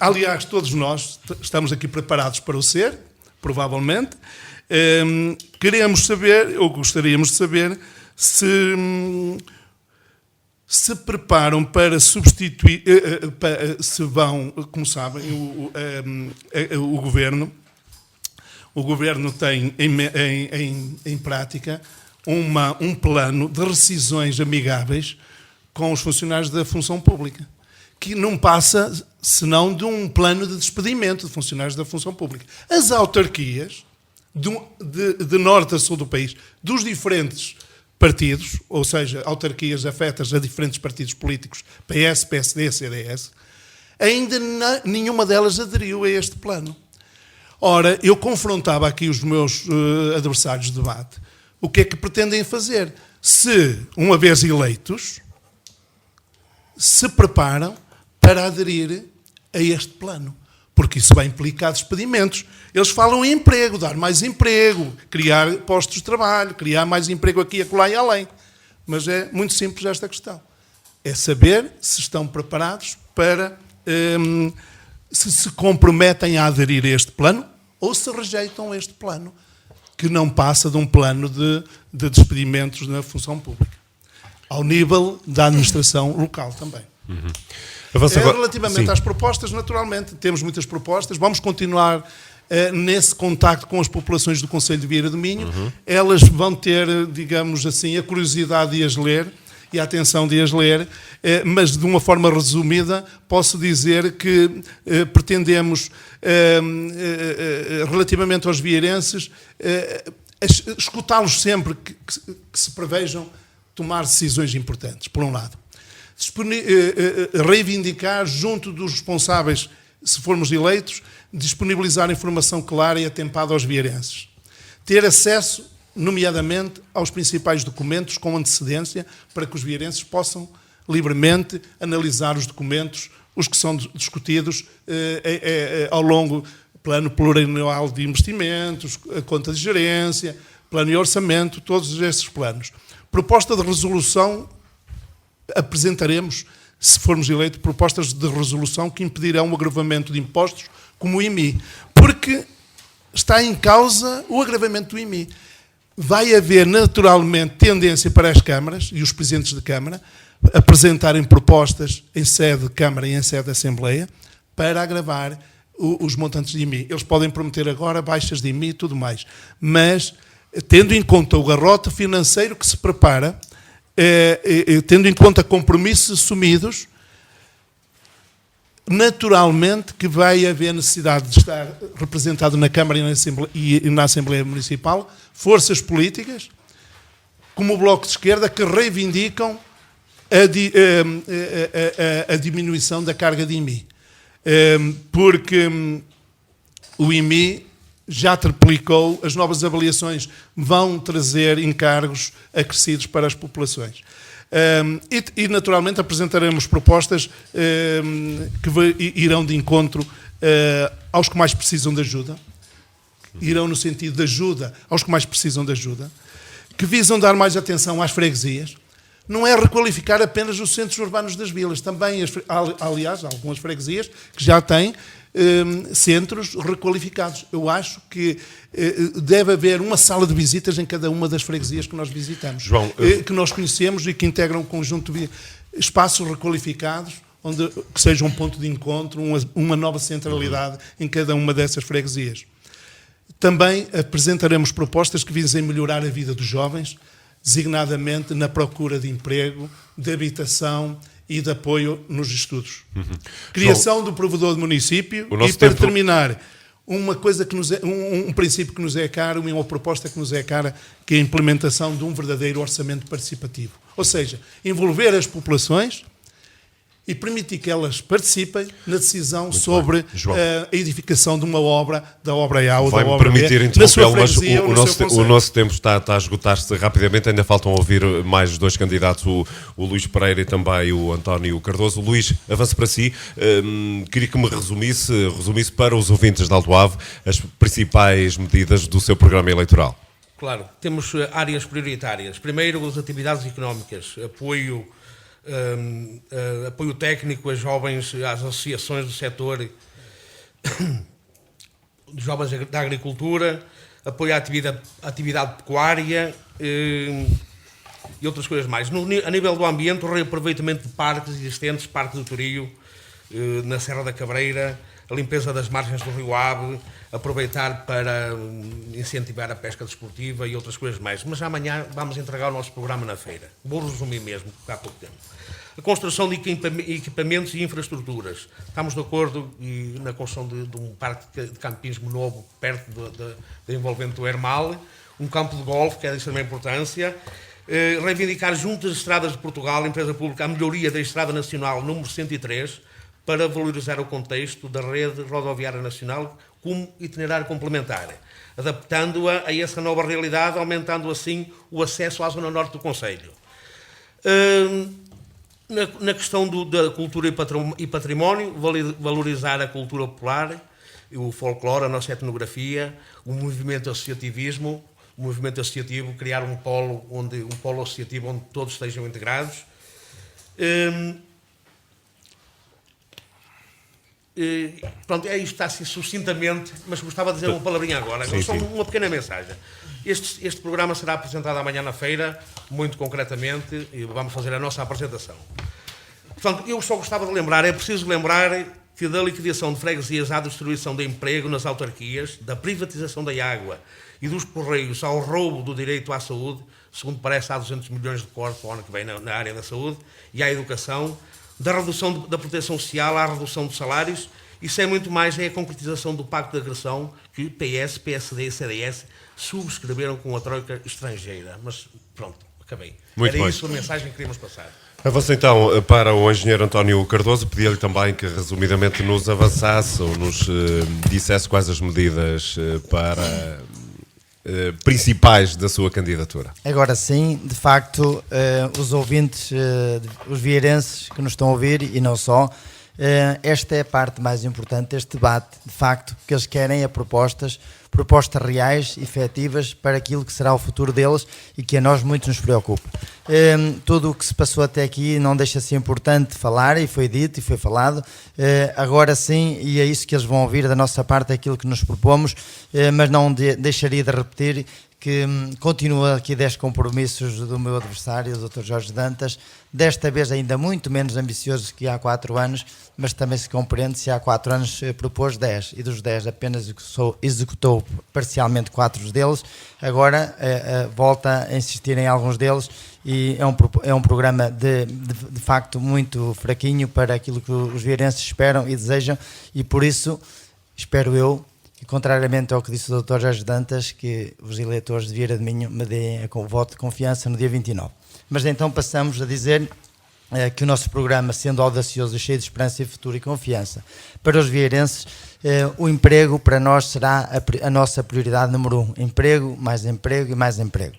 S4: Aliás, todos nós estamos aqui preparados para o ser, provavelmente. Queremos saber, ou gostaríamos de saber, se preparam para substituir, se vão, como sabem, o Governo tem em prática um plano de rescisões amigáveis com os funcionários da função pública, que não passa senão de um plano de despedimento de funcionários da função pública. As autarquias, de norte a sul do país, dos diferentes partidos, ou seja, autarquias afetas a diferentes partidos políticos, PS, PSD, CDS, ainda nenhuma delas aderiu a este plano. Ora, eu confrontava aqui os meus adversários de debate. O que é que pretendem fazer? Se, uma vez eleitos, se preparam para aderir a este plano. Porque isso vai implicar despedimentos. Eles falam em emprego, dar mais emprego, criar postos de trabalho, criar mais emprego aqui, acolá e além. Mas é muito simples esta questão. É saber se estão preparados para, se comprometem a aderir a este plano ou se rejeitam este plano, que não passa de um plano de despedimentos na função pública. Ao nível da administração local também. Relativamente às propostas, naturalmente, temos muitas propostas, vamos continuar nesse contacto com as populações do Concelho de Vieira do Minho. Elas vão ter, digamos assim, a curiosidade de as ler e a atenção de as ler, mas de uma forma resumida posso dizer que pretendemos, relativamente aos vieirenses, escutá-los sempre que se prevejam tomar decisões importantes, por um lado. Reivindicar junto dos responsáveis, se formos eleitos, disponibilizar informação clara e atempada aos vieirenses. Ter acesso, nomeadamente, aos principais documentos com antecedência, para que os vieirenses possam livremente analisar os documentos, os que são discutidos ao longo do plano plurianual de investimentos, a conta de gerência, plano e orçamento, todos esses planos. Proposta de resolução, apresentaremos, se formos eleitos, propostas de resolução que impedirão o agravamento de impostos como o IMI, porque está em causa o agravamento do IMI. Vai haver naturalmente tendência para as câmaras e os presidentes de Câmara apresentarem propostas em sede de Câmara e em sede de Assembleia para agravar os montantes de IMI. Eles podem prometer agora baixas de IMI e tudo mais, mas tendo em conta o garrote financeiro que se prepara, tendo em conta compromissos assumidos, naturalmente que vai haver necessidade de estar representado na Câmara e na Assembleia Municipal forças políticas, como o Bloco de Esquerda, que reivindicam a diminuição da carga de IMI. Porque o IMI já triplicou, as novas avaliações vão trazer encargos acrescidos para as populações. E naturalmente apresentaremos propostas que irão de encontro aos que mais precisam de ajuda, irão no sentido de ajuda aos que mais precisam de ajuda, que visam dar mais atenção às freguesias. Não é requalificar apenas os centros urbanos das vilas, também, aliás, algumas freguesias que já têm centros requalificados. Eu acho que deve haver uma sala de visitas em cada uma das freguesias que nós visitamos, João, que nós conhecemos e que integram um conjunto de espaços requalificados, que seja um ponto de encontro, uma nova centralidade em cada uma dessas freguesias. Também apresentaremos propostas que visem melhorar a vida dos jovens, designadamente na procura de emprego, de habitação e de apoio nos estudos. Criação do provedor do município
S1: o nosso
S4: e, para
S1: tempo-
S4: terminar, uma coisa que nos é, um princípio que nos é caro e uma proposta que nos é cara, que é a implementação de um verdadeiro orçamento participativo. Ou seja, envolver as populações e permitir que elas participem na decisão sobre
S1: João.
S4: a edificação de uma obra, da obra A ou da
S1: Vai-me
S4: obra B,
S1: permitir
S4: na sua
S1: interrompê-lo, mas
S4: freguesia ou no seu
S1: o
S4: concelho.
S1: nosso tempo está a esgotar-se rapidamente. Ainda faltam ouvir mais dois candidatos, o Luís Pereira e também o António Cardoso. Luís, avanço para si. Queria que me resumisse para os ouvintes de Alto Ave as principais medidas do seu programa eleitoral.
S5: Claro, temos áreas prioritárias. Primeiro, as atividades económicas, apoio técnico a jovens, às associações do setor de jovens da agricultura, apoio à atividade pecuária e outras coisas mais. A nível do ambiente, o reaproveitamento de parques existentes, Parque do Torio, na Serra da Cabreira, a limpeza das margens do Rio Ave, aproveitar para incentivar a pesca desportiva e outras coisas mais. Mas amanhã vamos entregar o nosso programa na feira. Vou resumir mesmo, porque há pouco tempo. A construção de equipamentos e infraestruturas. Estamos de acordo na construção de um parque de campismo novo, perto da envolvente do Hermal, um campo de golfe, que é de extrema importância. Reivindicar junto às Estradas de Portugal, empresa pública, a melhoria da Estrada Nacional número 103, para valorizar o contexto da rede rodoviária nacional como itinerário complementar, adaptando-a a essa nova realidade, aumentando assim o acesso à zona norte do concelho. Na questão da cultura e património, valorizar a cultura popular, o folclore, a nossa etnografia, o movimento associativismo, o movimento associativo, criar um polo associativo onde todos estejam integrados. Pronto, é isto, está assim sucintamente, mas gostava de dizer uma palavrinha agora, só uma pequena mensagem. Este programa será apresentado amanhã na feira, muito concretamente, e vamos fazer a nossa apresentação. Portanto, eu só gostava de lembrar, é preciso lembrar que da liquidação de freguesias à destruição de emprego nas autarquias, da privatização da água e dos correios ao roubo do direito à saúde, segundo parece há 200 milhões de cortes para o ano que vem na área da saúde, e à educação, da redução da proteção social à redução dos salários, isso é muito mais, é a concretização do pacto de agressão que PS, PSD e CDS subscreveram com a troika estrangeira. Mas pronto, acabei.
S1: Muito
S5: Era
S1: bem.
S5: isso a mensagem que queríamos passar.
S1: Avanço então para o engenheiro António Cardoso. Pedia-lhe também que resumidamente nos avançasse ou nos dissesse quais as medidas principais da sua candidatura.
S6: Agora sim, de facto, os ouvintes, os vieirenses que nos estão a ouvir e não só, esta é a parte mais importante deste debate. De facto, que eles querem é propostas reais, efetivas, para aquilo que será o futuro deles e que a nós muito nos preocupa. Tudo o que se passou até aqui não deixa de ser importante falar, e foi dito e foi falado. Agora sim, e é isso que eles vão ouvir da nossa parte, aquilo que nos propomos, mas não deixaria de repetir que continua aqui 10 compromissos do meu adversário, o Dr. Jorge Dantas, desta vez ainda muito menos ambiciosos que há 4 anos, mas também se compreende se há 4 anos propôs 10, e dos 10 apenas executou parcialmente 4 deles, agora volta a insistir em alguns deles, e é um programa de facto muito fraquinho para aquilo que os vieirenses esperam e desejam, e por isso espero eu, e contrariamente ao que disse o Dr. Jorge Dantas, que os eleitores de Vieira de Minho me deem o voto de confiança no dia 29. Mas então passamos a dizer que o nosso programa, sendo audacioso e cheio de esperança e futuro e confiança para os vieirenses, o emprego para nós será a nossa prioridade número 1. Emprego e mais emprego.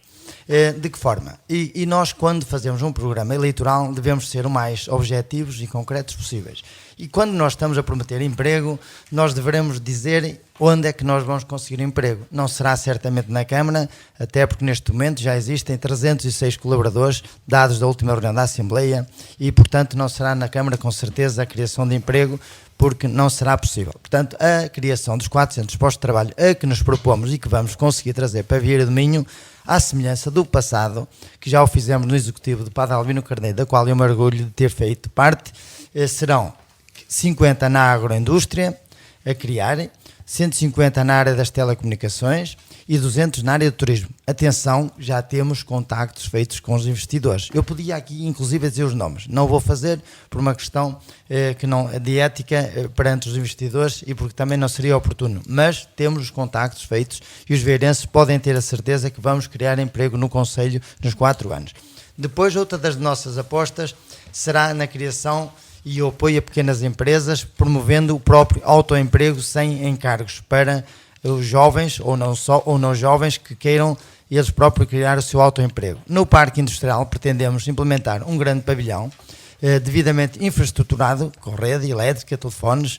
S6: De que forma? E nós, quando fazemos um programa eleitoral, devemos ser o mais objetivos e concretos possíveis. E quando nós estamos a prometer emprego, nós devemos dizer onde é que nós vamos conseguir emprego. Não será certamente na Câmara, até porque neste momento já existem 306 colaboradores, dados da última reunião da Assembleia, e portanto não será na Câmara com certeza a criação de emprego, porque não será possível. Portanto, a criação dos 400 postos de trabalho a que nos propomos e que vamos conseguir trazer para Vieira do Minho, à semelhança do passado, que já o fizemos no Executivo de Padre Albino Carneiro, da qual eu me orgulho de ter feito parte, serão 50 na agroindústria, a criar, 150 na área das telecomunicações e 200 na área do turismo. Atenção, já temos contactos feitos com os investidores. Eu podia aqui, inclusive, dizer os nomes. Não vou fazer por uma questão de ética perante os investidores e porque também não seria oportuno. Mas temos os contactos feitos e os veirenses podem ter a certeza que vamos criar emprego no Conselho nos 4 anos. Depois, outra das nossas apostas será na criação e o apoio a pequenas empresas, promovendo o próprio autoemprego sem encargos para os jovens ou não jovens que queiram eles próprios criar o seu autoemprego. No Parque Industrial pretendemos implementar um grande pavilhão devidamente infraestruturado, com rede elétrica, telefones,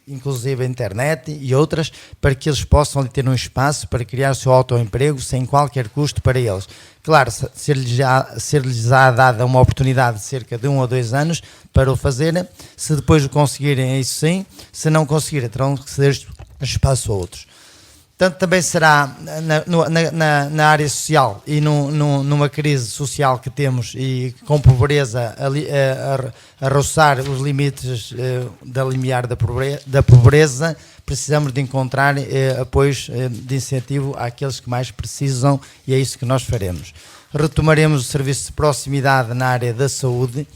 S6: inclusive a internet e outras, para que eles possam ter um espaço para criar o seu autoemprego sem qualquer custo para eles. Claro, ser-lhes dada uma oportunidade de cerca de 1 ou 2 anos para o fazerem. Se depois o conseguirem, é isso sim. Se não conseguirem, terão que ceder espaço a outros. Tanto também será na área social e numa crise social que temos e com pobreza a roçar os limites da limiar da pobreza, precisamos de encontrar apoios de incentivo àqueles que mais precisam e é isso que nós faremos. Retomaremos o serviço de proximidade na área da saúde,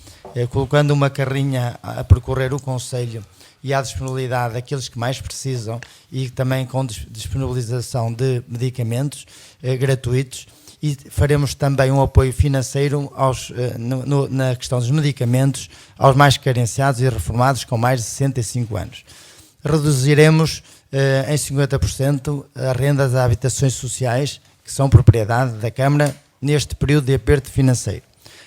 S6: colocando uma carrinha a percorrer o Conselho e à disponibilidade daqueles que mais precisam e também com disponibilização de medicamentos gratuitos e faremos também um apoio financeiro na questão dos medicamentos aos mais carenciados e reformados com mais de 65 anos. Reduziremos em 50% a renda das habitações sociais que são propriedade da Câmara neste período de aperto financeiro.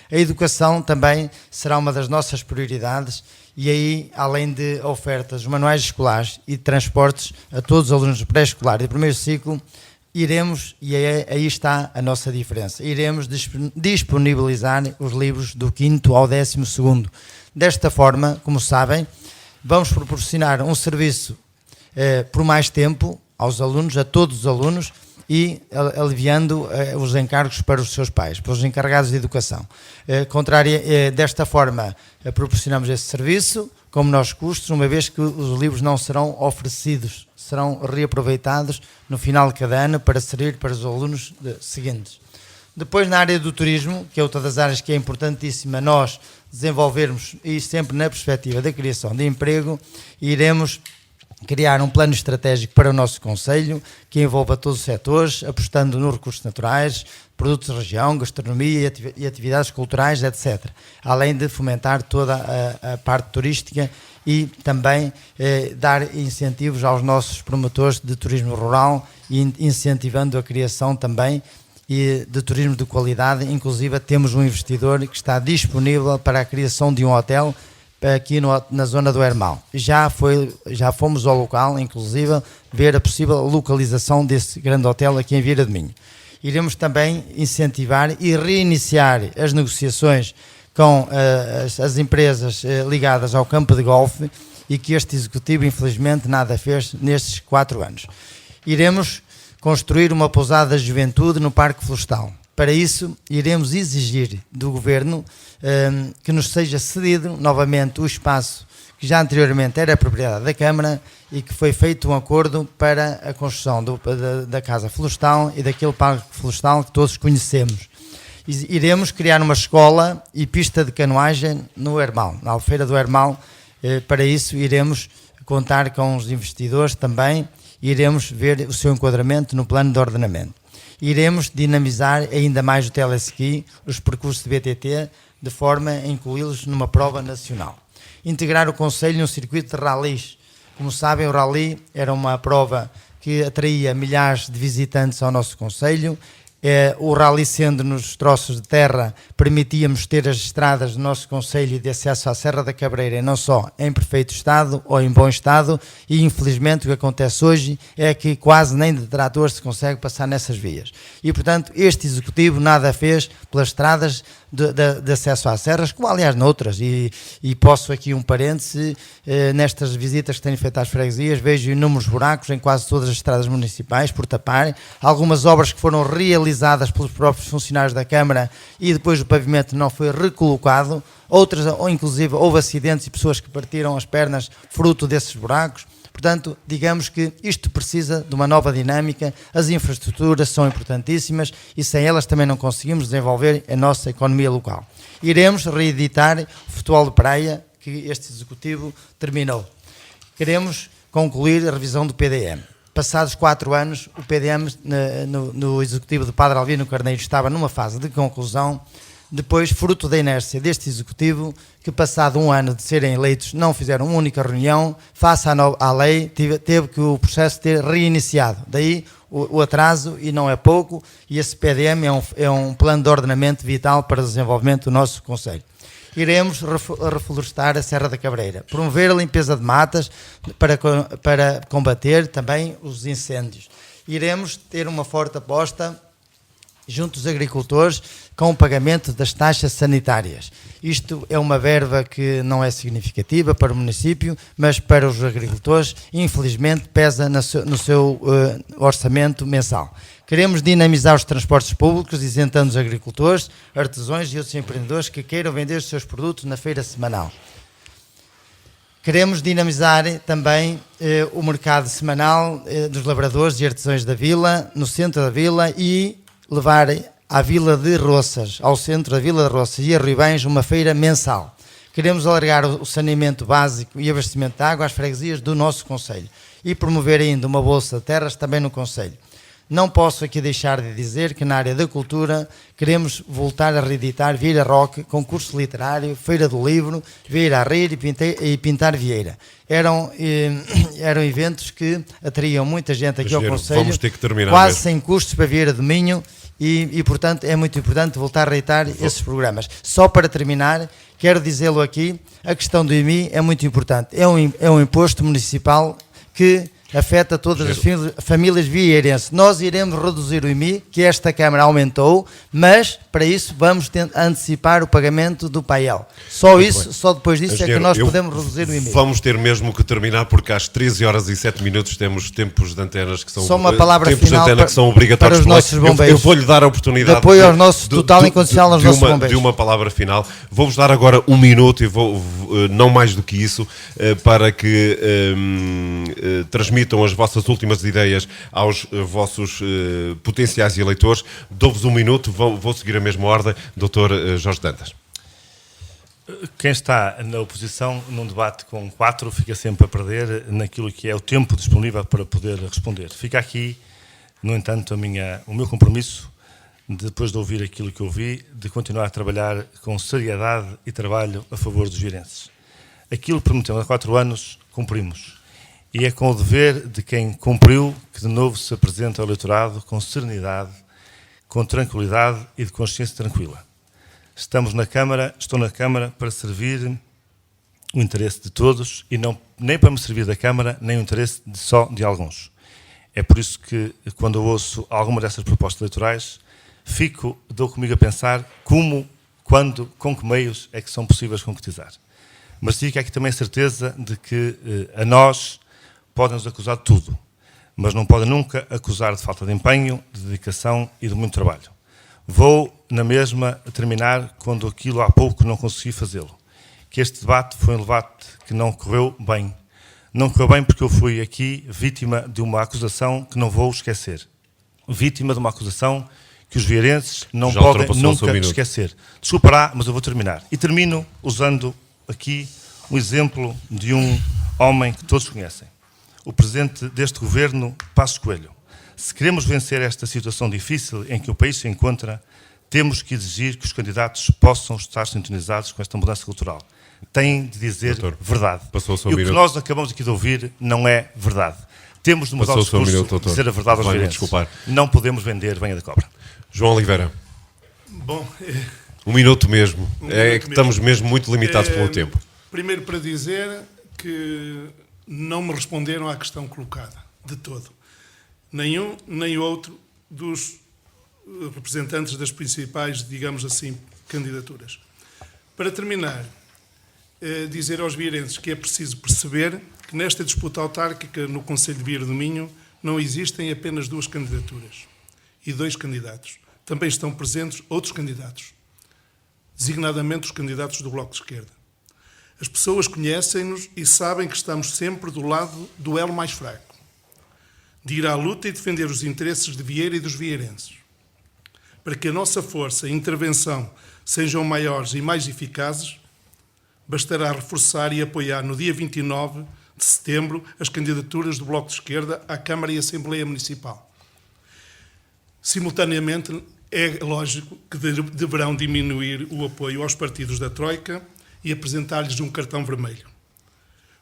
S6: A educação também será uma das nossas prioridades e aí, além de ofertas, manuais escolares e transportes a todos os alunos pré-escolar e do primeiro ciclo, iremos, e aí está a nossa diferença, iremos disponibilizar os livros do 5º ao 12º. Desta forma, como sabem, vamos proporcionar um serviço por mais tempo aos alunos, a todos os alunos, e aliviando os encargos para os seus pais, para os encarregados de educação. Desta forma, proporcionamos esse serviço com menores custos, uma vez que os livros não serão oferecidos, serão reaproveitados no final de cada ano para servir para os alunos seguintes. Depois, na área do turismo, que é outra das áreas que é importantíssima nós desenvolvermos, e sempre na perspectiva da criação de emprego, iremos criar um plano estratégico para o nosso Conselho, que envolva todos os setores, apostando nos recursos naturais, produtos de região, gastronomia e atividades culturais, etc. Além de fomentar toda a parte turística e também dar incentivos aos nossos promotores de turismo rural e incentivando a criação também de turismo de qualidade. Inclusive temos um investidor que está disponível para a criação de um hotel aqui na zona do Hermal. Já fomos ao local, inclusive, ver a possível localização desse grande hotel aqui em Vieira do Minho. Iremos também incentivar e reiniciar as negociações com as empresas ligadas ao campo de golfe e que este Executivo, infelizmente, nada fez nestes 4 anos. Iremos construir uma pousada da juventude no Parque Florestal. Para isso, iremos exigir do Governo que nos seja cedido novamente o espaço que já anteriormente era propriedade da Câmara e que foi feito um acordo para a construção da Casa Florestal e daquele Parque Florestal que todos conhecemos. Iremos criar uma escola e pista de canoagem no Hermal, na Albufeira do Hermal. Para isso, iremos contar com os investidores também e iremos ver o seu enquadramento no plano de ordenamento. Iremos dinamizar ainda mais o teleski, os percursos de BTT, de forma a incluí-los numa prova nacional. Integrar o Conselho num circuito de ralis. Como sabem, o rally era uma prova que atraía milhares de visitantes ao nosso Conselho. O rally, sendo nos troços de terra, permitíamos ter as estradas do nosso Conselho de acesso à Serra da Cabreira não só em perfeito estado ou em bom estado, e infelizmente o que acontece hoje é que quase nem de trator se consegue passar nessas vias. E portanto este Executivo nada fez pelas estradas de acesso às serras, como aliás noutras, e posso aqui um parêntese, nestas visitas que tenho feito às freguesias, vejo inúmeros buracos em quase todas as estradas municipais por tapar, algumas obras que foram realizadas pelos próprios funcionários da Câmara e depois o pavimento não foi recolocado, outras, ou inclusive houve acidentes e pessoas que partiram as pernas fruto desses buracos. Portanto, digamos que isto precisa de uma nova dinâmica, as infraestruturas são importantíssimas e sem elas também não conseguimos desenvolver a nossa economia local. Iremos reeditar o futebol de praia que este Executivo terminou. Queremos concluir a revisão do PDM. Passados 4 anos, o PDM no Executivo de Padre Albino Carneiro estava numa fase de conclusão. Depois, fruto da inércia deste Executivo, que passado 1 ano de serem eleitos não fizeram uma única reunião, face à lei, teve que o processo ter reiniciado. Daí o atraso, e não é pouco, e esse PDM é um plano de ordenamento vital para o desenvolvimento do nosso Concelho. Iremos reflorestar a Serra da Cabreira, promover a limpeza de matas para combater também os incêndios. Iremos ter uma forte aposta junto dos agricultores com o pagamento das taxas sanitárias. Isto é uma verba que não é significativa para o município, mas para os agricultores, infelizmente, pesa no seu orçamento mensal. Queremos dinamizar os transportes públicos, isentando os agricultores, artesãos e outros empreendedores que queiram vender os seus produtos na feira semanal. Queremos dinamizar também o mercado semanal dos lavradores e artesãos da vila, no centro da vila, e levar à Vila de Roças, ao centro da Vila de Roças e a Ruibães, uma feira mensal. Queremos alargar o saneamento básico e abastecimento de água às freguesias do nosso Concelho e promover ainda uma bolsa de terras também no Concelho. Não posso aqui deixar de dizer que na área da cultura queremos voltar a reeditar Vieira Roque, concurso literário, Feira do Livro, Vieira a Rir e Pintar Vieira. Eram eventos que atraíam muita gente aqui ao Concelho,
S1: vamos ter que terminar
S6: quase
S1: mesmo.
S6: sem custos para Vieira de Minho e, portanto, é muito importante voltar a reeditar esses programas. Só para terminar, quero dizê-lo aqui, a questão do IMI é muito importante. É um imposto municipal que afeta todas as famílias vieirenses. Nós iremos reduzir o IMI, que esta Câmara aumentou, mas para isso vamos antecipar o pagamento do PAEL. Só isso, só depois disso é que nós podemos reduzir o IMI.
S1: Vamos ter mesmo que terminar, porque às 13h07 temos tempos de antenas que são,
S6: só uma palavra
S1: tempos
S6: final
S1: de antena que são obrigatórios
S6: para os nossos bombeiros.
S1: Eu vou-lhe dar a oportunidade
S6: de apoio ao nosso total incondicional aos nossos bombeiros.
S1: De uma palavra final. Vou-vos dar agora 1 minuto, e não mais do que isso, para que transmitam as vossas últimas ideias aos vossos potenciais eleitores. Dou-vos 1 minuto, vou seguir a mesma ordem. Dr. Jorge Dantas.
S7: Quem está na oposição num debate com 4 fica sempre a perder naquilo que é o tempo disponível para poder responder. Fica aqui, no entanto, o meu compromisso, depois de ouvir aquilo que ouvi, de continuar a trabalhar com seriedade e trabalho a favor dos vieirenses. Aquilo que prometemos há 4 anos, cumprimos. E é com o dever de quem cumpriu que de novo se apresenta ao eleitorado com serenidade, com tranquilidade e de consciência tranquila. Estou na Câmara para servir o interesse de todos e nem para me servir da Câmara, nem o interesse só de alguns. É por isso que, quando eu ouço alguma dessas propostas eleitorais, dou comigo a pensar como, quando, com que meios é que são possíveis concretizar. Mas fica aqui também a certeza de que a nós podem nos acusar de tudo, mas não podem nunca acusar de falta de empenho, de dedicação e de muito trabalho. Vou, na mesma, terminar quando aquilo há pouco não consegui fazê-lo. Que este debate foi um debate que não correu bem. Não correu bem porque eu fui aqui vítima de uma acusação que não vou esquecer. Vítima de uma acusação que os vieirenses não podem nunca esquecer. Desculpará, mas eu vou terminar. E termino usando aqui um exemplo de um homem que todos conhecem. O presidente deste governo, Passos Coelho. Se queremos vencer esta situação difícil em que o país se encontra, temos que exigir que os candidatos possam estar sintonizados com esta mudança cultural. Têm de dizer verdade. E o que nós acabamos aqui de ouvir não é verdade. Temos de mudar o discurso, dizer a verdade aos vieirenses. Não podemos vender banha de cobra.
S1: João Oliveira.
S4: Bom,
S1: 1 minuto mesmo. Que estamos mesmo muito limitados pelo tempo.
S4: Primeiro para dizer que não me responderam à questão colocada, de todo. Nem um, nem outro dos representantes das principais, digamos assim, candidaturas. Para terminar, dizer aos vieirenses que é preciso perceber que nesta disputa autárquica no Concelho de Vieira do Minho não existem apenas 2 candidaturas e 2 candidatos. Também estão presentes outros candidatos, designadamente os candidatos do Bloco de Esquerda. As pessoas conhecem-nos e sabem que estamos sempre do lado do elo mais fraco, de ir à luta e defender os interesses de Vieira e dos vieirenses. Para que a nossa força e intervenção sejam maiores e mais eficazes, bastará reforçar e apoiar no dia 29 de setembro as candidaturas do Bloco de Esquerda à Câmara e Assembleia Municipal. Simultaneamente, é lógico que deverão diminuir o apoio aos partidos da Troika e apresentar-lhes um cartão vermelho,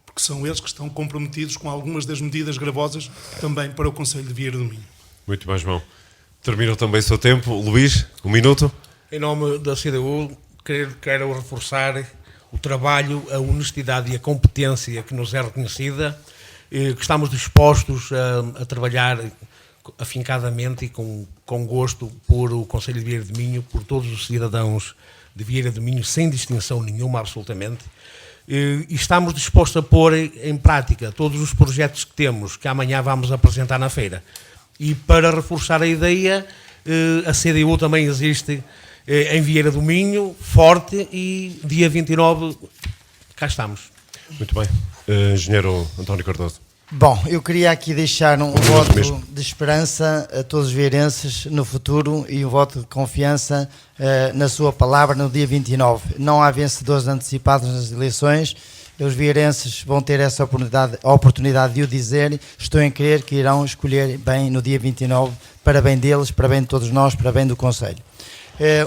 S4: porque são eles que estão comprometidos com algumas das medidas gravosas também para o Conselho de Vieira do Minho.
S1: Muito bem, João. Terminou também o seu tempo. Luís, um minuto.
S5: Em nome da CDU, quero reforçar o trabalho, a honestidade e a competência que nos é reconhecida, que estamos dispostos a trabalhar afincadamente e com gosto por o Conselho de Vieira do Minho, por todos os cidadãos de Vieira do Minho, sem distinção nenhuma, absolutamente. E estamos dispostos a pôr em prática todos os projetos que temos, que amanhã vamos apresentar na feira. E para reforçar a ideia, a CDU também existe em Vieira do Minho, forte, e dia 29 cá estamos.
S1: Muito bem. Engenheiro António Cardoso.
S6: Bom, eu queria aqui deixar um voto de esperança a todos os vieirenses no futuro e um voto de confiança na sua palavra no dia 29. Não há vencedores antecipados nas eleições. Os vieirenses vão ter essa oportunidade de o dizer. Estou em crer que irão escolher bem no dia 29, para bem deles, para bem de todos nós, para bem do Conselho.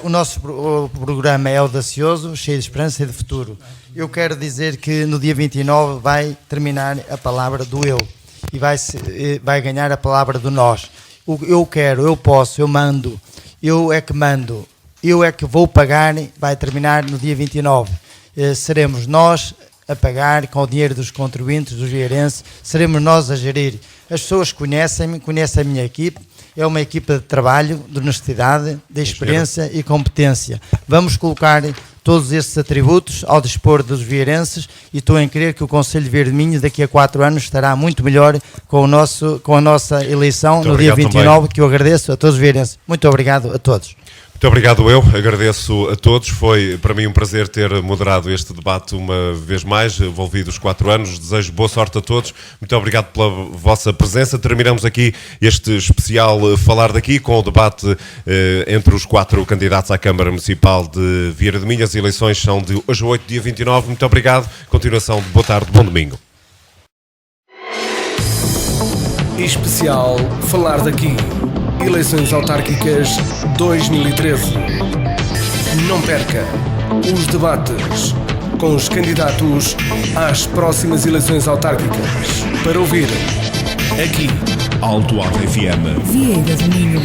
S6: O nosso programa é audacioso, cheio de esperança e de futuro. Eu quero dizer que no dia 29 vai terminar a palavra do eu e vai ganhar a palavra do nós. O eu quero, eu posso, eu mando, eu é que vou pagar, vai terminar no dia 29. Seremos nós a pagar com o dinheiro dos contribuintes, dos vieirenses, seremos nós a gerir. As pessoas conhecem-me, conhecem a minha equipe. É uma equipa de trabalho, de honestidade, de experiência e competência. Vamos colocar todos esses atributos ao dispor dos vieirenses e estou em crer que o Conselho de Vieira do Minho daqui a 4 anos estará muito melhor com a nossa eleição muito no dia 29, também. Que eu agradeço a todos os vieirenses. Muito obrigado a todos.
S1: Muito obrigado, eu agradeço a todos. Foi para mim um prazer ter moderado este debate uma vez mais, envolvido os 4 anos. Desejo boa sorte a todos. Muito obrigado pela vossa presença. Terminamos aqui este especial Falar Daqui com o debate entre os 4 candidatos à Câmara Municipal de Vieira do Minho. As eleições são de hoje a 8, dia 29. Muito obrigado. Continuação de boa tarde, bom domingo.
S3: Especial Falar Daqui. Eleições autárquicas 2013. Não perca os debates com os candidatos às próximas eleições autárquicas. Para ouvir aqui,
S2: Alto Ar FM. Vieira do Minho.